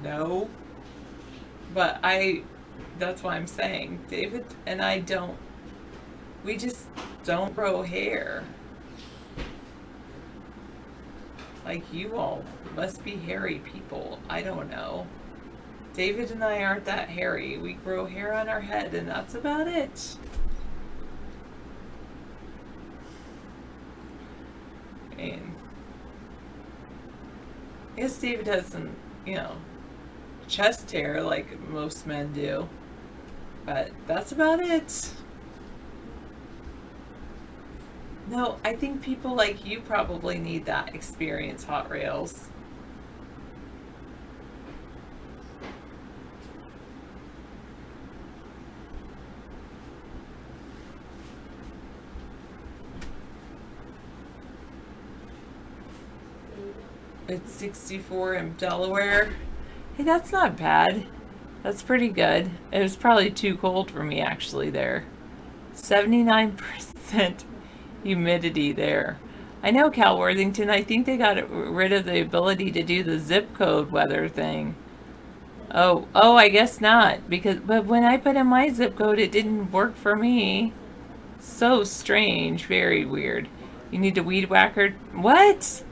No, but that's why I'm saying David and I we just don't grow hair. Like you all must be hairy people. I don't know. David and I aren't that hairy. We grow hair on our head and that's about it. And I guess David has some, chest hair like most men do, but that's about it. No, I think people like you probably need that experience, Hot Rails. It's 64 in Delaware. Hey, that's not bad. That's pretty good. It was probably too cold for me actually there. 79% humidity there. I know, Cal Worthington, I think they got rid of the ability to do the zip code weather thing. Oh, I guess not. But when I put in my zip code, it didn't work for me. So strange. Very weird. You need a weed whacker. What?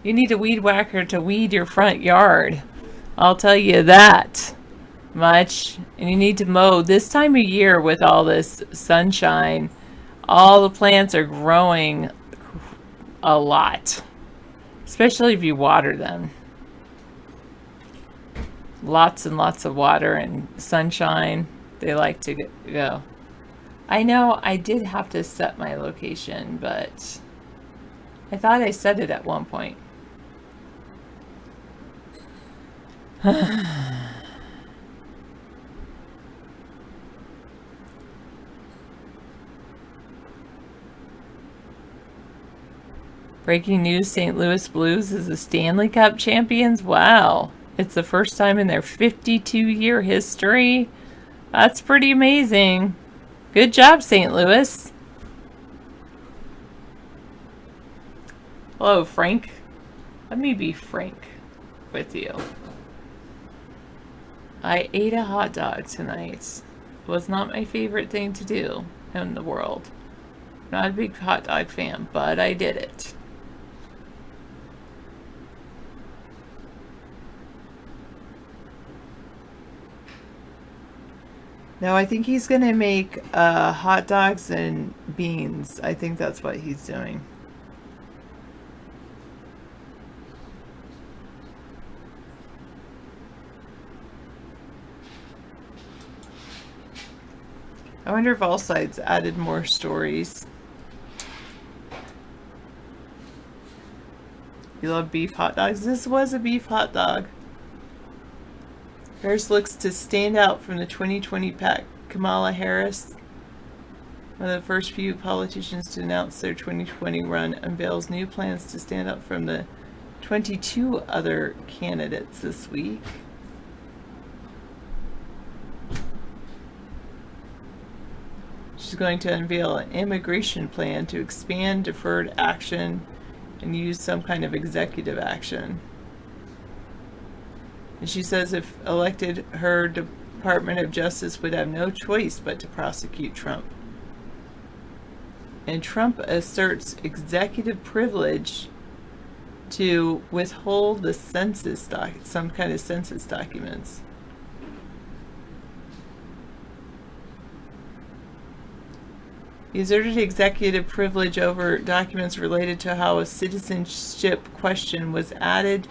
You need a weed whacker to weed your front yard. I'll tell you that much. And you need to mow this time of year with all this sunshine. All the plants are growing a lot, especially if you water them. Lots and lots of water and sunshine. They like to go. I know I did have to set my location, but I thought I set it at one point. Breaking news, St. Louis Blues is the Stanley Cup champions. Wow. It's the first time in their 52-year history. That's pretty amazing. Good job, St. Louis. Hello, Frank. Let me be frank with you. I ate a hot dog tonight. It was not my favorite thing to do in the world. Not a big hot dog fan, but I did it. No, I think he's going to make hot dogs and beans. I think that's what he's doing. I wonder if All Sides added more stories. You love beef hot dogs? This was a beef hot dog. Harris looks to stand out from the 2020 pack. Kamala Harris. One of the first few politicians to announce their 2020 run, unveils new plans to stand up from the 22 other candidates this week. She's going to unveil an immigration plan to expand deferred action and use some kind of executive action. And she says if elected, her Department of Justice would have no choice but to prosecute Trump. And Trump asserts executive privilege to withhold the census some kind of census documents. He asserted executive privilege over documents related to how a citizenship question was added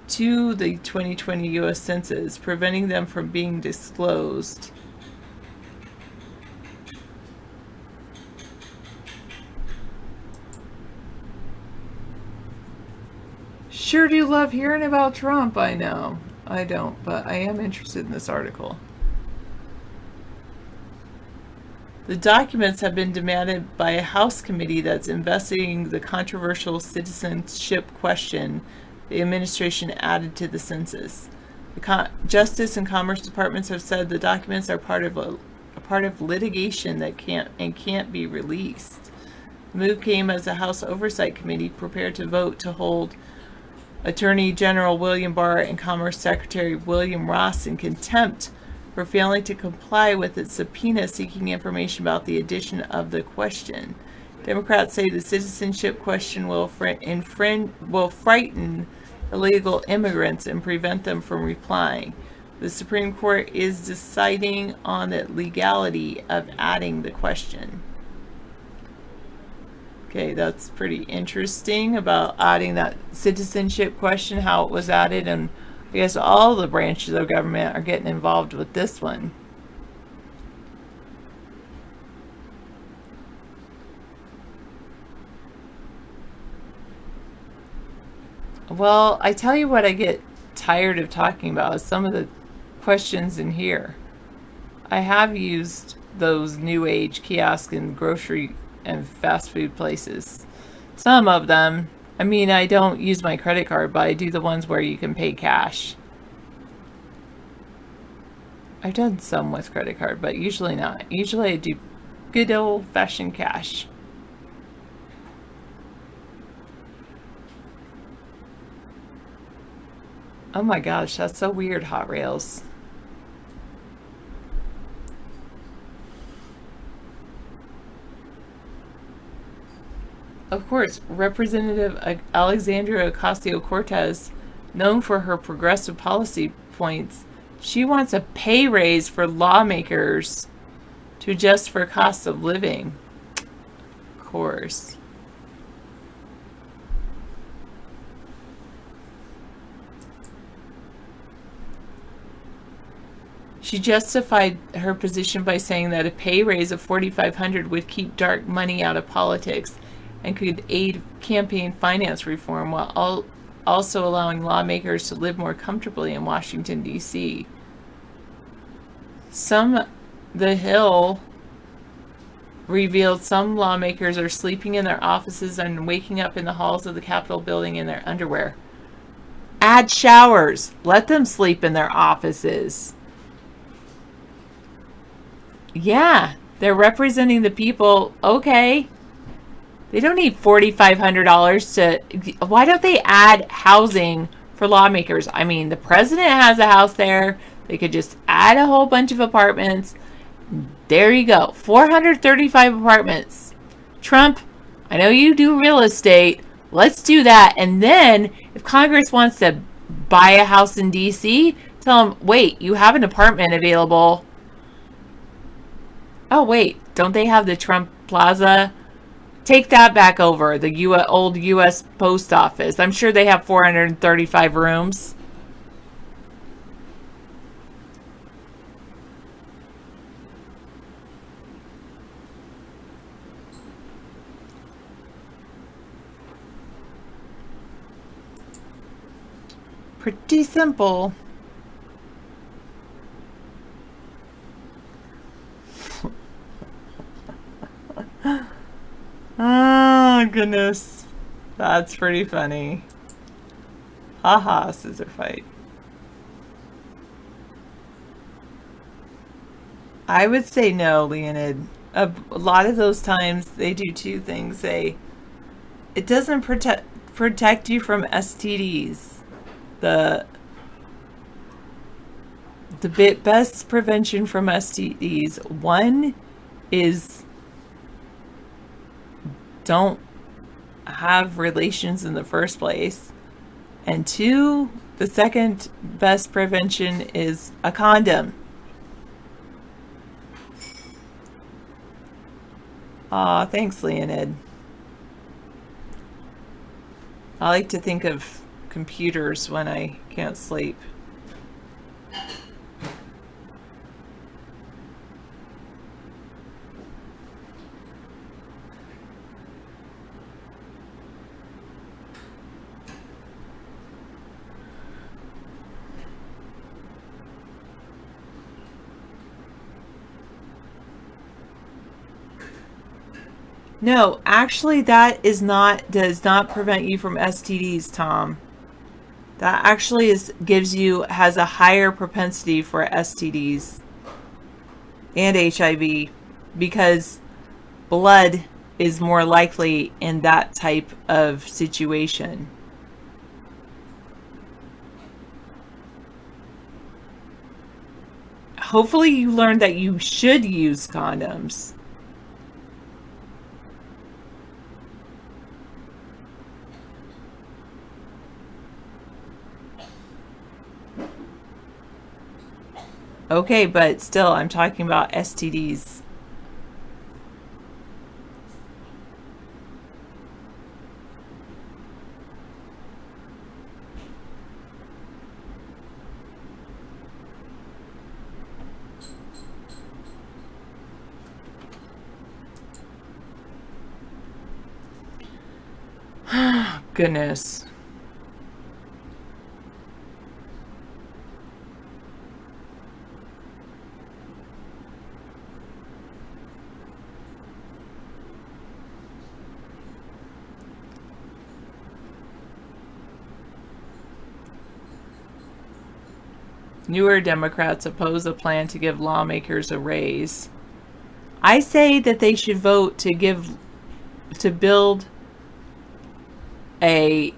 to the 2020 U.S. Census, preventing them from being disclosed. Sure do love hearing about Trump, I know. I don't, but I am interested in this article. The documents have been demanded by a House committee that's investigating the controversial citizenship question the administration added to the census. The Justice and Commerce Departments have said the documents are part of litigation that can't be released. The move came as the House Oversight Committee prepared to vote to hold Attorney General William Barr and Commerce Secretary William Ross in contempt for failing to comply with its subpoena seeking information about the addition of the question. Democrats say the citizenship question will frighten illegal immigrants and prevent them from replying. The Supreme Court is deciding on the legality of adding the question. Okay, that's pretty interesting about adding that citizenship question, how it was added, and I guess all the branches of government are getting involved with this one. Well, I tell you what I get tired of talking about is some of the questions in here. I have used those new age kiosks in grocery and fast food places. Some of them, I mean, I don't use my credit card, but I do the ones where you can pay cash. I've done some with credit card, but usually not. Usually I do good old-fashioned cash. Oh my gosh, that's so weird, Hot Rails. Of course, Representative Alexandria Ocasio-Cortez, known for her progressive policy points, she wants a pay raise for lawmakers to adjust for cost of living. Of course. She justified her position by saying that a pay raise of $4,500 would keep dark money out of politics and could aid campaign finance reform while also allowing lawmakers to live more comfortably in Washington, D.C. The Hill revealed some lawmakers are sleeping in their offices and waking up in the halls of the Capitol building in their underwear. Add showers. Let them sleep in their offices. Yeah, they're representing the people. Okay. They don't need $4,500 to... Why don't they add housing for lawmakers? I mean, the president has a house there. They could just add a whole bunch of apartments. There you go. 435 apartments. Trump, I know you do real estate. Let's do that. And then, if Congress wants to buy a house in D.C., tell them, wait, you have an apartment available. Oh, wait, don't they have the Trump Plaza? Take that back over, the old U.S. Post Office. I'm sure they have 435 rooms. Pretty simple. goodness. That's pretty funny. Haha, scissor fight. I would say no, Leonid. A lot of those times they do two things. It doesn't protect you from STDs. The best prevention from STDs, one is don't have relations in the first place, and two, the second best prevention is a condom. Aw, thanks, Leonid. I like to think of computers when I can't sleep. No, actually does not prevent you from STDs, Tom. That actually has a higher propensity for STDs and HIV because blood is more likely in that type of situation. Hopefully you learned that you should use condoms. Okay, but still, I'm talking about STDs. Goodness. Newer Democrats oppose a plan to give lawmakers a raise. I say that they should vote to build a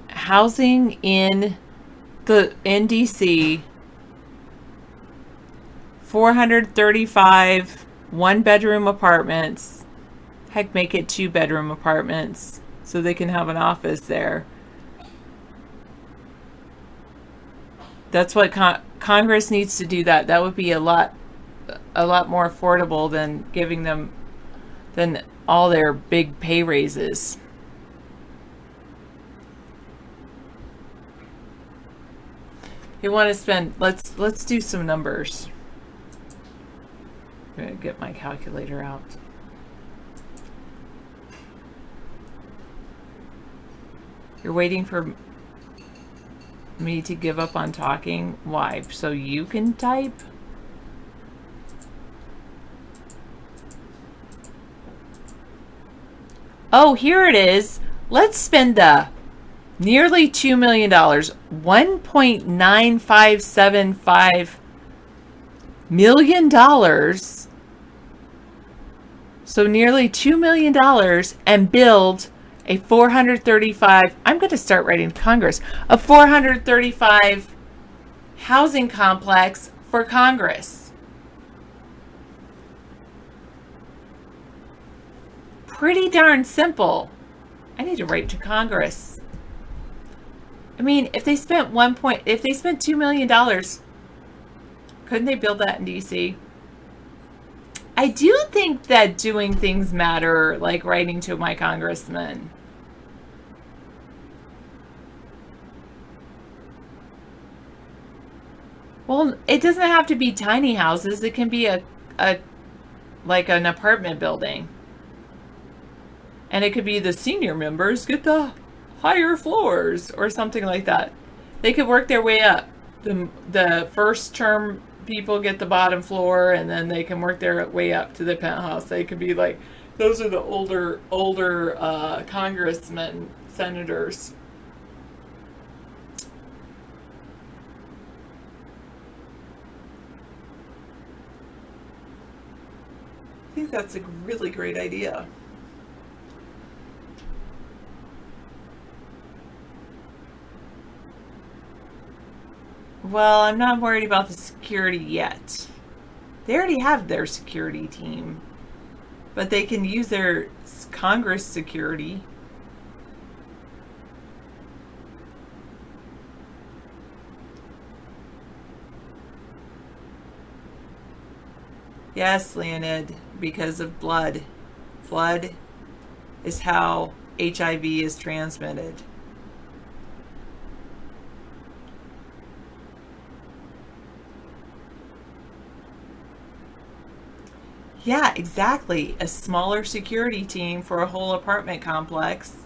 housing in DC, 435 one-bedroom apartments. Heck, make it 2-bedroom apartments so they can have an office there. That's what Congress needs to do. That would be a lot more affordable than all their big pay raises. You want to spend? Let's do some numbers. I'm gonna get my calculator out. You're waiting for me to give up on talking? Why? So you can type? Oh, here it is. Let's spend the nearly $2 million. $1.9575 million. So nearly $2 million and build a 435, I'm going to start writing to Congress, a 435 housing complex for Congress. Pretty darn simple. I need to write to Congress. I mean, if they spent $2 million, couldn't they build that in DC? I do think that doing things matter, like writing to my congressman. Well, it doesn't have to be tiny houses. It can be like an apartment building. And it could be the senior members get the higher floors or something like that. They could work their way up. The first term people get the bottom floor and then they can work their way up to the penthouse. They could be like Those are the older congressmen, senators. I think that's a really great idea. Well, I'm not worried about the security yet. They already have their security team, but they can use their Congress security. Yes, Leonid, because of blood. Blood is how HIV is transmitted. Yeah, exactly. A smaller security team for a whole apartment complex.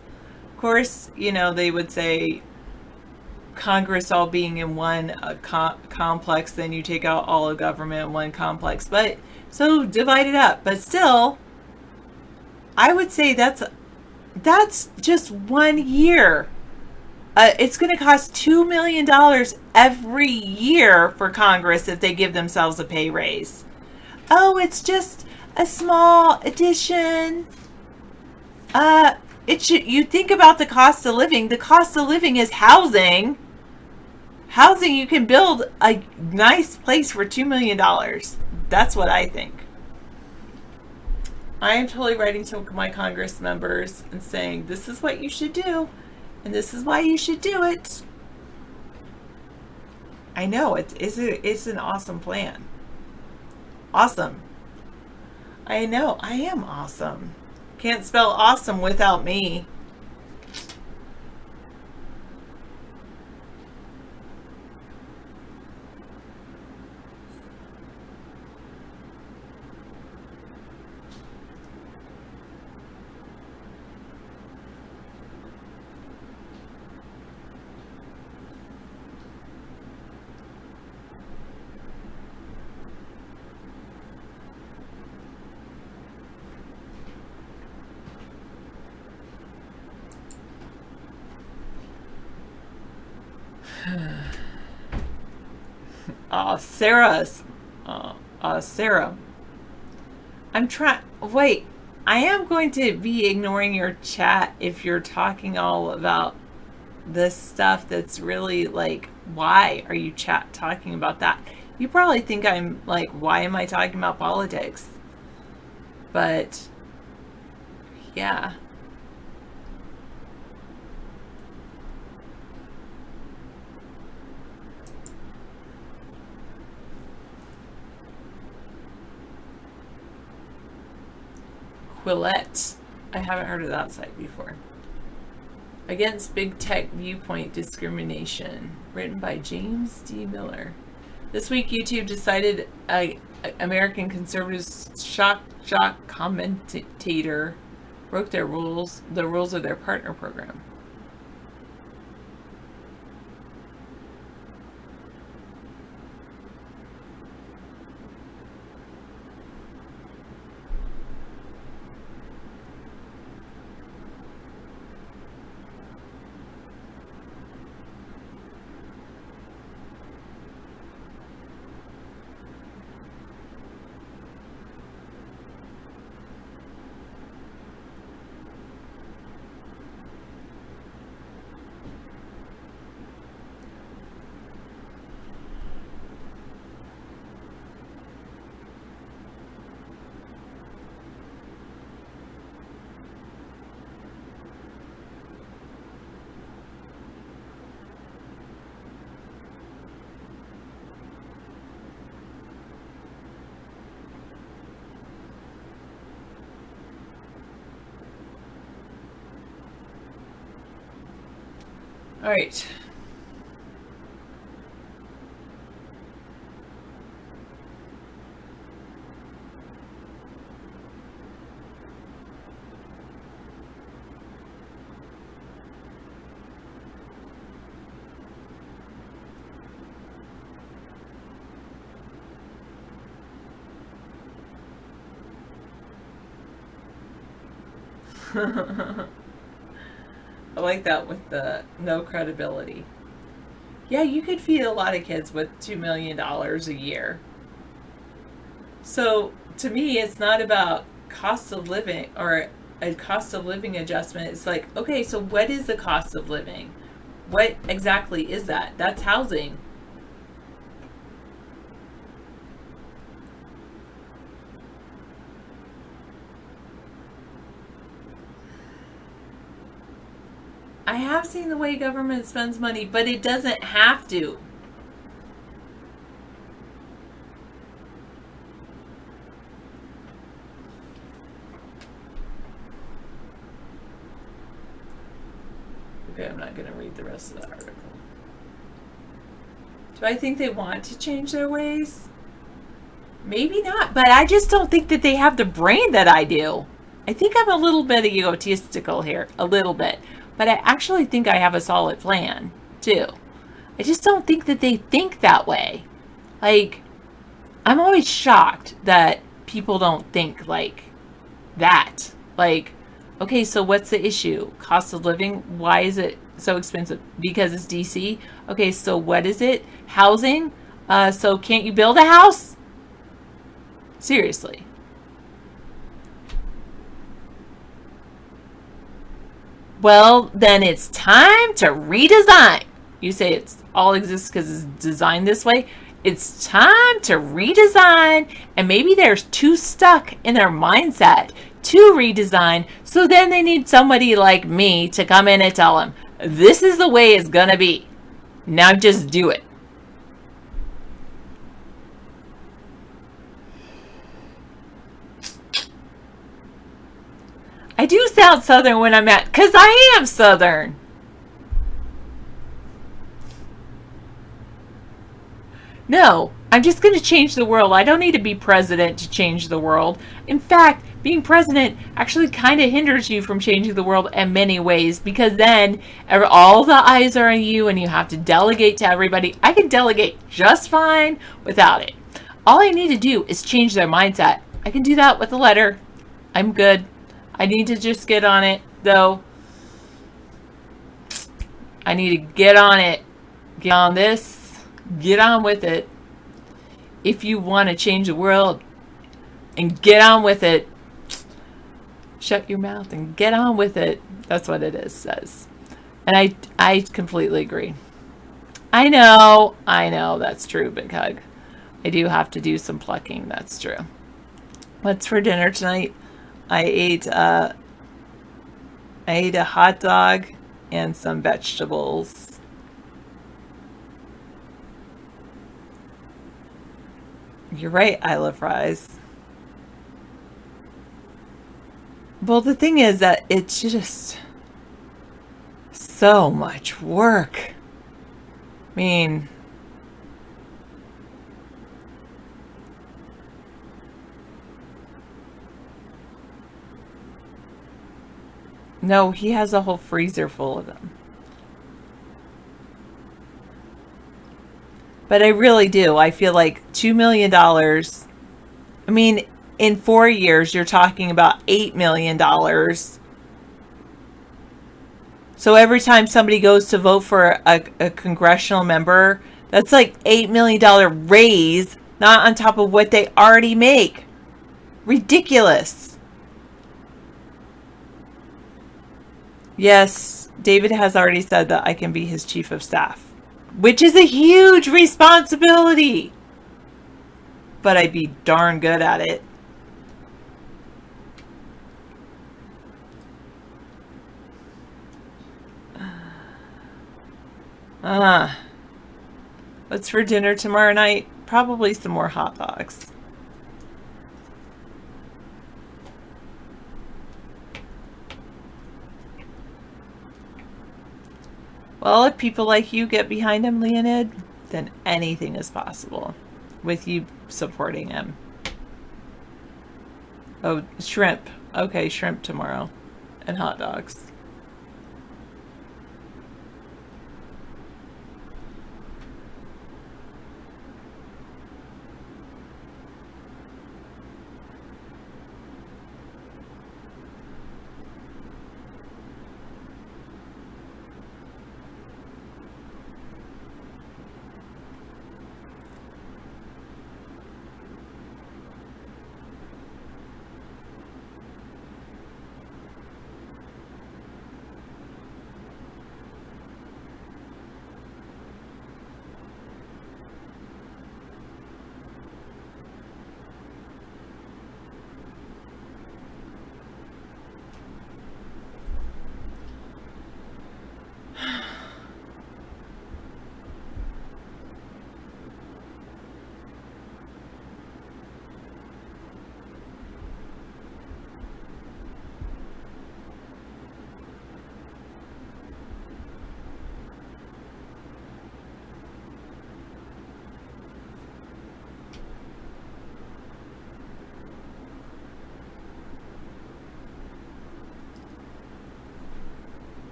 Of course, you know, they would say Congress all being in one complex, then you take out all of government in one complex. But so divide it up. But still, I would say that's just 1 year. It's going to cost $2 million every year for Congress if they give themselves a pay raise. Oh, it's just a small addition. You think about the cost of living. The cost of living is housing. Housing, you can build a nice place for $2 million. That's what I think. I am totally writing to my Congress members and saying, this is what you should do, and this is why you should do it. I know, it's an awesome plan. Awesome. I know, I am awesome. Can't spell awesome without me. Sarah. I'm trying. Wait, I am going to be ignoring your chat if you're talking all about this stuff that's really like, why are you talking about that? You probably think I'm like, why am I talking about politics? But yeah. Quillette. I haven't heard of that site before. Against Big Tech Viewpoint Discrimination. Written by James D. Miller. This week, YouTube decided American conservatives shock commentator broke the rules of their partner program. All right. I like that with the no credibility. Yeah, you could feed a lot of kids with $2 million a year. So to me, it's not about cost of living or a cost of living adjustment. It's like, okay, so what is the cost of living? What exactly is that? That's housing. I have seen the way government spends money, but it doesn't have to. Okay, I'm not going to read the rest of the article. Do I think they want to change their ways? Maybe not, but I just don't think that they have the brain that I do. I think I'm a little bit egotistical here, a little bit. But I actually think I have a solid plan, too. I just don't think that they think that way. Like, I'm always shocked that people don't think like that. Like, okay, so what's the issue? Cost of living? Why is it so expensive? Because it's DC? Okay, so what is it? Housing? So can't you build a house? Seriously. Well, then it's time to redesign. You say it's all exists because it's designed this way. It's time to redesign. And maybe they're too stuck in their mindset to redesign. So then they need somebody like me to come in and tell them, this is the way it's going to be. Now just do it. I do sound Southern when I'm at, because I am Southern. No, I'm just going to change the world. I don't need to be president to change the world. In fact, being president actually kind of hinders you from changing the world in many ways, because then all the eyes are on you and you have to delegate to everybody. I can delegate just fine without it. All I need to do is change their mindset. I can do that with a letter. I'm good. I need to just get on it, though. I need to get on it. Get on this. Get on with it. If you want to change the world and get on with it, shut your mouth and get on with it. That's what it says. And I completely agree. I know that's true, Big Hug. I do have to do some plucking. That's true. What's for dinner tonight? I ate a hot dog and some vegetables. You're right, I love fries. Well, the thing is that it's just so much work. I mean, no, he has a whole freezer full of them. But I really do. I feel like $2 million. I mean, in 4 years, you're talking about $8 million. So every time somebody goes to vote for a congressional member, that's like $8 million raise, not on top of what they already make. Ridiculous. Yes, David has already said that I can be his chief of staff, which is a huge responsibility. But I'd be darn good at it. What's for dinner tomorrow night? Probably some more hot dogs. Well, if people like you get behind him, Leonid, then anything is possible with you supporting him. Oh, shrimp. Okay, shrimp tomorrow. And hot dogs.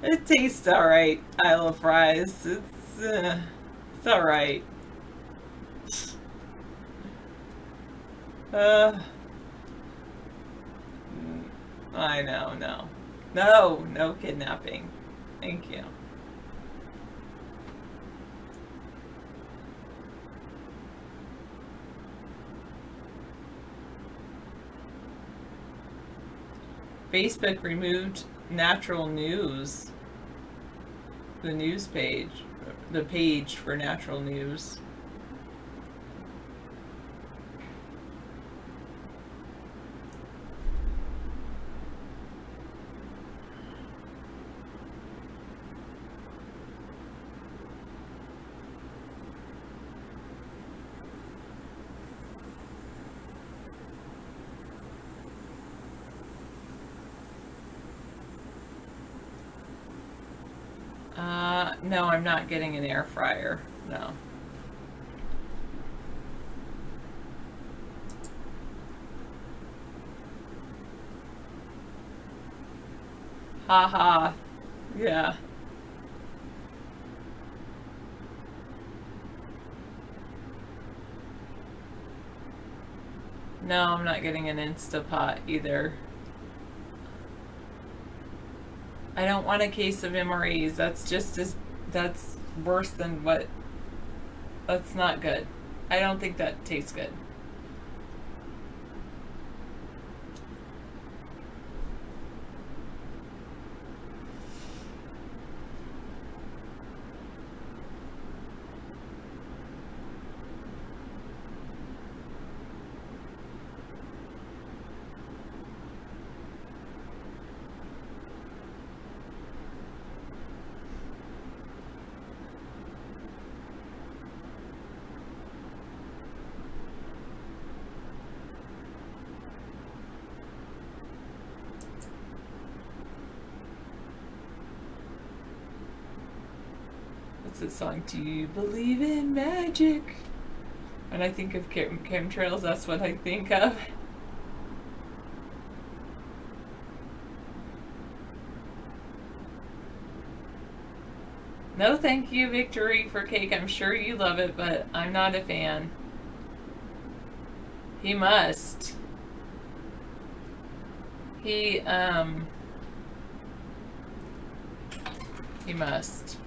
It tastes alright. I love fries. It's alright. I know, no kidnapping. Thank you. Facebook removed Natural News, the news page, the page for Natural News. No, I'm not getting an air fryer. No. Haha. Yeah. No, I'm not getting an Instapot either. I don't want a case of MREs. That's worse than what, that's not good. I don't think that tastes good. What's the song? Do you believe in magic? When I think of chemtrails, that's what I think of. No thank you, Victory, for cake. I'm sure you love it, but I'm not a fan. He must. He must.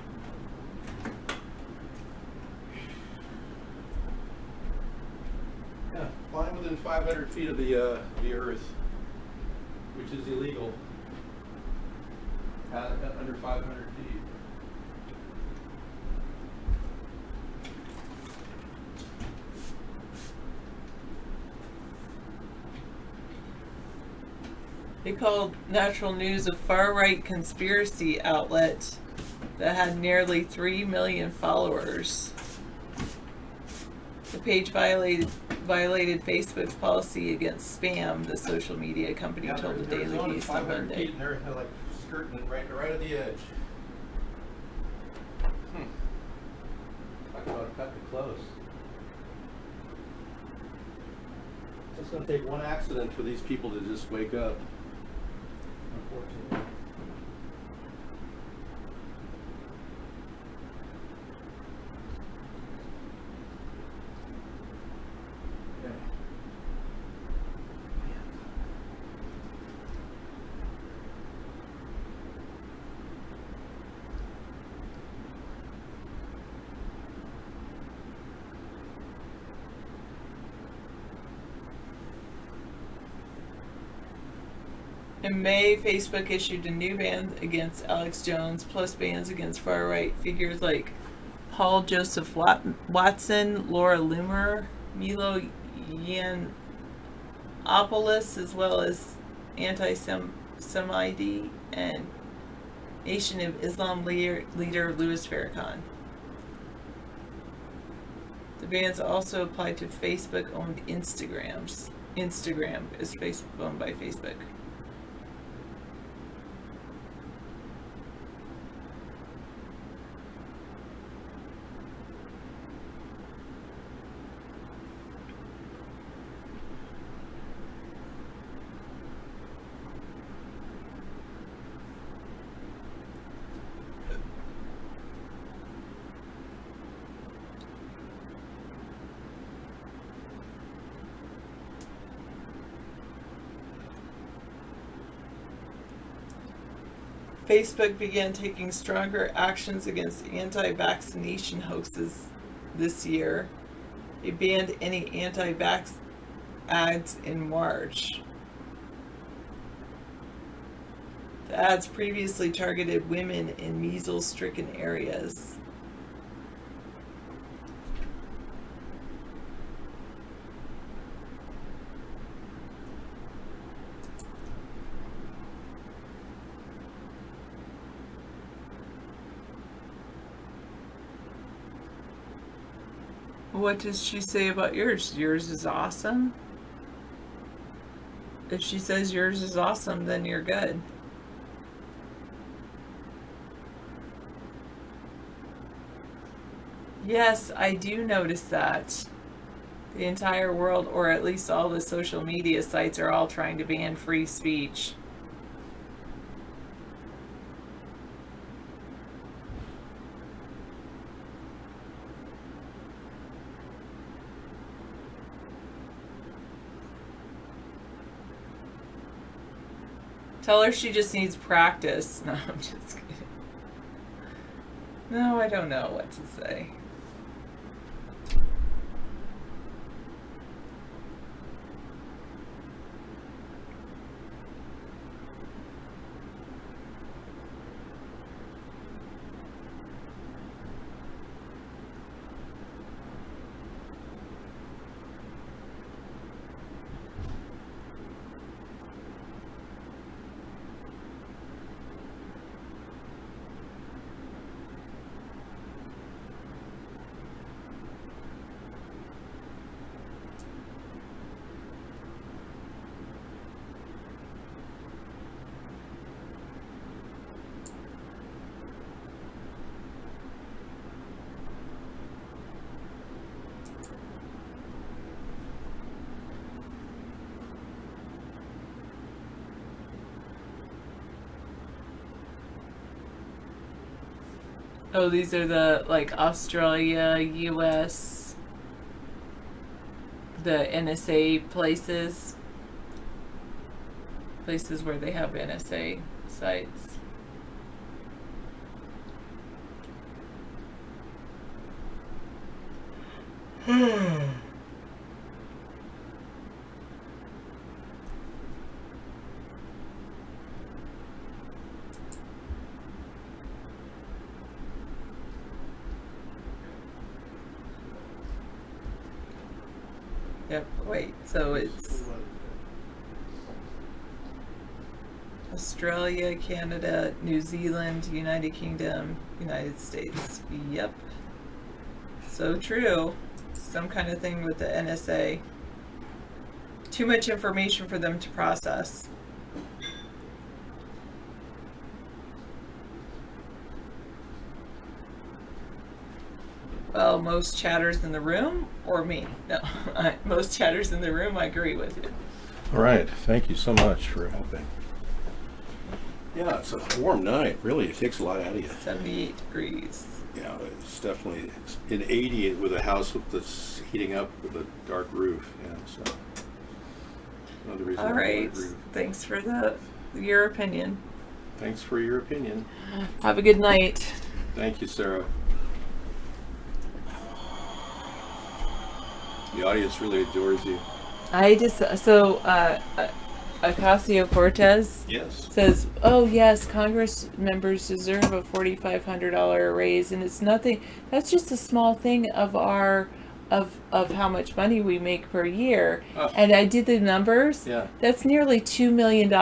Yeah, flying within 500 feet of the Earth, which is illegal. Under 500 feet. They called Natural News a far-right conspiracy outlet that had nearly 3 million followers. The page violated Facebook's policy against spam, the social media company told the Daily Beast on Monday. And they're like skirting it right at the edge. Talk about cutting it close. It's going to take one accident for these people to just wake up. Unfortunately. In May, Facebook issued a new ban against Alex Jones, plus bans against far-right figures like Paul Joseph Watson, Laura Loomer, Milo Yiannopoulos, as well as anti-Semite and Nation of Islam leader Louis Farrakhan. The bans also apply to Facebook-owned Instagram is owned by Facebook. Facebook began taking stronger actions against anti-vaccination hoaxes this year. It banned any anti-vax ads in March. The ads previously targeted women in measles-stricken areas. What does she say about yours? Yours is awesome? If she says yours is awesome, then you're good. Yes, I do notice that. The entire world, or at least all the social media sites, are all trying to ban free speech. Tell her she just needs practice. No, I'm just kidding. No, I don't know what to say. Oh, these are the, like, Australia, US, the NSA places. Places where they have NSA sites. Yep, wait, so it's Australia, Canada, New Zealand, United Kingdom, United States. Yep. So true. Some kind of thing with the NSA. Too much information for them to process. Well, most chatters in the room, or me? No, most chatters in the room, I agree with you. All right, thank you so much for helping. Yeah, it's a warm night. Really, it takes a lot out of you. 78 degrees. Yeah, it's definitely in 80 with a house that's heating up with a dark roof. Yeah, so another reason. All right, thanks for your opinion. Thanks for your opinion. Have a good night. Thank you, Sarah. The audience really adores you. Ocasio-Cortez Yes. says, oh yes, Congress members deserve a $4,500 raise, and it's nothing, that's just a small thing of our of how much money we make per year. Oh. And I did the numbers. Yeah. That's nearly $2 million.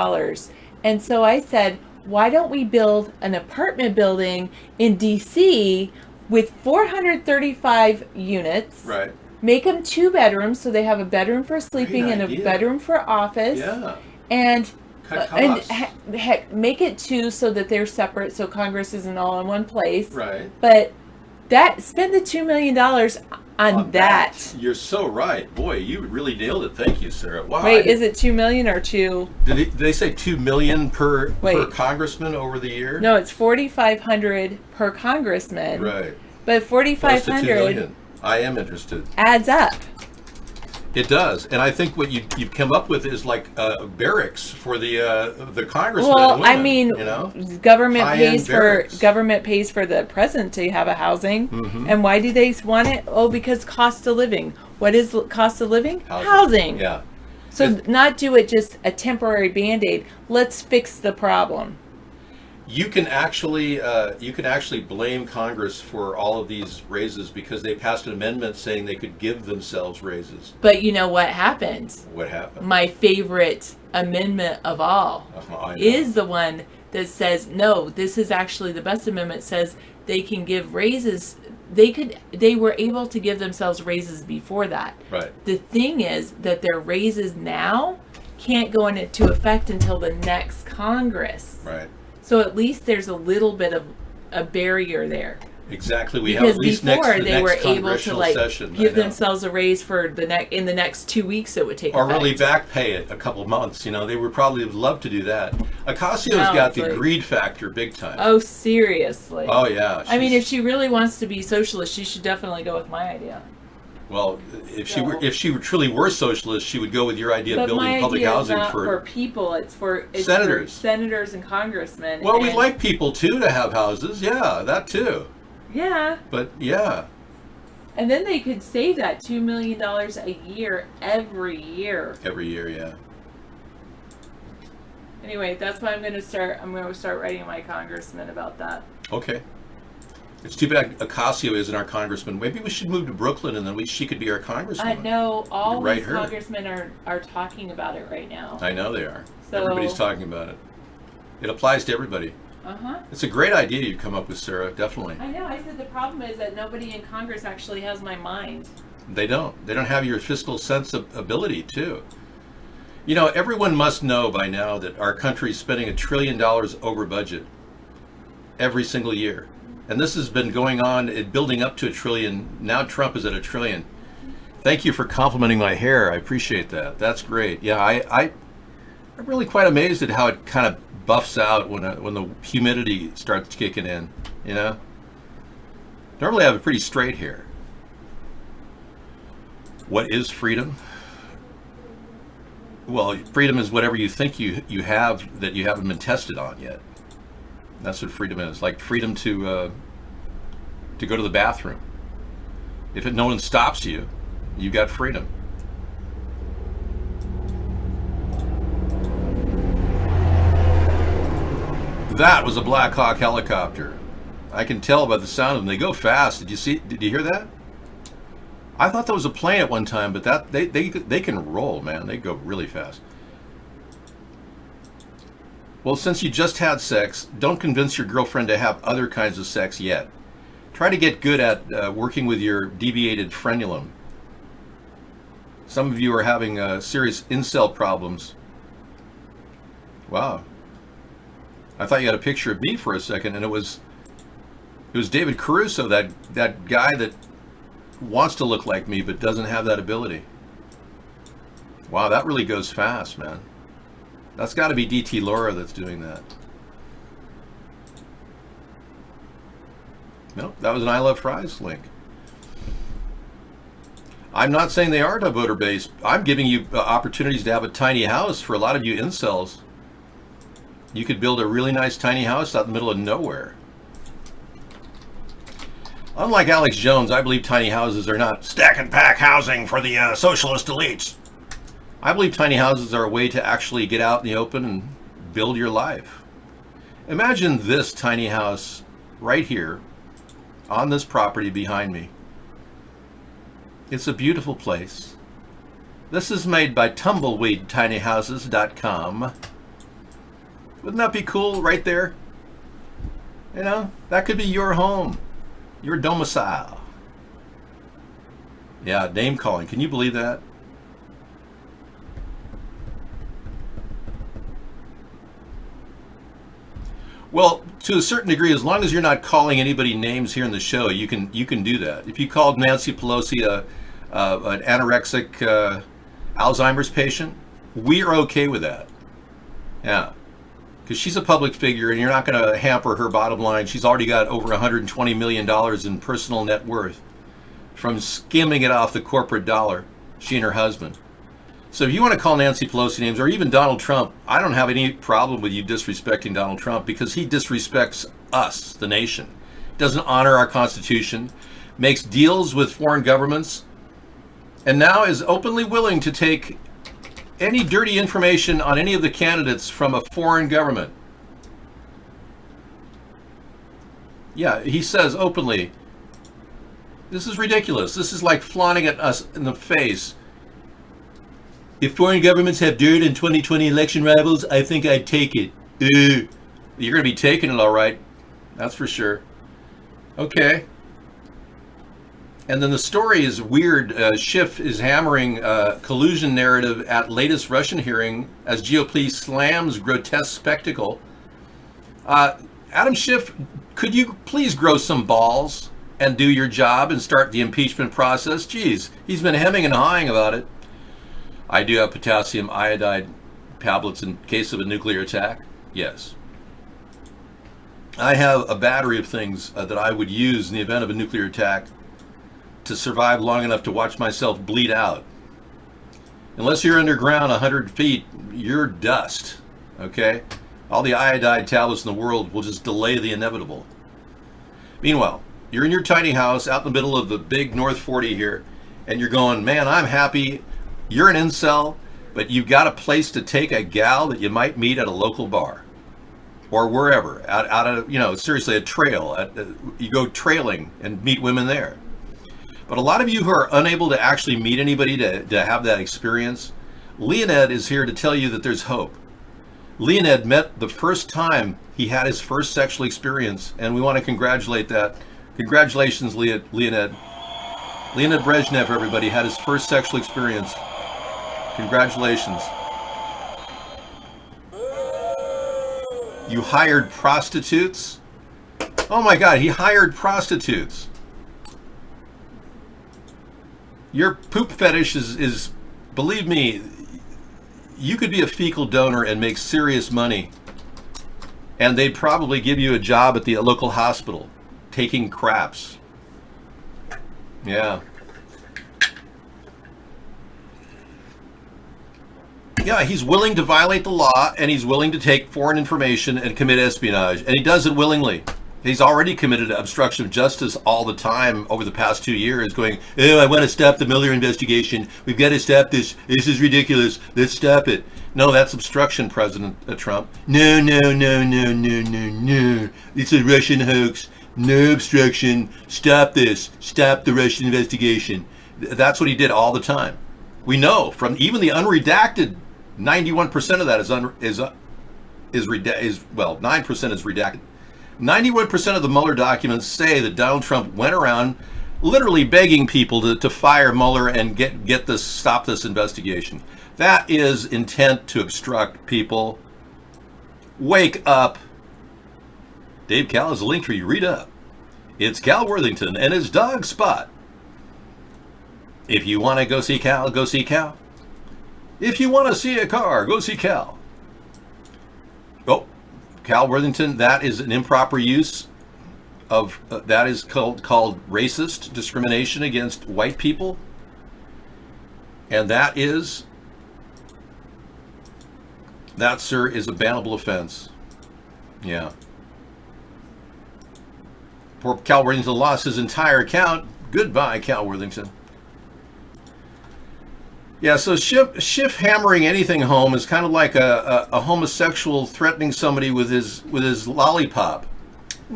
And so I said, why don't we build an apartment building in DC with 435 units? Right. Make them 2 bedrooms, so they have a bedroom for sleeping Great and a idea. bedroom for office. Yeah. And Cut costs. heck, make it 2 so that they're separate, so Congress isn't all in one place. Right. But spend the $2 million on that. You're so right. Boy, you really nailed it. Thank you, Sarah. Wow. Wait, is it $2 million or 2? Did they say $2 million per congressman over the year? No, it's $4,500 per congressman. Right. But Close to $2 $4,500 million. I am interested. adds up. It does, and I think what you've come up with is like barracks for the congressmen. Well, and women, I mean, you know? government High-end pays for the president to have a housing, Mhm. and why do they want it? Oh, because cost of living. What is cost of living? Housing. Yeah. So not do it just a temporary Band-Aid. Let's fix the problem. You can actually blame Congress for all of these raises because they passed an amendment saying they could give themselves raises. But you know what happened? What happened? My favorite amendment of all I know. is the one that says, no, this is actually the best amendment, says they can give raises. They were able to give themselves raises before that. Right. The thing is that their raises now can't go into effect until the next Congress. Right. So at least there's a little bit of a barrier there. Exactly. We Because have at least before the they next were able to congressional like session. I give know. themselves a raise for in the next 2 weeks it would take Or effect. really back pay it a couple of months. You know, they would probably love to do that. Ocasio's No, got it's the like- greed factor big time. Oh, seriously? Oh, yeah, I mean, if she really wants to be socialist, she should definitely go with my idea. Well, if she truly were socialist, she would go with your idea of But building my public idea is housing not for. people. It's for Senators. senators and congressmen. Well, we'd and- like people too to have houses. Yeah, that too. Yeah, But yeah, and then they could save that $2 million a year every year. every year, yeah. Anyway, that's why I'm going to start. I'm going to start writing my congressman about that. Okay. It's too bad Ocasio isn't our congressman. Maybe we should move to Brooklyn and then she could be our congresswoman. No, all Write these her. congressmen are talking about it right now. I know they are. So- Everybody's talking about it. It applies to everybody. Uh-huh. It's a great idea you come up with, Sarah. Definitely. I know. I said the problem is that nobody in Congress actually has my mind. They don't. They don't have your fiscal sense of ability, too. You know, everyone must know by now that our country is spending $1 trillion over budget every single year. And this has been going on, building up to $1 trillion. Now Trump is at $1 trillion. Thank you for complimenting my hair. I appreciate that. That's great. Yeah, I'm really quite amazed at how it kind of buffs out when the humidity starts kicking in, you know? Normally I have a pretty straight hair. What is freedom? Well, freedom is whatever you think you have that you haven't been tested on yet. That's what freedom is. Like freedom to go to the bathroom. If no one stops you, you got freedom. That was a Black Hawk helicopter. I can tell by the sound of them. They go fast. Did you hear that? I thought that was a plane at one time, but that they can roll, man. They go really fast. Well, since you just had sex, don't convince your girlfriend to have other kinds of sex yet. Try to get good at working with your deviated frenulum. Some of you are having serious incel problems. Wow. I thought you had a picture of me for a second, and it was David Caruso, that guy that wants to look like me but doesn't have that ability. Wow, that really goes fast, man. That's got to be DT Laura that's doing that. No, that was an I Love Fries link. I'm not saying they aren't a voter base. I'm giving you opportunities to have a tiny house for a lot of you incels. You could build a really nice tiny house out in the middle of nowhere. Unlike Alex Jones, I believe tiny houses are not stack and pack housing for the socialist elites. I believe tiny houses are a way to actually get out in the open and build your life. Imagine this tiny house right here on this property behind me. It's a beautiful place. This is made by TumbleweedTinyHouses.com. Wouldn't that be cool right there? You know, that could be your home, your domicile. Yeah, name calling. Can you believe that? Well, to a certain degree, as long as you're not calling anybody names here in the show, you can do that. If you called Nancy Pelosi an anorexic Alzheimer's patient, we're okay with that. Yeah. Because she's a public figure and you're not going to hamper her bottom line. She's already got over $120 million in personal net worth from skimming it off the corporate dollar. she and her husband. So if you want to call Nancy Pelosi names, or even Donald Trump, I don't have any problem with you disrespecting Donald Trump, because he disrespects us, the nation. Doesn't honor our Constitution, makes deals with foreign governments, and now is openly willing to take any dirty information on any of the candidates from a foreign government. Yeah, he says openly, this is ridiculous. This is like flaunting at us in the face. If foreign governments have dirt in 2020 election rivals, I think I'd take it. You're going to be taking it all right. That's for sure. Okay. And then the story is weird. Schiff is hammering collusion narrative at latest Russian hearing as GOP slams grotesque spectacle. Adam Schiff, could you please grow some balls and do your job and start the impeachment process? Geez, he's been hemming and hawing about it. I do have potassium iodide tablets in case of a nuclear attack. Yes. I have a battery of things that I would use in the event of a nuclear attack to survive long enough to watch myself bleed out. Unless you're underground 100 feet, you're dust. Okay? All the iodide tablets in the world will just delay the inevitable. Meanwhile, you're in your tiny house out in the middle of the big North 40 here, and you're going, man, I'm happy. You're an incel, but you've got a place to take a gal that you might meet at a local bar or wherever, out of, seriously, a trail. You go trailing and meet women there. But a lot of you who are unable to actually meet anybody to have that experience, Leonid is here to tell you that there's hope. Leonid met the first time he had his first sexual experience, and we want to congratulate that. Congratulations, Leonid. Leonid Brezhnev, everybody, had his first sexual experience. Congratulations. You hired prostitutes? Oh my God, he hired prostitutes. Your poop fetish is, believe me, you could be a fecal donor and make serious money. And they'd probably give you a job at the local hospital, taking craps. Yeah. Yeah, he's willing to violate the law, and he's willing to take foreign information and commit espionage, and he does it willingly. He's already committed obstruction of justice all the time over the past 2 years, going, oh, I want to stop the Mueller investigation. We've got to stop this. This is ridiculous. Let's stop it. No, that's obstruction, President Trump. No. It's a Russian hoax. No obstruction. Stop this. Stop the Russian investigation. That's what he did all the time. We know from even the unredacted, 91% of that is 9% is redacted. 91% of the Mueller documents say that Donald Trump went around literally begging people to fire Mueller and stop this investigation. That is intent to obstruct people. Wake up. Dave Cal has a link for you. Read up. It's Cal Worthington and his dog Spot. If you want to go see Cal, go see Cal. If you want to see a car, go see Cal. Oh, Cal Worthington, that is an improper use of, that is called racist discrimination against white people. And that, sir, is a bannable offense. Yeah. Poor Cal Worthington lost his entire account. Goodbye, Cal Worthington. Yeah, so Schiff hammering anything home is kind of like a homosexual threatening somebody with his lollipop.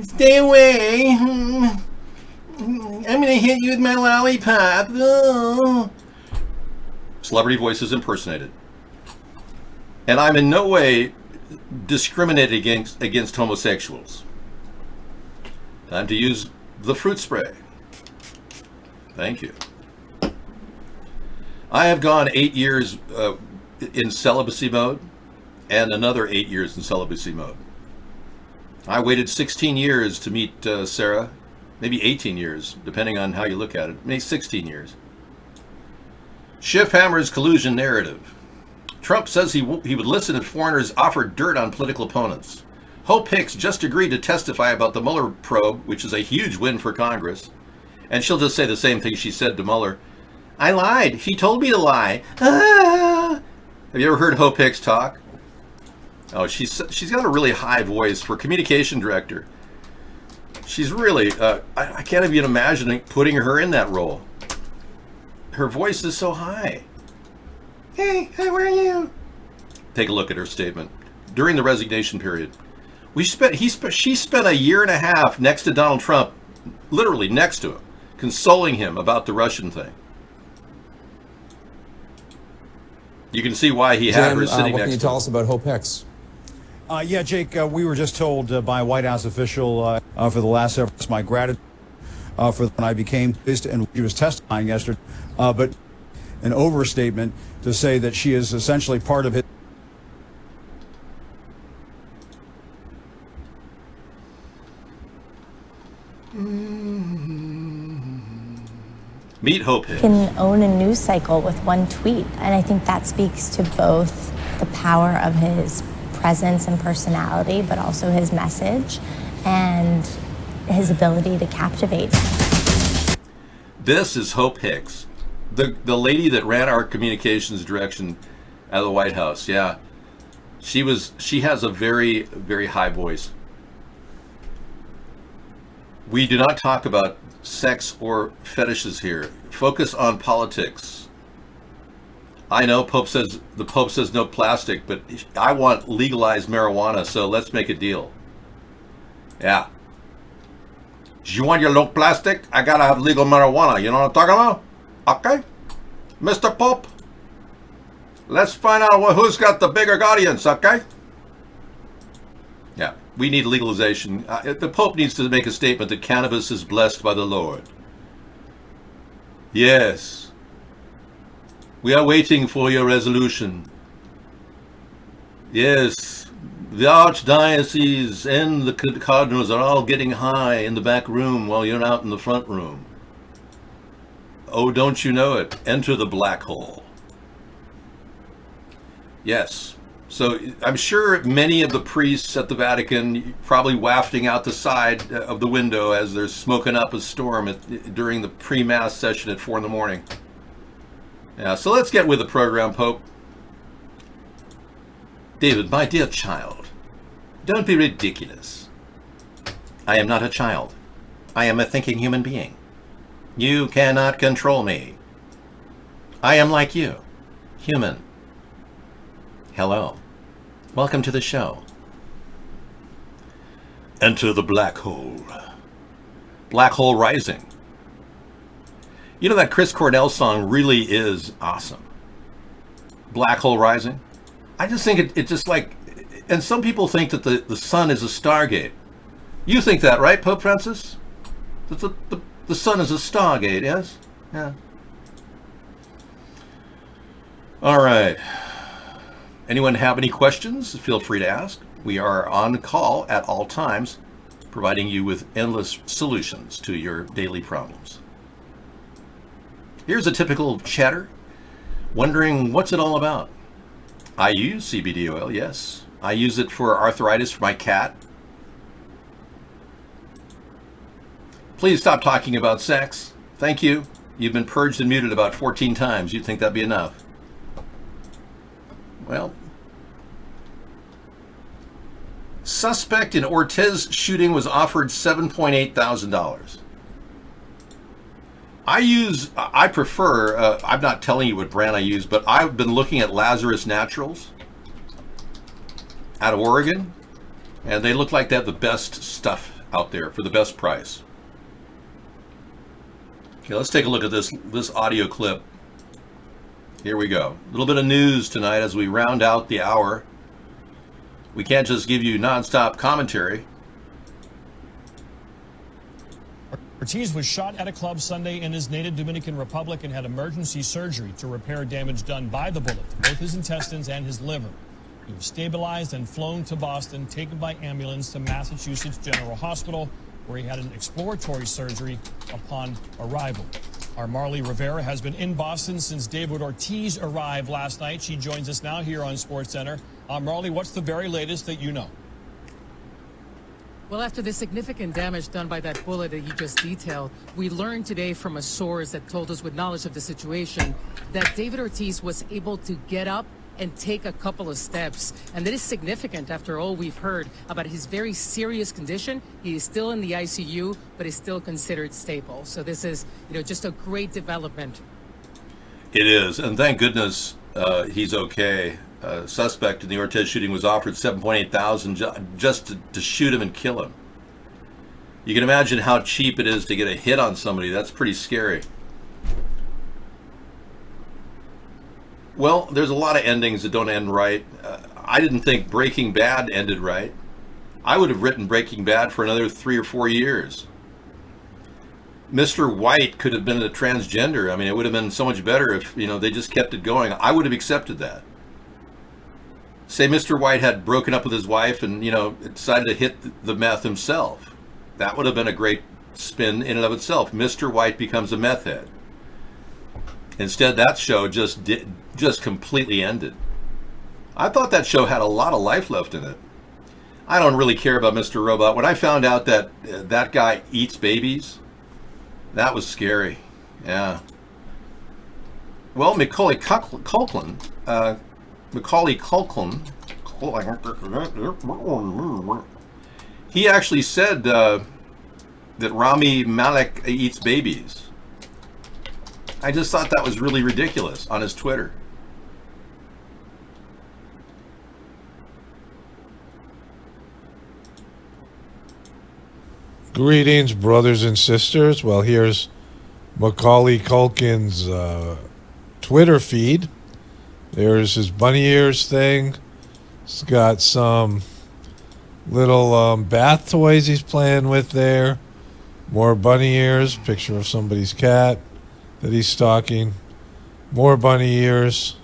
Stay away. I'm going to hit you with my lollipop. Oh. Celebrity voices impersonated. And I'm in no way discriminating against homosexuals. Time to use the fruit spray. Thank you. I have gone 8 years in celibacy mode and another 8 years in celibacy mode. I waited 16 years to meet Sarah, maybe 18 years, depending on how you look at it, maybe 16 years. Schiff hammers collusion narrative. Trump says he would listen if foreigners offered dirt on political opponents. Hope Hicks just agreed to testify about the Mueller probe, which is a huge win for Congress. And she'll just say the same thing she said to Mueller. I lied. She told me to lie. Ah. Have you ever heard Hope Hicks talk? Oh, she's got a really high voice for communication director. She's really, I can't even imagine putting her in that role. Her voice is so high. Hey, how are you? Take a look at her statement. During the resignation period, she spent a year and a half next to Donald Trump, literally next to him, consoling him about the Russian thing. You can see why he had her sitting next to him. What can you tell us about Hope Hicks? Yeah, Jake, we were just told by a White House official for the last several months, my gratitude for when I became, and he was testifying yesterday, but an overstatement to say that she is essentially part of his. Meet Hope Hicks. Can own a news cycle with one tweet, and I think that speaks to both the power of his presence and personality, but also his message and his ability to captivate. This is Hope Hicks, the lady that ran our communications direction at the White House. Yeah, she has a very, very high voice. We do not talk about sex or fetishes here. Focus on politics. I know the Pope says no plastic, but I want legalized marijuana, so let's make a deal. Yeah. You want your no plastic? I gotta have legal marijuana. You know what I'm talking about? Okay. Mr. Pope, let's find out who's got the bigger audience, okay? Yeah, we need legalization. The Pope needs to make a statement that cannabis is blessed by the Lord. Yes. We are waiting for your resolution. Yes, the archdiocese and the cardinals are all getting high in the back room while you're out in the front room. Oh, don't you know it? Enter the black hole. Yes. So I'm sure many of the priests at the Vatican probably wafting out the side of the window as they're smoking up a storm during the pre-mass session at 4 in the morning. Yeah, so let's get with the program, Pope. David, my dear child, don't be ridiculous. I am not a child. I am a thinking human being. You cannot control me. I am like you, human. Hello. Welcome to the show. Enter the black hole. Black Hole Rising. You know, that Chris Cornell song really is awesome. Black Hole Rising. I just think it just like, and some people think that the sun is a stargate. You think that, right, Pope Francis? That the sun is a stargate, yes? Yeah. All right. Anyone have any questions? Feel free to ask. We are on call at all times, providing you with endless solutions to your daily problems. Here's a typical chatter, wondering what's it all about. I use CBD oil, yes. I use it for arthritis for my cat. Please stop talking about sex. Thank you. You've been purged and muted about 14 times. You'd think that'd be enough. Well, suspect in Ortiz shooting was offered $7,800. I prefer, I'm not telling you what brand I use, but I've been looking at Lazarus Naturals out of Oregon, and they look like they have the best stuff out there for the best price. Okay, let's take a look at this audio clip. Here we go. A little bit of news tonight as we round out the hour. We can't just give you nonstop commentary. Ortiz was shot at a club Sunday in his native Dominican Republic and had emergency surgery to repair damage done by the bullet to both his intestines and his liver. He was stabilized and flown to Boston, taken by ambulance to Massachusetts General Hospital, where he had an exploratory surgery upon arrival. Our Marley Rivera has been in Boston since David Ortiz arrived last night. She joins us now here on SportsCenter. Marley, what's the very latest that you know? Well, after the significant damage done by that bullet that you just detailed, we learned today from a source that told us with knowledge of the situation that David Ortiz was able to get up and take a couple of steps. And that is significant after all we've heard about his very serious condition. He is still in the ICU, but is still considered stable. So this is, just a great development. It is, and thank goodness he's okay. Suspect in the Ortiz shooting was offered $7,800 just to shoot him and kill him. You can imagine how cheap it is to get a hit on somebody. That's pretty scary. Well, there's a lot of endings that don't end right. I didn't think Breaking Bad ended right. I would have written Breaking Bad for another 3 or 4 years. Mr. White could have been a transgender. I mean, it would have been so much better if, they just kept it going. I would have accepted that. Say Mr. White had broken up with his wife and, decided to hit the meth himself. That would have been a great spin in and of itself. Mr. White becomes a meth head. Instead, that show just completely ended. I thought that show had a lot of life left in it. I don't really care about Mr. Robot. When I found out that that guy eats babies, that was scary. Yeah. Well, Macaulay Culkin, he actually said that Rami Malek eats babies. I just thought that was really ridiculous on his Twitter. Greetings, brothers and sisters. Well, here's Macaulay Culkin's Twitter feed. There's his bunny ears thing. He's got some little bath toys he's playing with there. More bunny ears. Picture of somebody's cat that he's stalking. More bunny ears.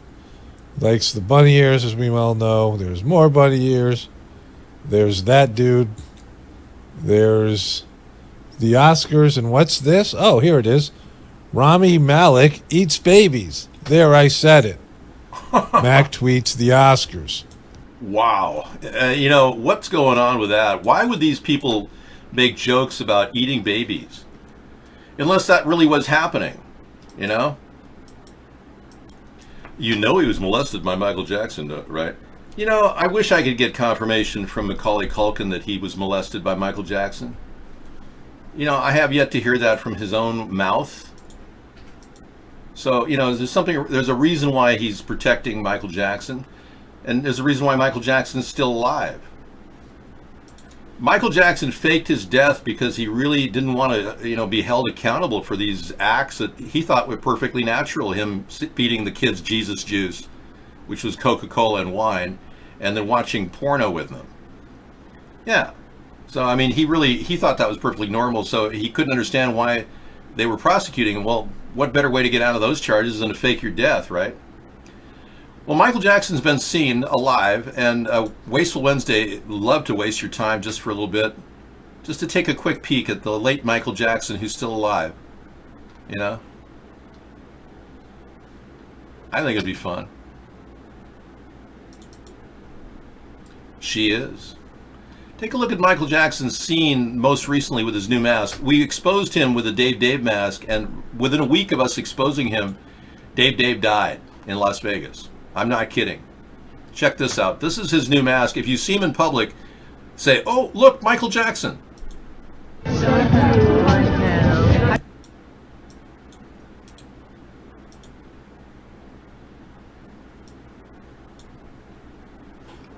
Likes the bunny ears, as we well know. There's more bunny ears. There's that dude. There's the Oscars. And what's this? Oh, here it is. Rami Malek eats babies. There, I said it. Mac tweets the Oscars. Wow. What's going on with that? Why would these people make jokes about eating babies? Unless that really was happening, You he was molested by Michael Jackson, right? I wish I could get confirmation from Macaulay Culkin that he was molested by Michael Jackson. I have yet to hear that from his own mouth. So, there's a reason why he's protecting Michael Jackson, and there's a reason why Michael Jackson's still alive. Michael Jackson faked his death because he really didn't want to, be held accountable for these acts that he thought were perfectly natural. Him feeding the kids Jesus juice, which was Coca-Cola and wine, and then watching porno with them. Yeah. So, he thought that was perfectly normal, so he couldn't understand why they were prosecuting him. Well, what better way to get out of those charges than to fake your death, right? Well, Michael Jackson's been seen alive, and Wasteful Wednesday love to waste your time just for a little bit, just to take a quick peek at the late Michael Jackson who's still alive. I think it'd be fun. She is. Take a look at Michael Jackson's scene most recently with his new mask. We exposed him with a Dave mask, and within a week of us exposing him, Dave died in Las Vegas. I'm not kidding. Check this out. This is his new mask. If you see him in public, say, "Oh, look, Michael Jackson."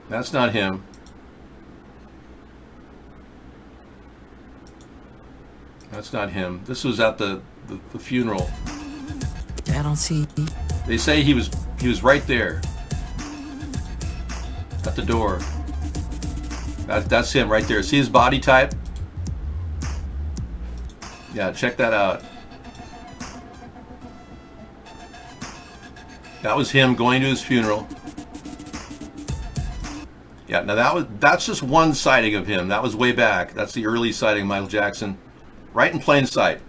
That's not him. That's not him. This was at the funeral. I don't see. They say he was right there at the door. That's him right there. See his body type? Yeah, check that out. That was him going to his funeral. Yeah, now that's just one sighting of him. That was way back. That's the early sighting of Michael Jackson. Right in plain sight.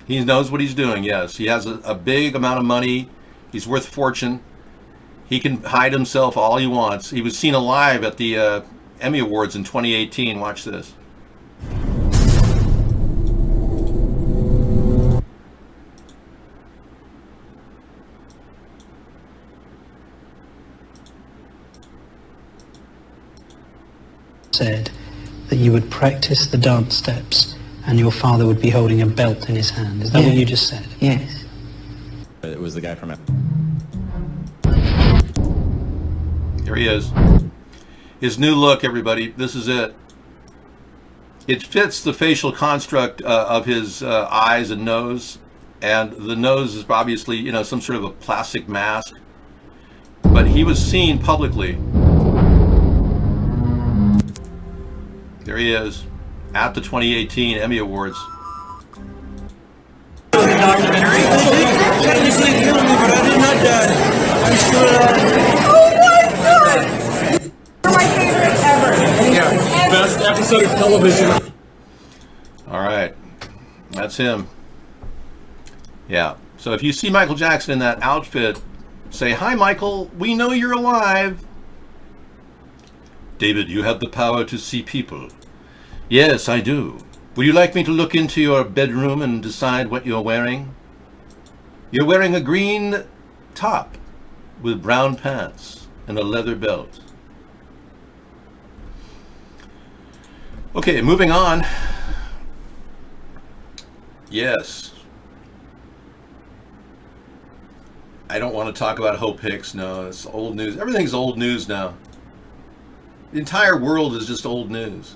He knows what he's doing, yes. He has a big amount of money. He's worth a fortune. He can hide himself all he wants. He was seen alive at the Emmy Awards in 2018. Watch this. said that you would practice the dance steps and your father would be holding a belt in his hand. Is that what you just said? Yes. It was the guy from... Here he is. His new look, everybody. This is it. It fits the facial construct of his eyes and nose. And the nose is obviously, you know, some sort of a plastic mask. But he was seen publicly. There he is, at the 2018 Emmy Awards. Best episode of television. All right, that's him. Yeah, so if you see Michael Jackson in that outfit, say, "Hi, Michael, we know you're alive." "David, you have the power to see people." "Yes, I do. Would you like me to look into your bedroom and decide what you're wearing?" "You're wearing a green top with brown pants and a leather belt." Okay, moving on. Yes. I don't want to talk about Hope Hicks. No, it's old news. Everything's old news now. The entire world is just old news.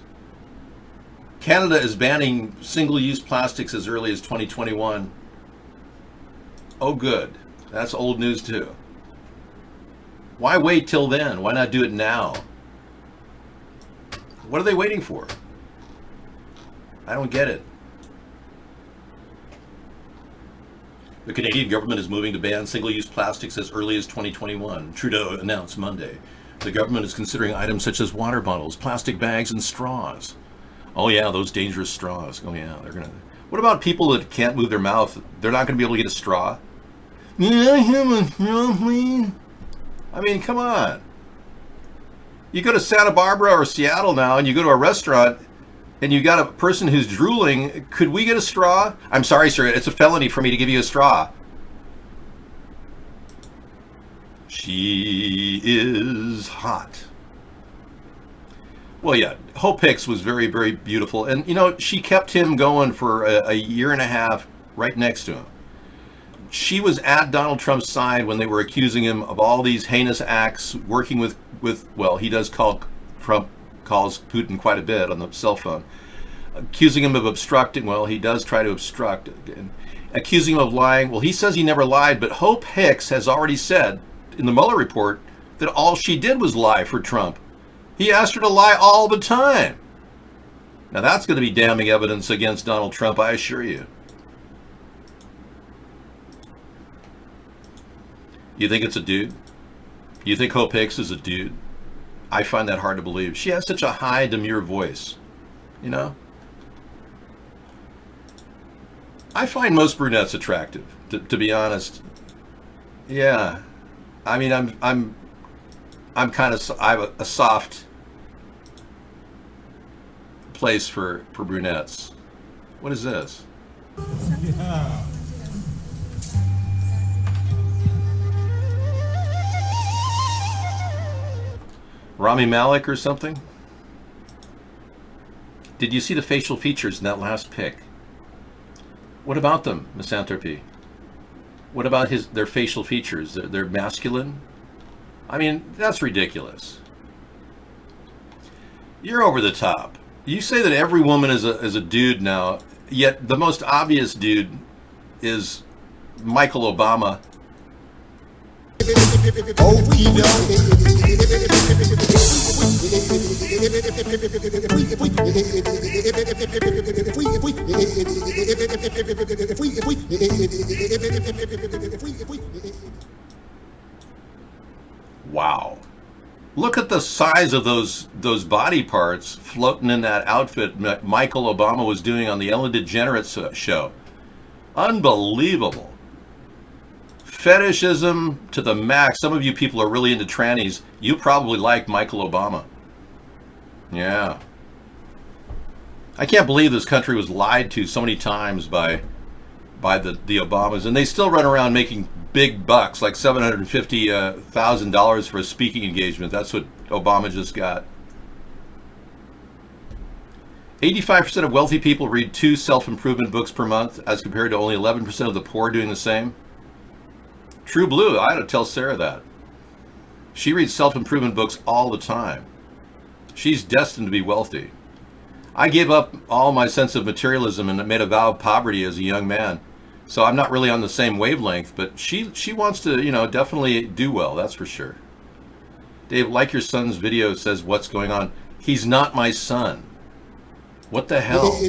Canada is banning single-use plastics as early as 2021. Oh, good. That's old news too. Why wait till then? Why not do it now? What are they waiting for? I don't get it. The Canadian government is moving to ban single-use plastics as early as 2021, Trudeau announced Monday. The government is considering items such as water bottles, plastic bags, and straws. Oh yeah, those dangerous straws. Oh yeah, they're gonna... What about people that can't move their mouth? They're not gonna be able to get a straw? Yeah, I have a straw, please. I mean, come on. You go to Santa Barbara or Seattle now, and you go to a restaurant, and you got a person who's drooling. Could we get a straw? I'm sorry, sir. It's a felony for me to give you a straw. She is hot. Well, yeah, Hope Hicks was very, very beautiful. And, you know, she kept him going for a year and a half right next to him. She was at Donald Trump's side when they were accusing him of all these heinous acts, working with well, he does call Trump, calls Putin quite a bit on the cell phone, accusing him of obstructing. Well, he does try to obstruct. Accusing him of lying. Well, he says he never lied, but Hope Hicks has already said in the Mueller report that all she did was lie for Trump. He asked her to lie all the time. Now that's going to be damning evidence against Donald Trump, I assure you. You think it's a dude? You think Hope Hicks is a dude? I find that hard to believe. She has such a high, demure voice, you know? I find most brunettes attractive, to be honest. Yeah. I mean, I'm kind of, I have a soft place for brunettes. What is this? Yeah. Rami Malek or something? Did you see the facial features in that last pic? What about them, Misanthropy? What about their facial features? They're masculine? I mean, that's ridiculous. You're over the top. You say that every woman is a dude now, yet the most obvious dude is Michael Obama. Wow. Look at the size of those body parts floating in that outfit Michael Obama was doing on the Ellen DeGeneres show. Unbelievable. Fetishism to the max. Some of you people are really into trannies. You probably like Michael Obama. Yeah. I can't believe this country was lied to so many times by the Obamas, and they still run around making big bucks, like $750,000 for a speaking engagement. That's what Obama just got. 85% of wealthy people read 2 self-improvement books per month, as compared to only 11% of the poor doing the same. True blue, I had to tell Sarah that. She reads self-improvement books all the time. She's destined to be wealthy. I gave up all my sense of materialism and made a vow of poverty as a young man. So I'm not really on the same wavelength, but she wants to, definitely do well, that's for sure. Dave, like your son's video says, what's going on? He's not my son. What the hell? I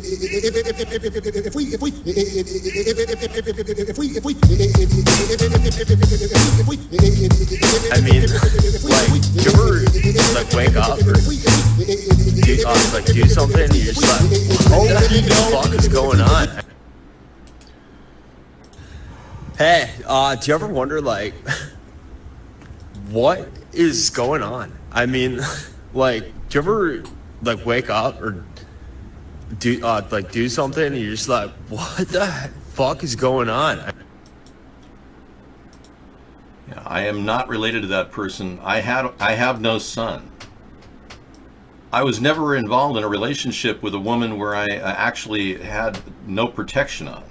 mean, like, do you ever like wake up or do something and you're just like, what the fuck is going on? Hey, do you ever wonder like what is going on? I mean, like, do you ever like wake up or do something and you're just like, what the fuck is going on? Yeah, I am not related to that person. I have no son. I was never involved in a relationship with a woman where I actually had no protection on.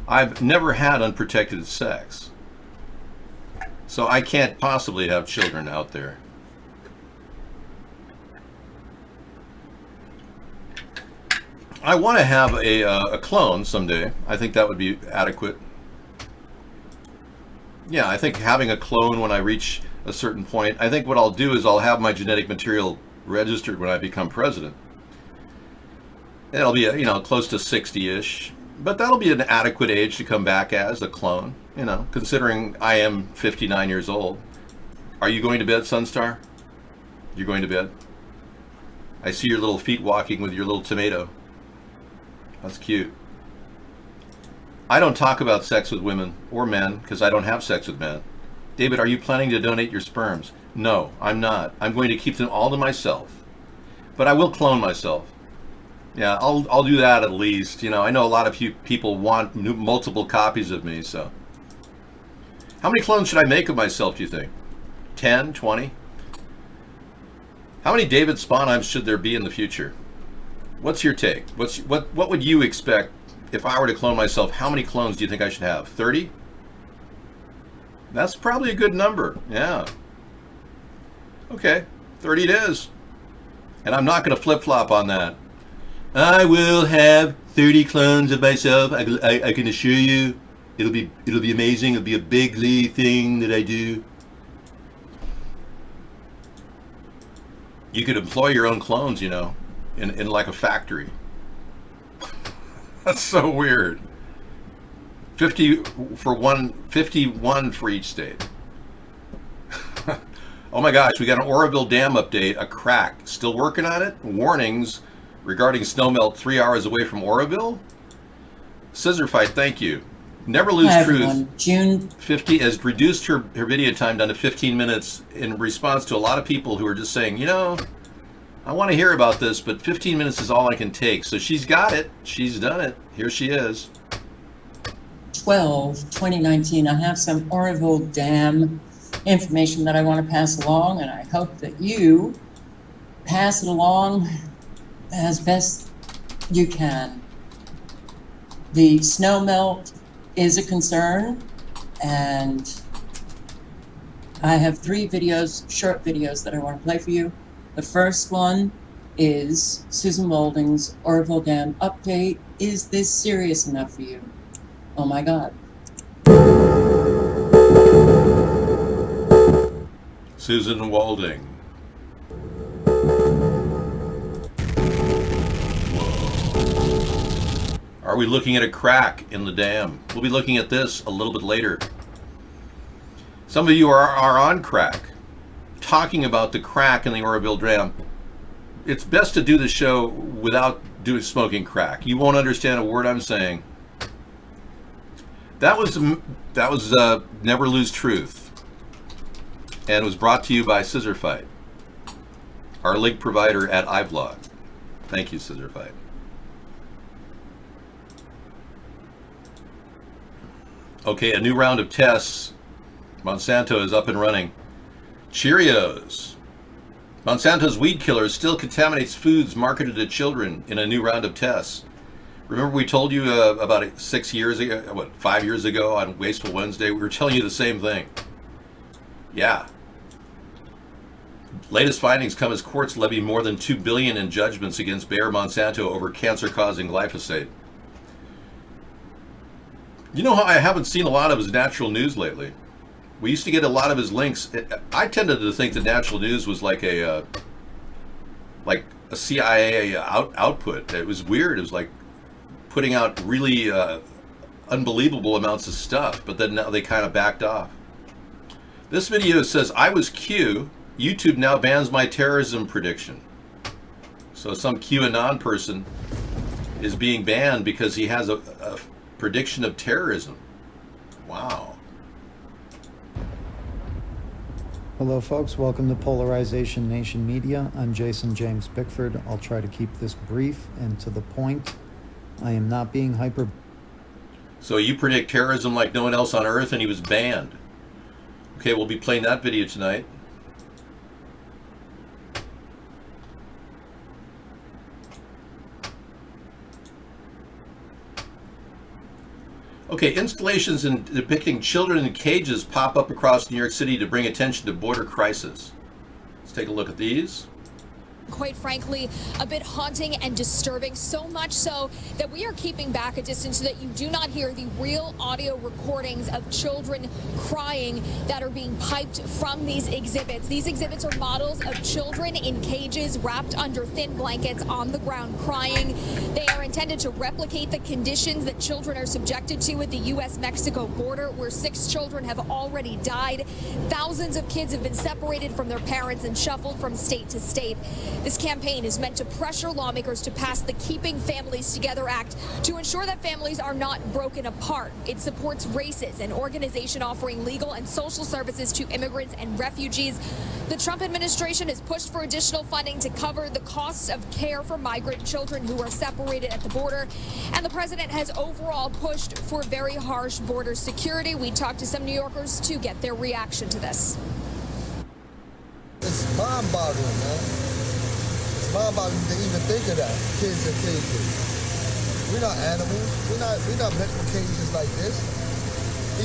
I've never had unprotected sex. So I can't possibly have children out there. I want to have a clone someday. I think that would be adequate. Yeah, I think having a clone when I reach a certain point, I think what I'll do is I'll have my genetic material registered when I become president. It'll be, close to 60-ish, but that'll be an adequate age to come back as a clone, considering I am 59 years old. Are you going to bed, Sunstar? You're going to bed? I see your little feet walking with your little tomato. That's cute. I don't talk about sex with women or men because I don't have sex with men. David, are you planning to donate your sperms? No, I'm not. I'm going to keep them all to myself. But I will clone myself. Yeah, I'll do that at least. I know a lot of people want multiple copies of me, so. How many clones should I make of myself, do you think? 10, 20? How many David Sponheims should there be in the future? What's your take? What would you expect if I were to clone myself? How many clones do you think I should have? 30? That's probably a good number. Yeah. Okay, 30 it is. And I'm not going to flip-flop on that. I will have 30 clones of myself. I can assure you, it'll be amazing. It'll be a big thing that I do. You could employ your own clones, in like a factory. That's so weird. 51 for each state. Oh my gosh, we got an Oroville Dam update, a crack. Still working on it? Warnings regarding snowmelt 3 hours away from Oroville? Scissor Fight, thank you. Never Lose Hi, Truth. everyone. June 50 has reduced her video time down to 15 minutes in response to a lot of people who are just saying, I want to hear about this, but 15 minutes is all I can take. So she's got it. She's done it. Here she is. 12, 2019, I have some Oroville Dam information that I want to pass along, and I hope that you pass it along as best you can. The snow melt is a concern, and I have 3 videos, short videos, that I want to play for you. The first one is Susan Walding's Oroville Dam update. Is this serious enough for you? Oh my God. Susan Walding. Whoa. Are we looking at a crack in the dam? We'll be looking at this a little bit later. Some of you are on crack, talking about the crack in the Oroville Dam. It's best to do the show without smoking crack. You won't understand a word I'm saying. That was Never Lose Truth, and it was brought to you by Scissor Fight, our link provider at iVlog. Thank you, Scissor Fight. Okay, a new round of tests. Monsanto is up and running. Cheerios. Monsanto's weed killer still contaminates foods marketed to children in a new round of tests. Remember we told you about 6 years ago, 5 years ago on Wasteful Wednesday, we were telling you the same thing. Yeah. Latest findings come as courts levy more than $2 billion in judgments against Bayer Monsanto over cancer-causing glyphosate. You know how I haven't seen a lot of his natural news lately? We used to get a lot of his links. I tended to think the natural news was like a CIA output. It was weird. It was like putting out really unbelievable amounts of stuff, but then now they kind of backed off. This video says, I was Q. YouTube now bans my terrorism prediction. So some QAnon person is being banned because he has a prediction of terrorism. Wow. Hello folks, welcome to Polarization Nation Media. I'm Jason James Bickford. I'll try to keep this brief and to the point. I am not being hyper... So you predict terrorism like no one else on earth and he was banned. Okay, we'll be playing that video tonight. Okay, installations depicting children in cages pop up across New York City to bring attention to border crisis. Let's take a look at these. Quite frankly, a bit haunting and disturbing, so much so that we are keeping back a distance so that you do not hear the real audio recordings of children crying that are being piped from these exhibits. These exhibits are models of children in cages wrapped under thin blankets on the ground crying. They are intended to replicate the conditions that children are subjected to at the U.S.-Mexico border, where 6 children have already died. Thousands of kids have been separated from their parents and shuffled from state to state. This campaign is meant to pressure lawmakers to pass the Keeping Families Together Act to ensure that families are not broken apart. It supports RACES, an organization offering legal and social services to immigrants and refugees. The Trump administration has pushed for additional funding to cover the costs of care for migrant children who are separated at the border. And the president has overall pushed for very harsh border security. We talked to some New Yorkers to get their reaction to this. It's mind-boggling, man. Mind-boggling to even think of that. Kids in cages. We're not animals. We're not meant for cages like this.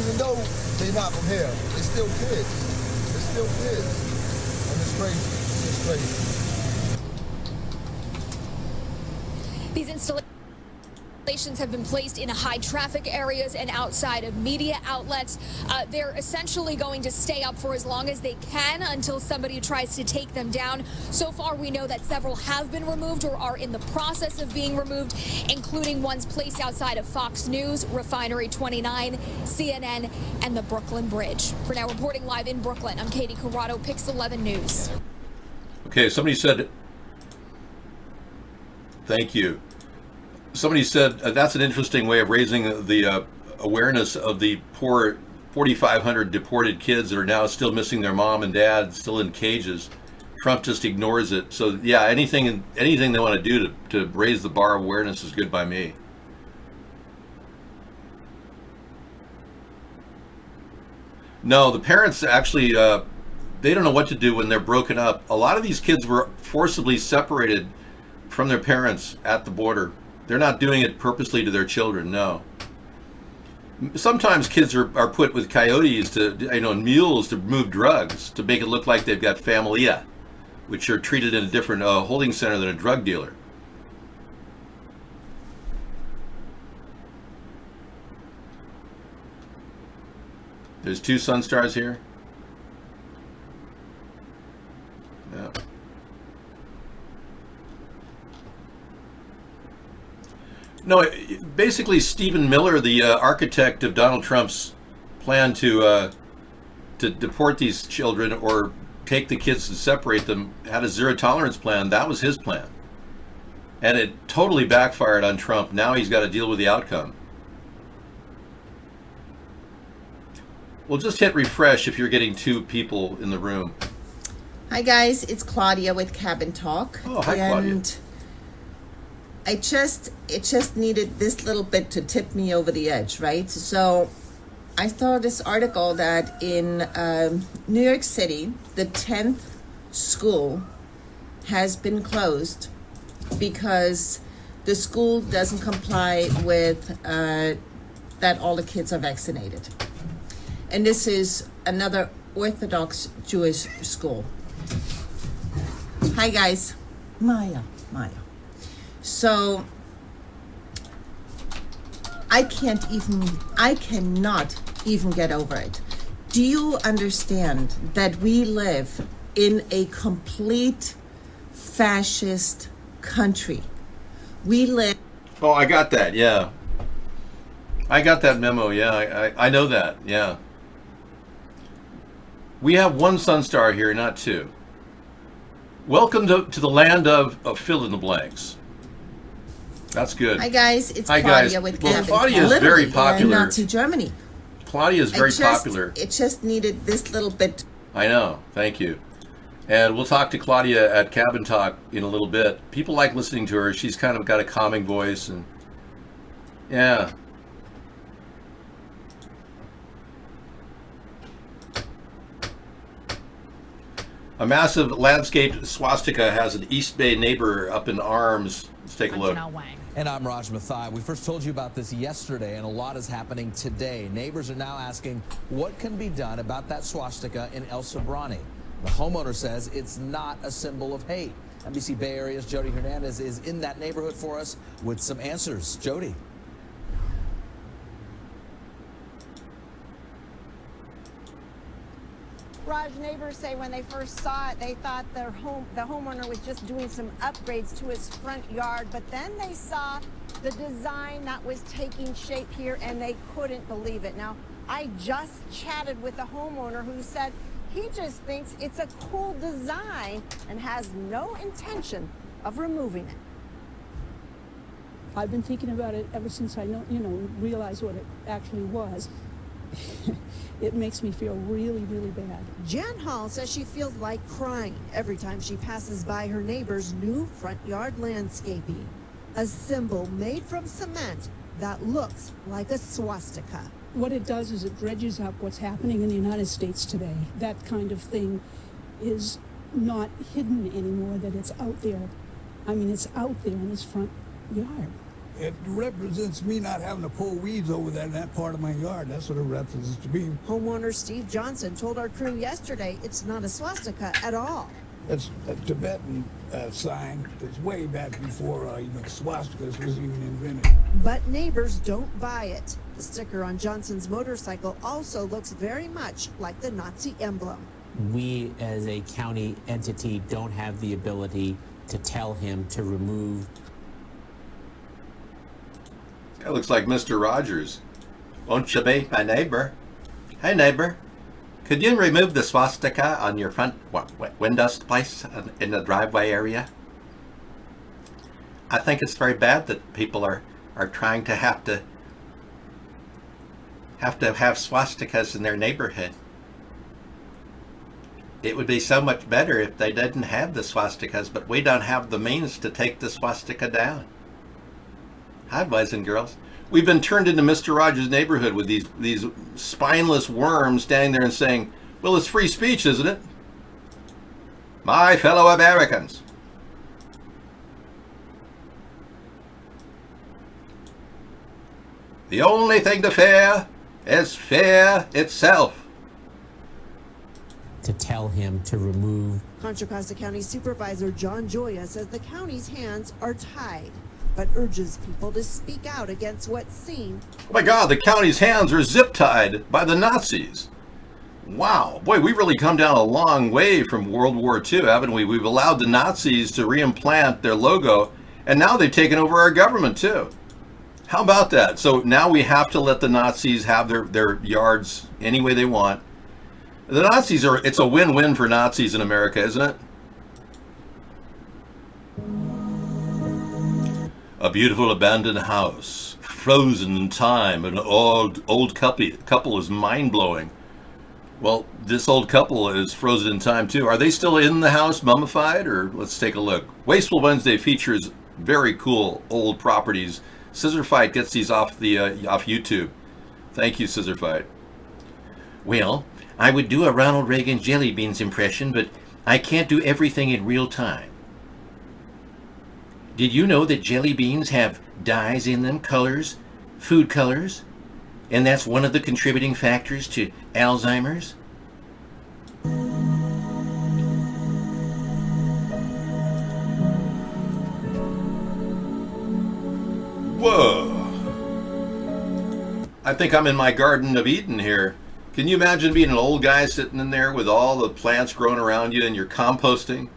Even though they're not from here, they're still kids. They're still kids. And it's crazy. It's crazy. These installations have been placed in high traffic areas and outside of media outlets. They're essentially going to stay up for as long as they can until somebody tries to take them down. So far, we know that several have been removed or are in the process of being removed, including ones placed outside of Fox News, Refinery 29, CNN, and the Brooklyn Bridge. For now, reporting live in Brooklyn, I'm Katie Corrado, Pix 11 News. Okay, somebody said, thank you. Somebody said that's an interesting way of raising the awareness of the poor 4,500 deported kids that are now still missing their mom and dad, still in cages. Trump just ignores it. So yeah, anything they want to do to raise the bar of awareness is good by me. No, the parents actually, they don't know what to do when they're broken up. A lot of these kids were forcibly separated from their parents at the border. They're not doing it purposely to their children, no. Sometimes kids are put with coyotes and mules to move drugs to make it look like they've got familia, which are treated in a different holding center than a drug dealer. There's 2 sun stars here. Yeah. No, basically Stephen Miller, the architect of Donald Trump's plan to deport these children or take the kids and separate them, had a zero tolerance plan. That was his plan. And it totally backfired on Trump. Now he's got to deal with the outcome. Well, just hit refresh if you're getting 2 people in the room. Hi guys, it's Claudia with Cabin Talk. Oh, hi Claudia. It just needed this little bit to tip me over the edge, right? So I saw this article that in New York City, the 10th school has been closed because the school doesn't comply with that all the kids are vaccinated. And this is another Orthodox Jewish school. Hi guys. Maya. So I cannot even get over it. Do you understand that we live in a complete fascist country? We live. Oh, I got that. Yeah, I got that memo. Yeah, I know that. Yeah, we have one Sunstar here, not two. Welcome to the land of fill in the blanks. That's good. Hi guys, it's Hi, Claudia guys. with Well, Gavin. Claudia is Literally, very popular. Nazi Germany. Claudia is very popular. It just needed this little bit. I know. Thank you. And we'll talk to Claudia at Cabin Talk in a little bit. People like listening to her. She's kind of got a calming voice, and yeah. A massive landscaped swastika has an East Bay neighbor up in arms. Let's take a look. And I'm Raj Mathai. We first told you about this yesterday, and a lot is happening today. Neighbors are now asking what can be done about that swastika in El Sobrani. The homeowner says it's not a symbol of hate. NBC Bay Area's Jody Hernandez is in that neighborhood for us with some answers. Jody. Raj, neighbors say when they first saw it, they thought the homeowner was just doing some upgrades to his front yard, but then they saw the design that was taking shape here and they couldn't believe it. Now, I just chatted with the homeowner who said he just thinks it's a cool design and has no intention of removing it. I've been thinking about it ever since I realized what it actually was. It makes me feel really, really bad. Jan Hall says she feels like crying every time she passes by her neighbor's new front yard landscaping. A symbol made from cement that looks like a swastika. What it does is it dredges up what's happening in the United States today. That kind of thing is not hidden anymore, that it's out there. I mean, it's out there in his front yard. It represents me not having to pull weeds over that part of my yard. That's what it represents to me. Homeowner Steve Johnson told our crew yesterday it's not a swastika at all. It's a Tibetan sign that's way back before swastikas was even invented. But neighbors don't buy it. The sticker on Johnson's motorcycle also looks very much like the Nazi emblem. We as a county entity don't have the ability to tell him to remove. That looks like Mr. Rogers. Won't you be my neighbor? Hey, neighbor. Could you remove the swastika on your front window place in the driveway area? I think it's very bad that people are trying to have swastikas in their neighborhood. It would be so much better if they didn't have the swastikas, but we don't have the means to take the swastika down. Hi, boys and girls. We've been turned into Mr. Rogers' neighborhood with these spineless worms standing there and saying, well, it's free speech, isn't it? My fellow Americans. The only thing to fear is fear itself. To tell him to remove. Contra Costa County Supervisor John Joya says the county's hands are tied, but urges people to speak out against what's seen. Oh my God, the county's hands are zip-tied by the Nazis. Wow, boy, we've really come down a long way from World War II, haven't we? We've allowed the Nazis to reimplant their logo, and now they've taken over our government too. How about that? So now we have to let the Nazis have their yards any way they want. The Nazis it's a win-win for Nazis in America, isn't it? A beautiful abandoned house, frozen in time, an old couple is mind-blowing. Well, this old couple is frozen in time too. Are they still in the house, mummified, or let's take a look. Wasteful Wednesday features very cool old properties. Scissor Fight gets these off YouTube. Thank you, Scissor Fight. Well, I would do a Ronald Reagan Jelly Beans impression, but I can't do everything in real time. Did you know that jelly beans have dyes in them, colors, food colors? And that's one of the contributing factors to Alzheimer's? Whoa. I think I'm in my Garden of Eden here. Can you imagine being an old guy sitting in there with all the plants growing around you and you're composting?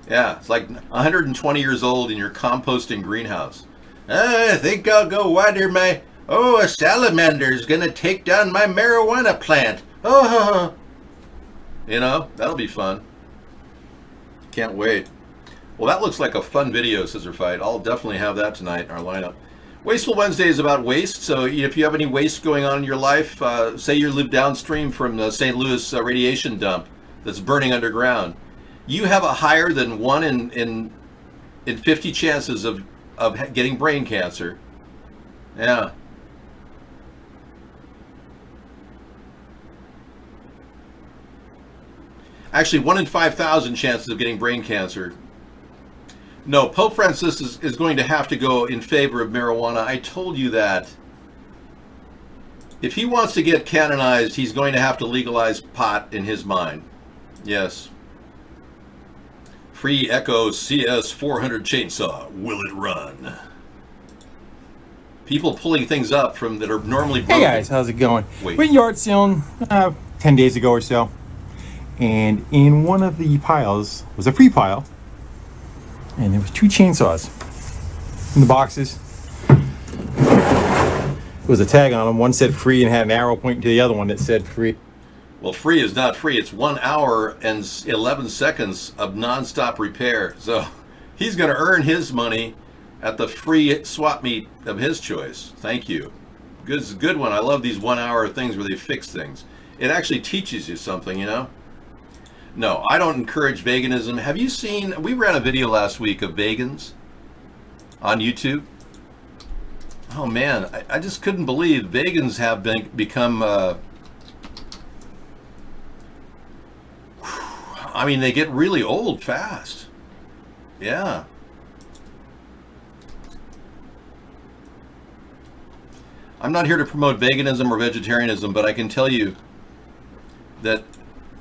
Yeah, it's like 120 years old in your composting greenhouse. I think I'll go water my... Oh, a salamander's gonna take down my marijuana plant. Oh, you know, that'll be fun. Can't wait. Well, that looks like a fun video, Scissor Fight. I'll definitely have that tonight in our lineup. Wasteful Wednesday is about waste, so if you have any waste going on in your life, say you live downstream from the St. Louis radiation dump that's burning underground, you have a higher than 1 in 50 chances of getting brain cancer. Yeah. Actually, 1 in 5,000 chances of getting brain cancer. No, Pope Francis is going to have to go in favor of marijuana. I told you that. If he wants to get canonized, he's going to have to legalize pot in his mind. Yes. Free Echo CS 400 chainsaw. Will it run? People pulling things up from that are normally broken. Hey guys, how's it going? Wait. Went yard selling 10 days ago or so, and in one of the piles was a free pile, and there was 2 chainsaws in the boxes. There was a tag on them. One said free and had an arrow pointing to the other one that said free. Well, free is not free. It's 1 hour and 11 seconds of non-stop repair. So he's going to earn his money at the free swap meet of his choice. Thank you. Good one. I love these 1 hour things where they fix things. It actually teaches you something, you know? No, I don't encourage veganism. Have you seen, we ran a video last week of vegans on YouTube. Oh man, I just couldn't believe vegans have become, I mean, they get really old fast. Yeah. I'm not here to promote veganism or vegetarianism, but I can tell you that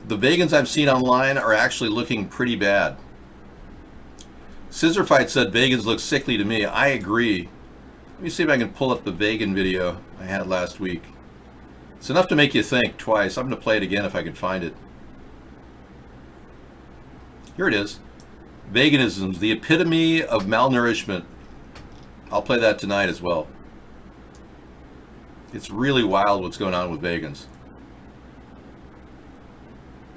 the vegans I've seen online are actually looking pretty bad. Scissor Fight said vegans look sickly to me. I agree. Let me see if I can pull up the vegan video I had last week. It's enough to make you think twice. I'm going to play it again if I can find it. Here it is. Veganism, the epitome of malnourishment. I'll play that tonight as well. It's really wild what's going on with vegans.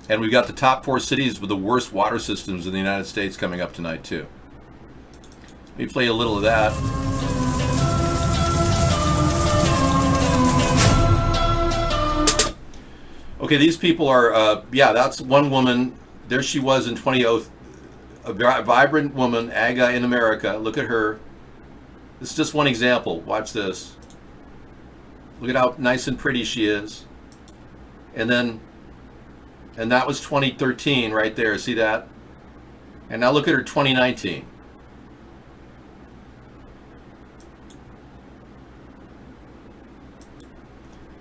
And we've got the top 4 cities with the worst water systems in the United States coming up tonight too. Let me play a little of that. Okay, these people are, yeah, that's one woman. There she was in 2000, a vibrant woman, AGA in America. Look at her. This is just one example. Watch this. Look at how nice and pretty she is. And that was 2013 right there. See that? And now look at her 2019.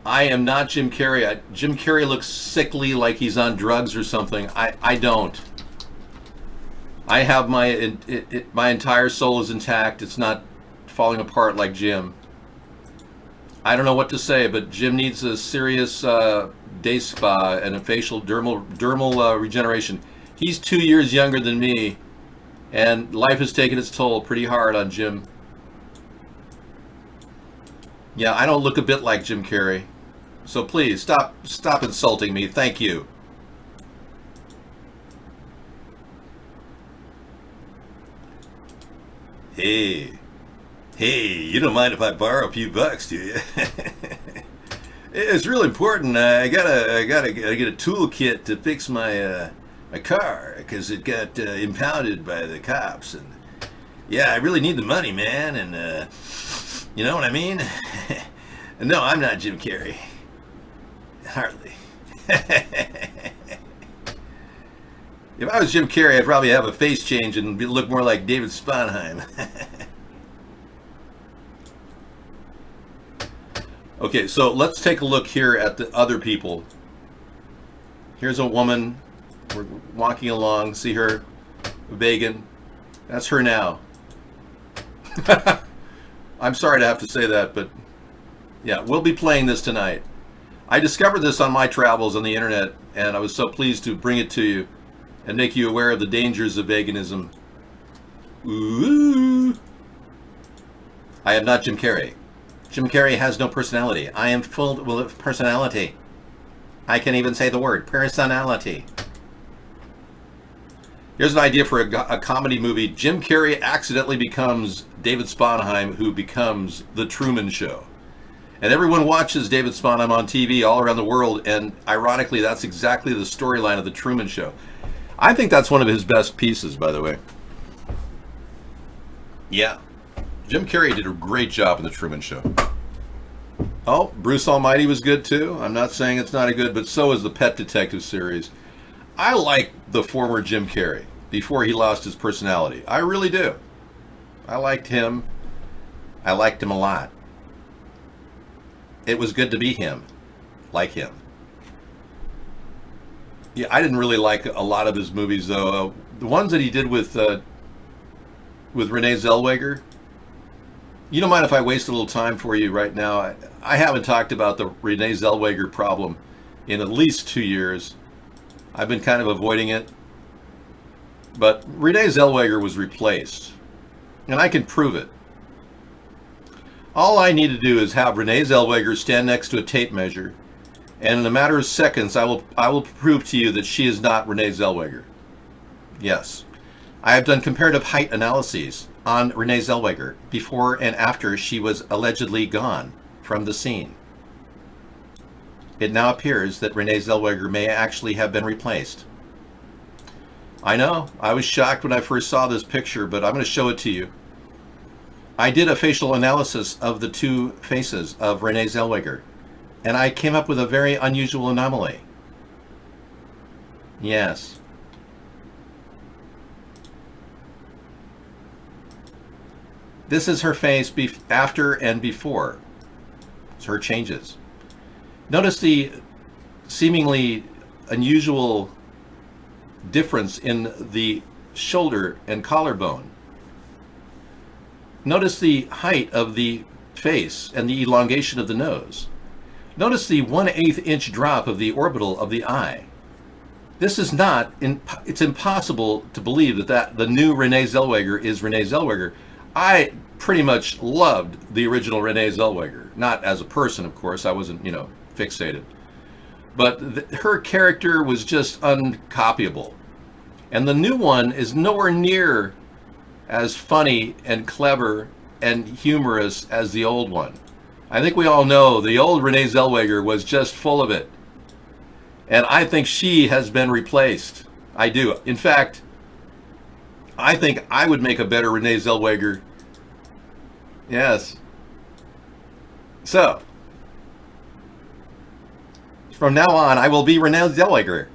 I am not Jim Carrey. Jim Carrey looks sickly, like he's on drugs or something. I don't. I have my entire soul is intact. It's not falling apart like Jim. I don't know what to say, but Jim needs a serious day spa and a facial dermal regeneration. He's 2 years younger than me, and life has taken its toll pretty hard on Jim. Yeah, I don't look a bit like Jim Carrey. So please, stop insulting me. Thank you. Hey, you don't mind if I borrow a few bucks, do you? It's real important. I gotta get a toolkit to fix my my car because it got impounded by the cops, and yeah, I really need the money, man. And you know what I mean? No, I'm not Jim Carrey. Hardly. If I was Jim Carrey, I'd probably have a face change and look more like David Sponheim. Okay, so let's take a look here at the other people. Here's a woman. We're walking along. See her? Vegan. That's her now. I'm sorry to have to say that, but yeah, we'll be playing this tonight. I discovered this on my travels on the internet, and I was so pleased to bring it to you and make you aware of the dangers of veganism. Ooh. I am not Jim Carrey. Jim Carrey has no personality. I am full of personality. I can even say the word, personality. Here's an idea for a comedy movie. Jim Carrey accidentally becomes David Sponheim, who becomes The Truman Show. And everyone watches David Sponheim on TV all around the world, and ironically, that's exactly the storyline of The Truman Show. I think that's one of his best pieces, by the way. Yeah. Jim Carrey did a great job in The Truman Show. Oh, Bruce Almighty was good too. I'm not saying it's not a good, but so is the Pet Detective series. I like the former Jim Carrey before he lost his personality. I really do. I liked him. I liked him a lot. It was good to be him. Like him. Yeah, I didn't really like a lot of his movies though. The ones that he did with Renee Zellweger. You don't mind if I waste a little time for you right now? I haven't talked about the Renee Zellweger problem in at least 2 years. I've been kind of avoiding it. But Renee Zellweger was replaced. And I can prove it. All I need to do is have Renee Zellweger stand next to a tape measure. And in a matter of seconds, I will prove to you that she is not Renee Zellweger. Yes. I have done comparative height analyses on Renee Zellweger before and after she was allegedly gone from the scene. It now appears that Renee Zellweger may actually have been replaced. I know, I was shocked when I first saw this picture, but I'm going to show it to you. I did a facial analysis of the two faces of Renee Zellweger, and I came up with a very unusual anomaly. Yes. This is her face after and before. It's her changes. Notice the seemingly unusual difference in the shoulder and collarbone. Notice the height of the face and the elongation of the nose. Notice the 1/8 inch drop of the orbital of the eye. This is not, it's impossible to believe that the new Renee Zellweger is Renee Zellweger. I pretty much loved the original Renee Zellweger. Not as a person, of course. I wasn't, fixated. But her character was just uncopyable. And the new one is nowhere near as funny and clever and humorous as the old one. I think we all know the old Renee Zellweger was just full of it. And I think she has been replaced. I do. In fact, I think I would make a better Renee Zellweger. Yes. So, from now on, I will be Renee Zellweger.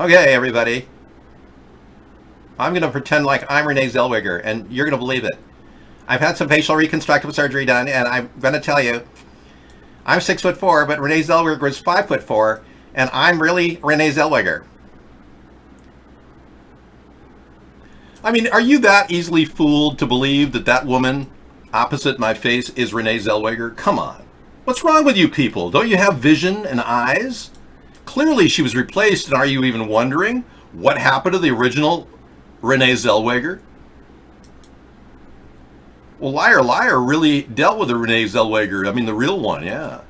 Okay, everybody. I'm going to pretend like I'm Renee Zellweger, and you're going to believe it. I've had some facial reconstructive surgery done, and I'm going to tell you, I'm 6'4", but Renee Zellweger is 5'4", and I'm really Renee Zellweger. I mean, are you that easily fooled to believe that that woman opposite my face is Renee Zellweger? Come on. What's wrong with you people? Don't you have vision and eyes? Clearly she was replaced, and are you even wondering what happened to the original Renee Zellweger? Well, Liar Liar really dealt with the Renee Zellweger. I mean, the real one, yeah.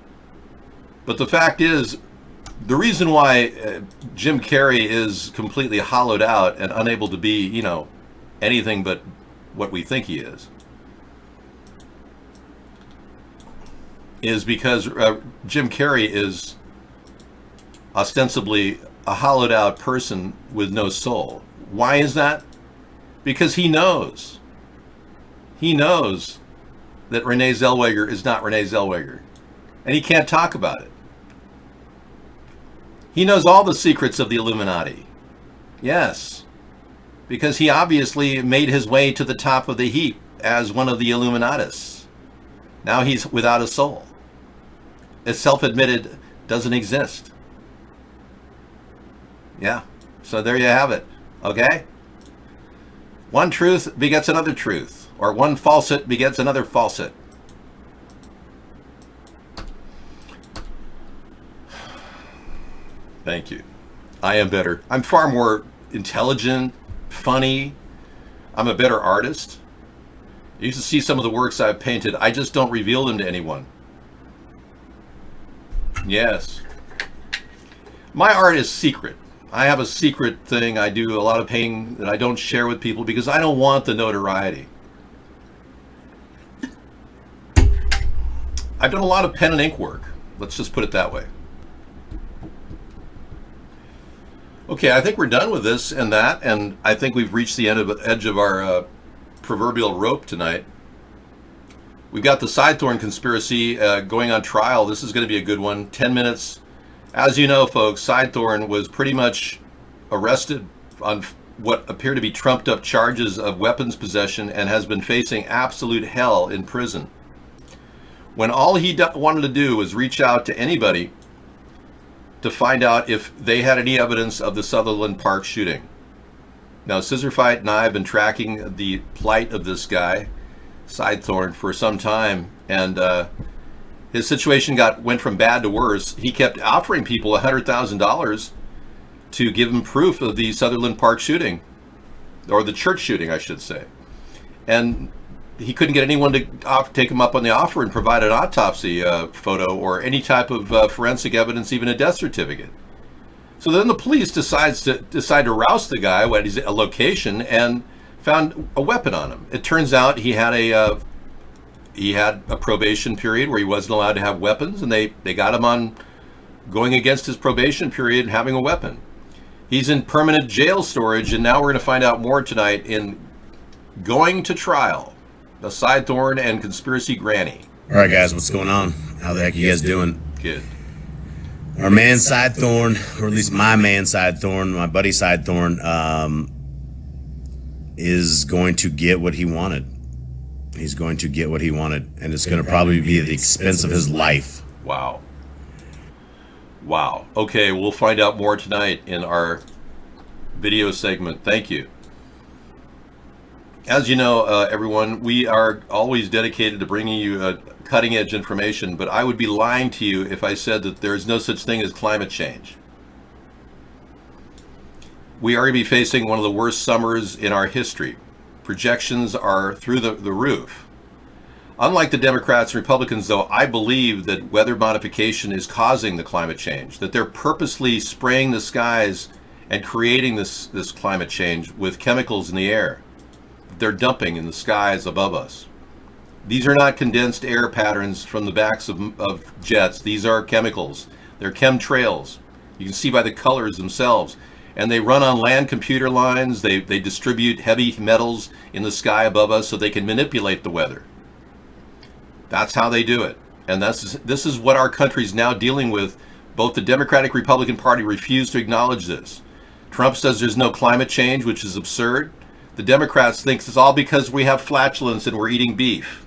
But the fact is, the reason why Jim Carrey is completely hollowed out and unable to be, anything but what we think he is because Jim Carrey is ostensibly a hollowed out person with no soul. Why is that? Because he knows. He knows that Renee Zellweger is not Renee Zellweger. And he can't talk about it. He knows all the secrets of the Illuminati. Yes, because he obviously made his way to the top of the heap as one of the Illuminatis. Now he's without a soul. It's self-admitted, doesn't exist. Yeah, so there you have it, okay? One truth begets another truth, or one falsehood begets another falsehood. Thank you. I am better. I'm far more intelligent, funny. I'm a better artist. You used to see some of the works I've painted. I just don't reveal them to anyone. Yes. My art is secret. I have a secret thing. I do a lot of painting that I don't share with people because I don't want the notoriety. I've done a lot of pen and ink work. Let's just put it that way. Okay, I think we're done with this and that, and I think we've reached the edge of our proverbial rope tonight. We've got the Sidethorn conspiracy going on trial. This is going to be a good one. 10 minutes. As you know, folks, Sidethorn was pretty much arrested on what appear to be trumped up charges of weapons possession and has been facing absolute hell in prison. When all he wanted to do was reach out to anybody to find out if they had any evidence of the Sutherland Park shooting. Now, Scissorfight and I have been tracking the plight of this guy, Sidethorn, for some time, and his situation went from bad to worse. He kept offering people $100,000 to give him proof of the Sutherland Park shooting, or the church shooting, I should say. And he couldn't get anyone to take him up on the offer and provide an autopsy photo or any type of forensic evidence, even a death certificate. So then the police decide to roust the guy at his location and found a weapon on him. It turns out he had a probation period where he wasn't allowed to have weapons, and they got him on going against his probation period and having a weapon. He's in permanent jail storage, and now we're going to find out more tonight in Going to Trial. The Sidethorn and Conspiracy Granny. All right, guys, what's going on? How the heck you guys doing? Good. Our man Sidethorn, or at least my man Sidethorn, my buddy Sidethorn, is going to get what he wanted. He's going to get what he wanted, and it's going to probably be at the expense of his life. Wow. Wow. Okay, we'll find out more tonight in our video segment. Thank you. As you know, everyone, we are always dedicated to bringing you cutting-edge information, but I would be lying to you if I said that there is no such thing as climate change. We are going to be facing one of the worst summers in our history. Projections are through the roof. Unlike the Democrats and Republicans, though, I believe that weather modification is causing the climate change, that they're purposely spraying the skies and creating this climate change with chemicals in the air. They're dumping in the skies above us. These are not condensed air patterns from the backs of jets. These are chemicals. They're chemtrails. You can see by the colors themselves. And they run on land computer lines. They distribute heavy metals in the sky above us so they can manipulate the weather. That's how they do it. And this is what our country's now dealing with. Both the Democratic Republican Party refuse to acknowledge this. Trump says there's no climate change, which is absurd. The Democrats think it's all because we have flatulence and we're eating beef.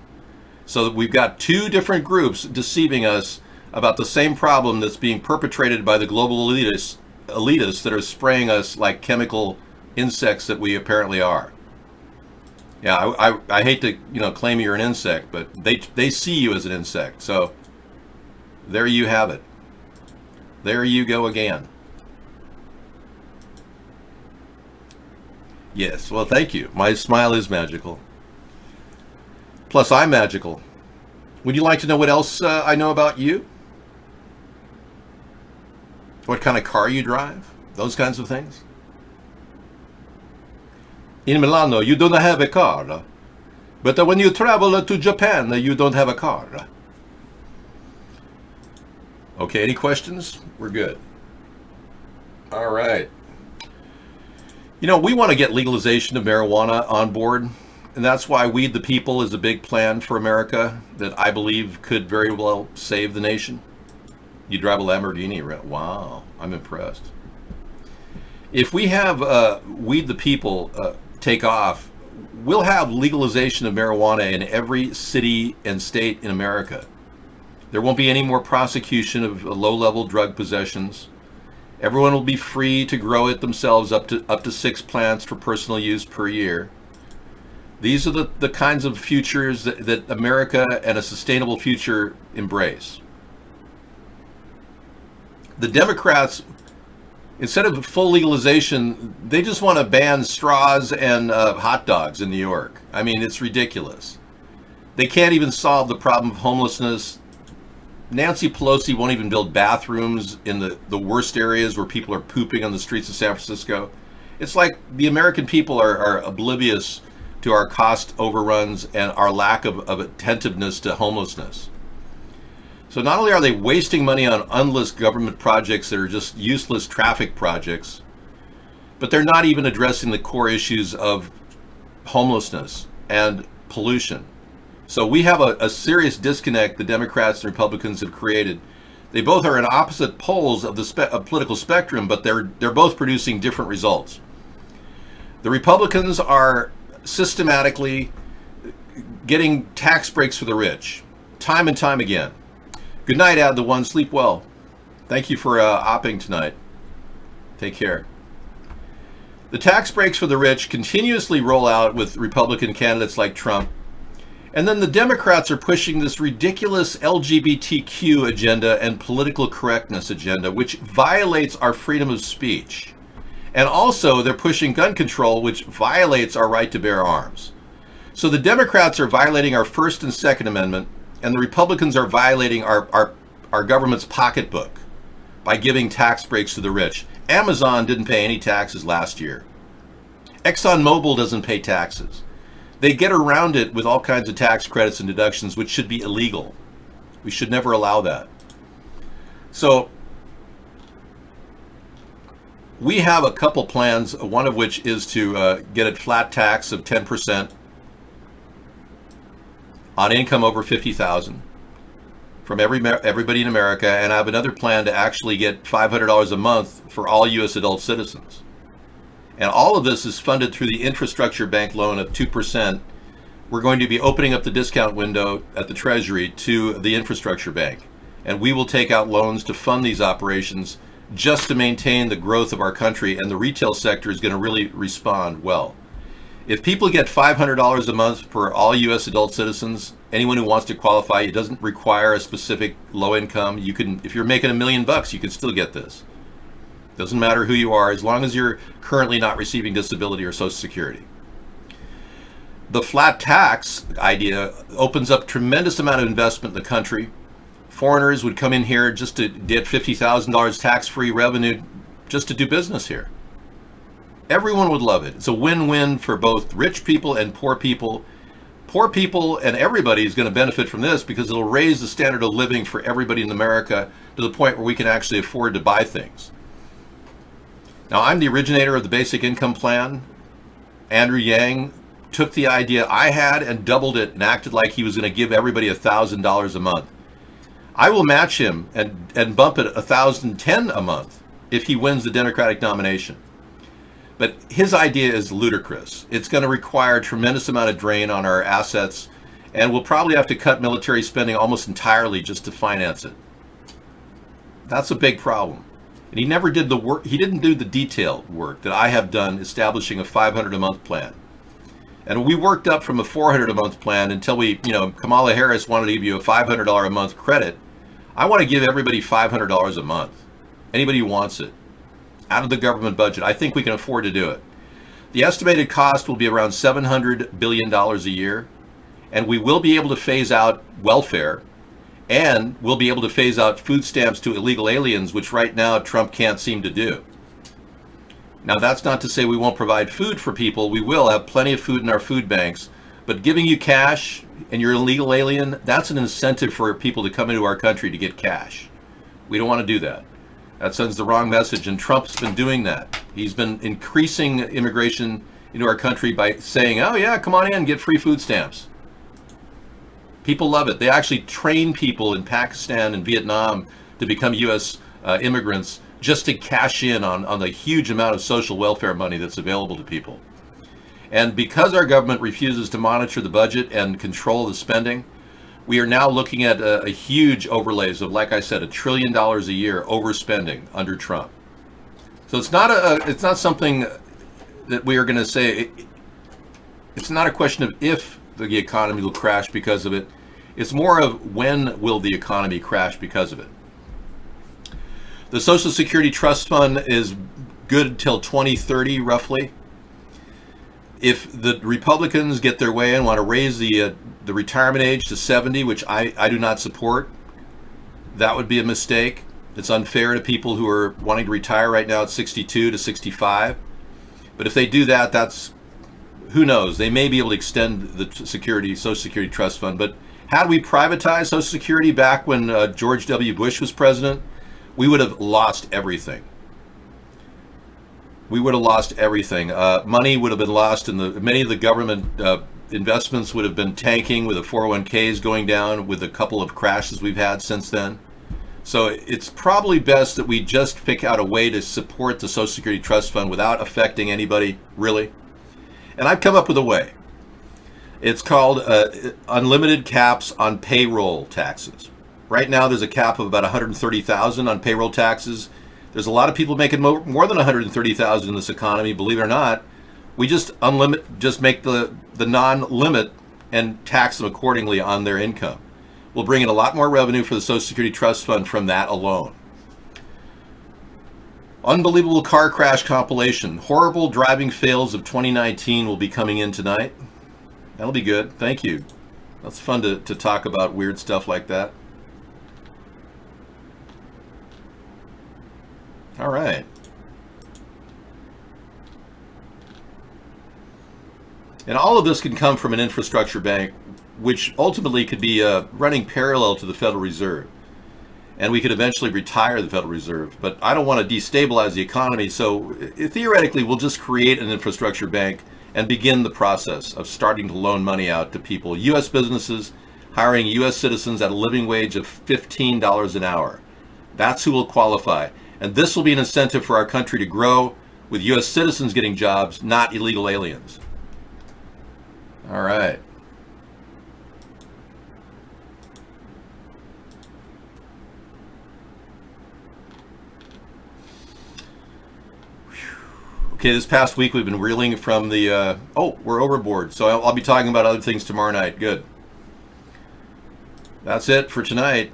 So we've got two different groups deceiving us about the same problem that's being perpetrated by the global elitists that are spraying us like chemical insects that we apparently are. Yeah, I hate to claim you're an insect, but they see you as an insect. So there you have it. There you go again. Yes, well, thank you. My smile is magical. Plus, I'm magical. Would you like to know what else I know about you? What kind of car you drive? Those kinds of things? In Milano, you don't have a car. But when you travel to Japan, you don't have a car. Okay, any questions? We're good. All right. We want to get legalization of marijuana on board, and that's why We the People is a big plan for America that I believe could very well save the nation. You drive a Lamborghini around. Wow, I'm impressed. If we have Weed the People take off, we'll have legalization of marijuana in every city and state in America. There won't be any more prosecution of low-level drug possessions. Everyone will be free to grow it themselves, up to 6 plants for personal use per year. These are the kinds of futures that America and a sustainable future embrace. The Democrats, instead of full legalization, they just want to ban straws and hot dogs in New York. I mean, it's ridiculous. They can't even solve the problem of homelessness. Nancy Pelosi won't even build bathrooms in the worst areas where people are pooping on the streets of San Francisco. It's like the American people are oblivious to our cost overruns and our lack of attentiveness to homelessness. So not only are they wasting money on endless government projects that are just useless traffic projects, but they're not even addressing the core issues of homelessness and pollution. So we have a serious disconnect the Democrats and Republicans have created. They both are in opposite poles of the political spectrum, but they're both producing different results. The Republicans are systematically getting tax breaks for the rich, time and time again. Good night, Add the One. Sleep well. Thank you for opping tonight. Take care. The tax breaks for the rich continuously roll out with Republican candidates like Trump. And then the Democrats are pushing this ridiculous LGBTQ agenda and political correctness agenda, which violates our freedom of speech. And also they're pushing gun control, which violates our right to bear arms. So the Democrats are violating our First and Second Amendment, and the Republicans are violating our government's pocketbook by giving tax breaks to the rich. Amazon didn't pay any taxes last year. ExxonMobil doesn't pay taxes. They get around it with all kinds of tax credits and deductions, which should be illegal. We should never allow that. So we have a couple plans, one of which is to get a flat tax of 10% on income over $50,000 from everybody in America, and I have another plan to actually get $500 a month for all U.S. adult citizens. And all of this is funded through the infrastructure bank loan of 2%. We're going to be opening up the discount window at the Treasury to the infrastructure bank. And we will take out loans to fund these operations just to maintain the growth of our country. And the retail sector is going to really respond well. If people get $500 a month for all U.S. adult citizens, anyone who wants to qualify, it doesn't require a specific low income. You can, if you're making $1 million, you can still get this. Doesn't matter who you are, as long as you're currently not receiving disability or Social Security. The flat tax idea opens up tremendous amount of investment in the country. Foreigners would come in here just to get $50,000 tax-free revenue just to do business here. Everyone would love it. It's a win-win for both rich people and poor people. Poor people and everybody is going to benefit from this because it'll raise the standard of living for everybody in America to the point where we can actually afford to buy things. Now, I'm the originator of the basic income plan. Andrew Yang took the idea I had and doubled it and acted like he was going to give everybody $1,000 a month. I will match him and bump it $1,010 a month if he wins the Democratic nomination. But his idea is ludicrous. It's going to require a tremendous amount of drain on our assets, and we'll probably have to cut military spending almost entirely just to finance it. That's a big problem. And he never did the work. He didn't do the detailed work that I have done establishing a $500 a month plan. And we worked up from a $400 a month plan until we, Kamala Harris wanted to give you a $500 a month credit. I want to give everybody $500 a month. Anybody who wants it. Out of the government budget. I think we can afford to do it. The estimated cost will be around $700 billion a year. And we will be able to phase out welfare. And we'll be able to phase out food stamps to illegal aliens, which right now Trump can't seem to do. Now, that's not to say we won't provide food for people. We will have plenty of food in our food banks. But giving you cash and you're an illegal alien, that's an incentive for people to come into our country to get cash. We don't want to do that. That sends the wrong message, and Trump's been doing that. He's been increasing immigration into our country by saying, oh yeah, come on in and get free food stamps. People love it. They actually train people in Pakistan and Vietnam to become U.S. Immigrants just to cash in on the huge amount of social welfare money that's available to people. And because our government refuses to monitor the budget and control the spending, we are now looking at a huge overlays of, like I said, $1 trillion a year overspending under Trump. So it's not something that we are going to say. It's not a question of if the economy will crash because of it. It's more of when will the economy crash because of it. The Social Security Trust Fund is good until 2030, roughly. If the Republicans get their way and want to raise the retirement age to 70, which I do not support, that would be a mistake. It's unfair to people who are wanting to retire right now at 62 to 65. But if they do that, that's, who knows? They may be able to extend the Social Security Trust Fund. But had we privatized Social Security back when George W. Bush was president, we would have lost everything. We would have lost everything. Money would have been lost, and many of the government investments would have been tanking, with the 401ks going down, with a couple of crashes we've had since then. So it's probably best that we just pick out a way to support the Social Security Trust Fund without affecting anybody, really. And I've come up with a way. It's called unlimited caps on payroll taxes. Right now there's a cap of about $130,000 on payroll taxes. There's a lot of people making more than $130,000 in this economy, believe it or not. We just make the non-limit and tax them accordingly on their income. We'll bring in a lot more revenue for the Social Security Trust Fund from that alone. Unbelievable car crash compilation. Horrible driving fails of 2019 will be coming in tonight. That'll be good. Thank you. That's fun to talk about weird stuff like that. All right. And all of this can come from an infrastructure bank, which ultimately could be running parallel to the Federal Reserve. And we could eventually retire the Federal Reserve. But I don't want to destabilize the economy, so theoretically we'll just create an infrastructure bank and begin the process of starting to loan money out to people. U.S. businesses hiring U.S. citizens at a living wage of $15 an hour. That's who will qualify. And this will be an incentive for our country to grow, with U.S. citizens getting jobs, not illegal aliens. All right. Okay, this past week we've been reeling from the, we're overboard. So I'll be talking about other things tomorrow night. Good. That's it for tonight.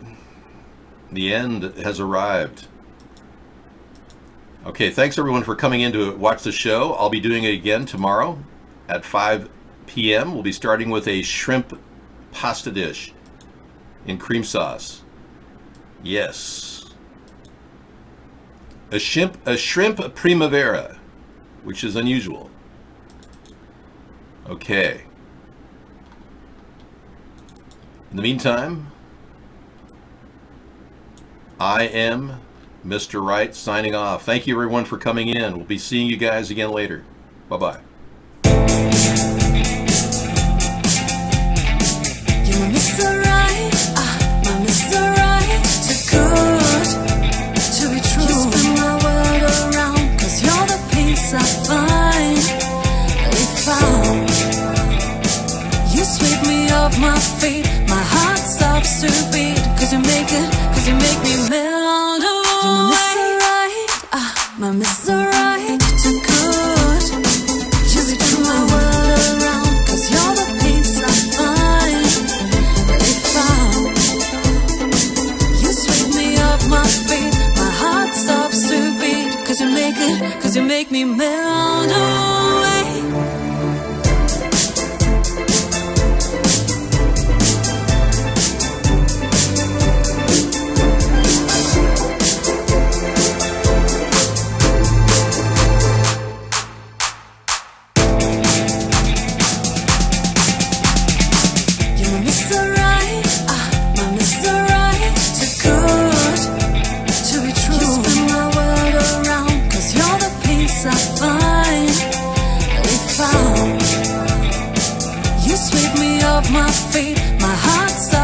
The end has arrived. Okay, thanks everyone for coming in to watch the show. I'll be doing it again tomorrow at 5 p.m. We'll be starting with a shrimp pasta dish in cream sauce. Yes. A shrimp primavera, which is unusual. Okay. In the meantime, I am Mr. Wright signing off. Thank you everyone for coming in. We'll be seeing you guys again later. Bye-bye. You're Mr. Right, my Mr. Right, too good to be true. You spin my world around, 'cause you're the peace I finally found. You sweep me off my feet, my heart stops to beat, 'cause you make me melt away. You're Mr. Right, my Mr. Right, too good to be true. My world around, 'cause you're the peace I finally found. You sweep me off my feet, my heart stops to beat, 'cause you make me melt away.